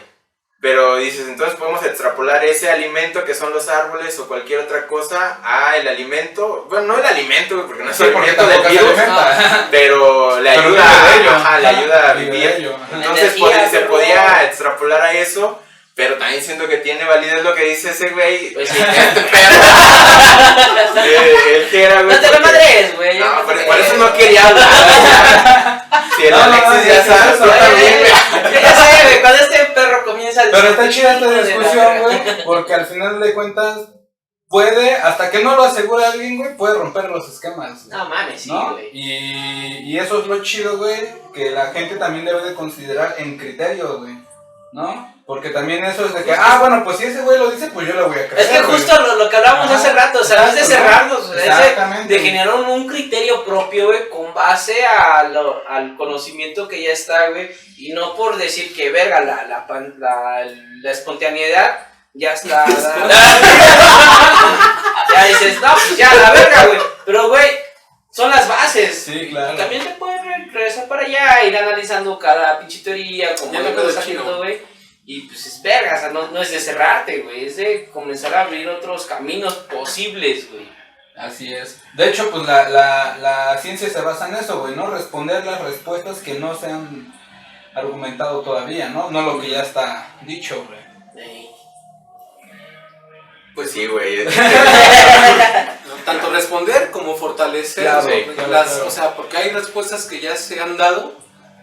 Pero dices, entonces podemos extrapolar ese alimento que son los árboles o cualquier otra cosa a el alimento. Bueno, no el alimento, güey, porque no es Sí, el porque alimento del tampoco se virus, alimenta. pero le Pero ayuda vive de ello. ajá, le ayuda a Vive vivir. de ello, ajá. Entonces Energía, se pero- podía extrapolar a eso. Pero también siento que tiene validez lo que dice ese güey. Pues sí. Él que era, güey. No te lo porque- madres, güey. No, por eso no quería hablar. Si el No, Alexis ya sí, sabe, eso, tú también, güey. Yo ya sé, güey, cuando este perro comienza a decir... Pero está chida esta "Hijo de la discusión, verga". güey, porque al final de cuentas puede, hasta que no lo asegura alguien, güey, puede romper los esquemas. No mames, sí, ¿No? güey. Y eso es lo chido, güey, que la gente también debe de considerar en criterios, güey, ¿no? Porque también eso es de que, bueno, pues si ese güey lo dice, pues yo le voy a creer. Es que güey. justo lo que hablábamos Ajá, hace rato, o sea, en vez de exacto, ¿no? cerrarnos, Exactamente. de generar un criterio propio, güey, con base al conocimiento que ya está, güey, y no por decir que, verga, la espontaneidad ya está... ya dices, no, pues ya, la verga, güey, pero, güey, son las bases. Sí, claro. Y también te puedes regresar para allá, ir analizando cada pinche teoría, como Ya me lo quedo estás chino. haciendo, güey. Y pues es verga, o sea, no es de cerrarte, güey, es de comenzar a abrir otros caminos posibles, güey. Así es. De hecho, pues la ciencia se basa en eso, güey, ¿no? Responder las respuestas que no se han argumentado todavía, ¿no? No lo que ya está dicho, güey. Pues sí, güey. Tanto responder como fortalecer. Claro, claro. claro. O sea, porque hay respuestas que ya se han dado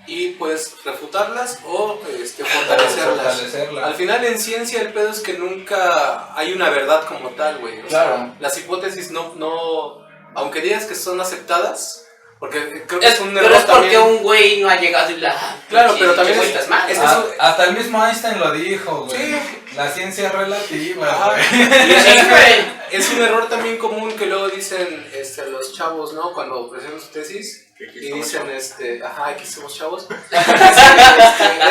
y puedes refutarlas o fortalecerlas. Al final en ciencia el pedo es que nunca hay una verdad como tal, güey. O sea, las hipótesis no, aunque digas que son aceptadas, porque creo que es un error. Pero es porque también. un güey no ha llegado y la... Claro, pero también es más. Hasta el mismo Einstein lo dijo, güey. Sí. La ciencia es relativa, Ajá. güey. Y es un error también común que luego dicen los chavos, ¿no? Cuando presentan su tesis y dicen, aquí somos chavos.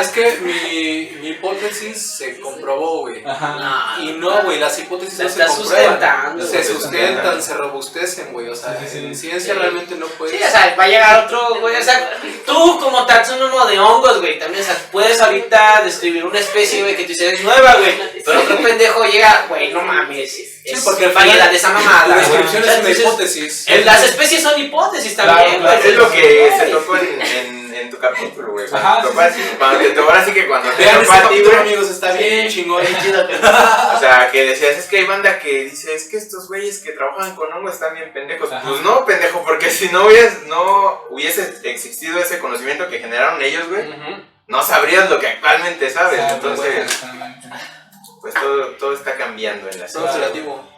Es que mi hipótesis se comprobó, güey. Ajá. Y no, güey, las hipótesis no se comprueban. Se sustentan, se robustecen, güey. O sea, en ciencia realmente no puedes. Sí, o sea, va a llegar otro, güey. O sea, tú como taxónomo de hongos, güey, también, o sea, puedes ahorita describir una especie, güey, que tú dices es nueva, güey. Pero otro pendejo llega, güey, no mames. Sí, porque variedad de esa mamada. La güey. descripción O sea, es una entonces, hipótesis. Las especies son hipótesis también, Claro, güey. Es lo que se tocó en tu capítulo, güey. Ajá, Ahora sí que cuando te Vean tocó este a ti, capítulo, güey. amigos, está bien chingón. O sea, que decías, es que hay banda que dice, es que estos güeyes que trabajan con hongos están bien pendejos. Ajá. Pues no, pendejo, porque si no hubiese existido ese conocimiento que generaron ellos, güey, no sabrías lo que actualmente sabes. Entonces, pues todo está cambiando en la Todo es ciencia. relativo.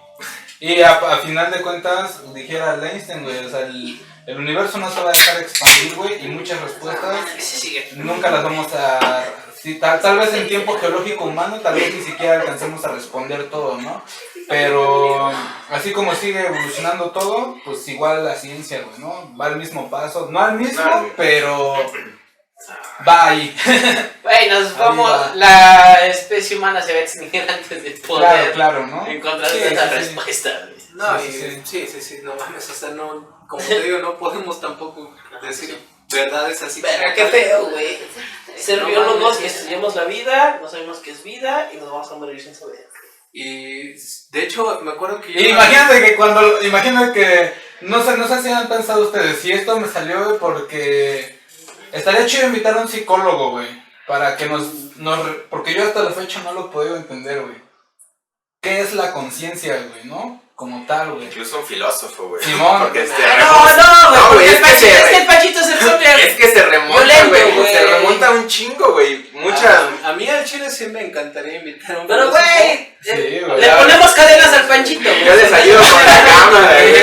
Y a final de cuentas, dijera Einstein, güey, o sea, el universo no se va a dejar expandir, güey, y muchas respuestas nunca las vamos a... Sí, tal vez en tiempo geológico humano, tal vez ni siquiera alcancemos a responder todo, ¿no? Pero así como sigue evolucionando todo, pues igual la ciencia, güey, ¿no? Va al mismo paso, no al mismo, pero va ahí. Güey, nos vamos, va. la especie humana se va a extinguir antes de poder Claro, ¿no? encontrar Sí, esa sí, sí. respuesta, güey. No, Sí, no mames, o sea, no, como te digo, no podemos tampoco decir verdades así. Verga, qué feo, güey. Ser No biólogos mames, que estudiamos la vida, no sabemos qué es vida y nos vamos a morir sin saber. Y de hecho, me acuerdo que Y imagínate que, no sé si han pensado ustedes, si esto me salió porque estaría chido invitar a un psicólogo, güey, para que porque yo hasta la fecha no lo he podido entender, güey. ¿Qué es la conciencia, güey, no? Como tal, güey. Incluso un filósofo, güey. Simón. Porque No, güey, es porque el Pachito se pone... Es que se remonta, Violento, güey. güey. Se remonta un chingo, güey. Muchas. A mí al chile sí me encantaría invitar a un Pero, filósofo. güey, Sí, güey. le ponemos cadenas al Panchito, güey. Yo les ayudo con la cámara, güey.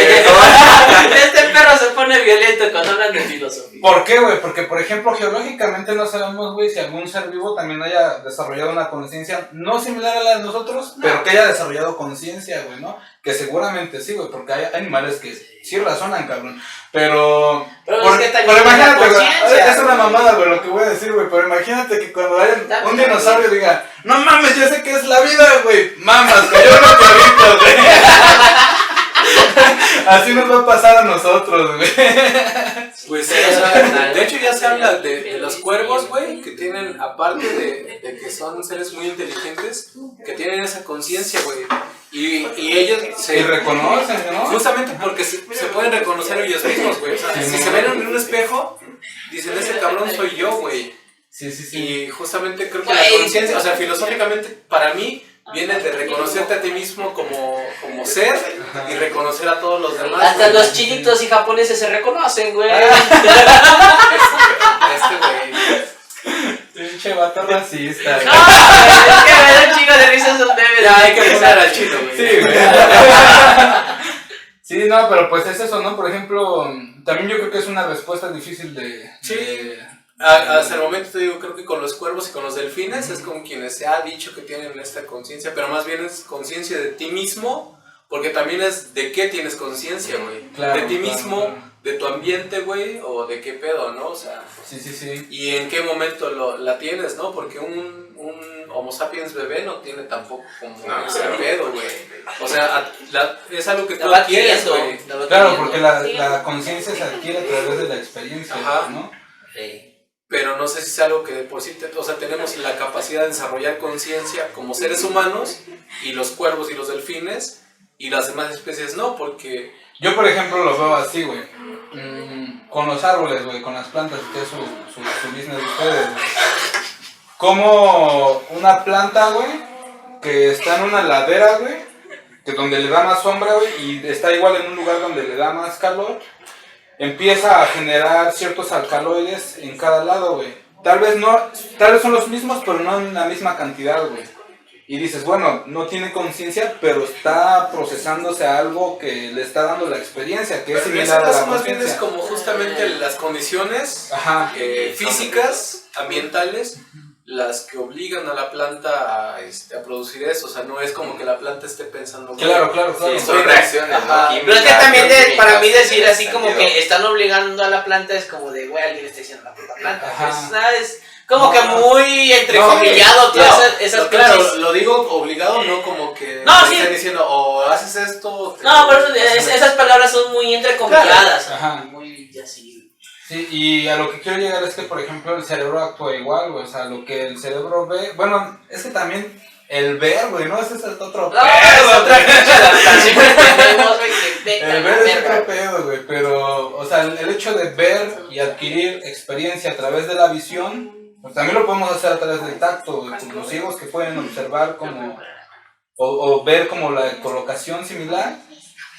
Este perro se pone violento cuando hablan de filosofía. ¿Por qué, güey? Porque, por ejemplo, geológicamente no sabemos, güey, si algún ser vivo también haya desarrollado una conciencia no similar a la de nosotros, pero que haya desarrollado conciencia, güey, ¿no? Que seguramente sí, güey, porque hay animales que sí razonan, cabrón. Pero es que también imagínate, la güey, conciencia, es una güey. mamada, güey, lo que voy a decir, güey, pero imagínate que cuando haya También, un dinosaurio diga, no mames, ya sé qué es la vida, güey, mamas, cayó un meteorito, güey. Así nos va a pasar a nosotros, güey. Pues sí, o sea, de hecho ya se habla de los cuervos, güey, que tienen, aparte de que son seres muy inteligentes, que tienen esa conciencia, güey. Y ellos Y reconocen, ¿no? justamente porque se pueden reconocer ellos mismos, güey. O sea, si se ven en un espejo, dicen, ese cabrón soy yo, güey. Sí. Y justamente creo que la Güey. conciencia, o sea, filosóficamente, para mí, viene de reconocerte a ti mismo como ser y reconocer a todos los demás. Hasta güey. los chinitos y japoneses se reconocen, güey. Este güey. Pinche vato racista, güey. No, es que me da un chingo de risa esos memes. Ya hay que poner al chino, güey. Sí, güey. Sí, no, pero pues es eso, ¿no? Por ejemplo, también yo creo que es una respuesta difícil de... Sí. de- Hasta el momento te digo, creo que con los cuervos y con los delfines es con quienes se ha dicho que tienen esta conciencia, pero más bien es conciencia de ti mismo, porque también es de qué tienes conciencia, güey. Claro, de ti claro, mismo, claro. de tu ambiente, güey, o de qué pedo, ¿no? O sea, Sí. y en qué momento la tienes, ¿no? Porque un Homo sapiens bebé no tiene tampoco como No, ese claro. pedo, güey. O sea, es algo que tú La va adquieres, adquiriendo, güey. la va Claro, adquiriendo. porque la conciencia se adquiere a través de la experiencia, Ajá. ¿no? Sí. Pero no sé si es algo que de por sí, o sea, tenemos la capacidad de desarrollar conciencia como seres humanos y los cuervos y los delfines y las demás especies no, porque Yo, por ejemplo, lo veo así, güey. Con los árboles, güey, con las plantas, que es su business de ustedes, güey. Como una planta, güey, que está en una ladera, güey, que donde le da más sombra, güey, y está igual en un lugar donde le da más calor, empieza a generar ciertos alcaloides en cada lado, güey. Tal vez son los mismos, pero no en la misma cantidad, güey. Y dices, bueno, no tiene conciencia, pero está procesándose algo que le está dando la experiencia, que es similar a la más bien es conciencia. como justamente las condiciones Ajá. físicas, ambientales, las que obligan a la planta a producir eso. O sea, no es como que la planta esté pensando... Claro. Sí, son reacciones, Ajá. ¿no? Pero es que también Químicas, para mí químicas, decir en así ese como sentido. que están obligando a la planta es como de, güey, alguien está diciendo la puta planta. Ajá. Pues, ¿sabes? Como que No. muy entrecomillado todas esas claro, cosas. lo digo obligado, no como que No, te sí. estén diciendo o haces esto... No, por eso esas palabras son muy entrecomilladas. Ajá. Muy así. Sí, y a lo que quiero llegar es que, por ejemplo, el cerebro actúa igual, güey. O sea, lo que el cerebro ve... Bueno, es que también el ver, güey, ¿no? Ese es el otro No, es otra pinche adaptación que tenemos, güey, que vete a El la ver es verga. otro pedo, güey, pero, o sea, el hecho de ver y adquirir experiencia a través de la visión, pues también lo podemos hacer a través del tacto, güey, como los ciegos que pueden observar como, o ver como la colocación similar.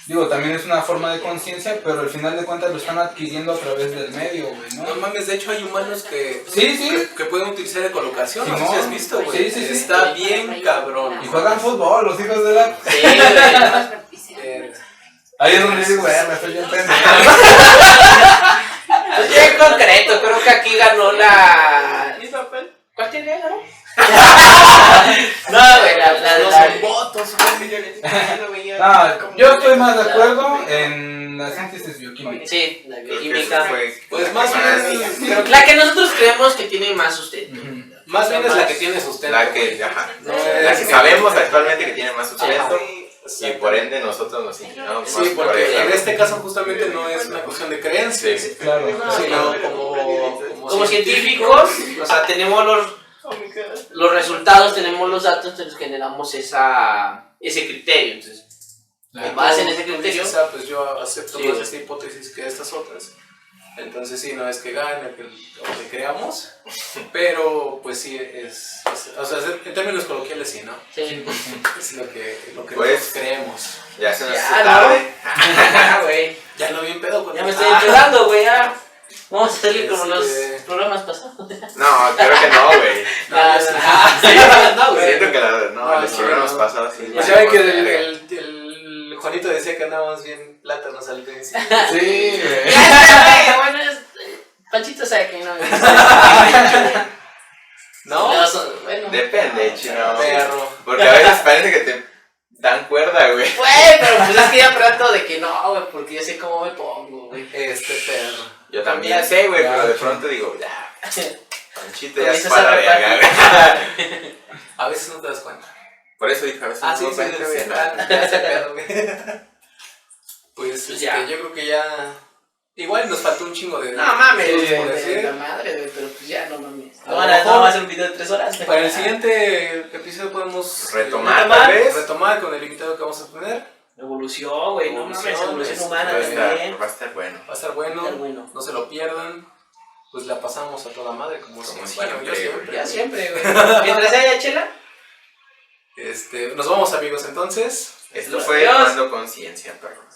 Digo, también es una forma de conciencia, pero al final de cuentas lo están adquiriendo a través del medio, güey, ¿no? No mames, de hecho hay humanos que, Sí. que pueden utilizar ecolocación, no sé Simón. si has visto, güey. Sí. Está bien cabrón. Y juegan fútbol, los hijos de la... Sí, güey. Ahí es donde digo, güey, me estoy bien pendejo. Pues ya en concreto, creo que aquí ganó la... ¿Cuál tiene ganó? No, güey, la votos, No, yo estoy más de acuerdo en la síntesis bioquímica. Sí, la Creo que bioquímica. eso fue- Pues más bien, Pero la que nosotros creemos que tiene más sustento. más bien es la que tiene sustento. La que, ajá, No, la es que que- sabemos actualmente que tiene más sustento y Ajá. por ende nosotros nos inclinamos más Sí, por porque en ella. este caso justamente no es una cuestión de creencias, Sí. Claro. sino Como científicos, o sea, tenemos los resultados, tenemos los datos, entonces generamos ese criterio. Entonces, con base en ese Tú criterio. dices, pues yo acepto Sí, más güey. esta hipótesis que estas otras. Entonces sí, no es que gane o que creamos, pero pues sí o sea, en términos coloquiales sí, ¿no? Sí. Es lo que Pues, nosotros creemos. Ya se nos Ya, hizo ¿no? tarde. Güey. Ya lo bien pedo con Ya me estoy empezando, güey, ya. Vamos a salir como los Este- programas pasados. No, creo que no, güey. No, güey. Siento que No, los sí, programas no. pasados sí. Pues ya ven que verga. el Juanito decía que andábamos bien plátanos al principio. Sí, güey. Ya, bueno, Panchito sabe que no. ¿No? Bueno. Depende, chino. Perro. Porque a veces parece que te dan cuerda, güey. Güey, pero pues es que ya trato de que no, güey, porque yo sé cómo me pongo, güey. Este perro. Yo también sé, güey, pero de Ya, pronto digo, ya, Panchito ya Comienzas es para a la verga, güey. A veces no te das cuenta. Por eso dije a veces Ah, sí, no, sí, Panchito, sí, güey, no. ya ese pedo, güey. Pues Ya. yo creo que ya... Igual nos faltó un chingo de... No mames, Sí, por por decir decir. la madre, güey, pero pues ya no mames. A lo mejor- No va a ser un video de 3 horas. Para el siguiente episodio podemos... Retomar, tal vez. Retomar con el invitado que vamos a tener. Evolución, güey, no mames, evolución humana Va a también. estar bueno. Va a estar bueno. Va a estar bueno. No se lo pierdan. Pues la pasamos a toda madre como siempre. Bueno, yo siempre, siempre. Ya siempre, güey. Mientras haya chela. Nos vamos amigos entonces. Esto fue Adiós. Tomando Conciencia, perros.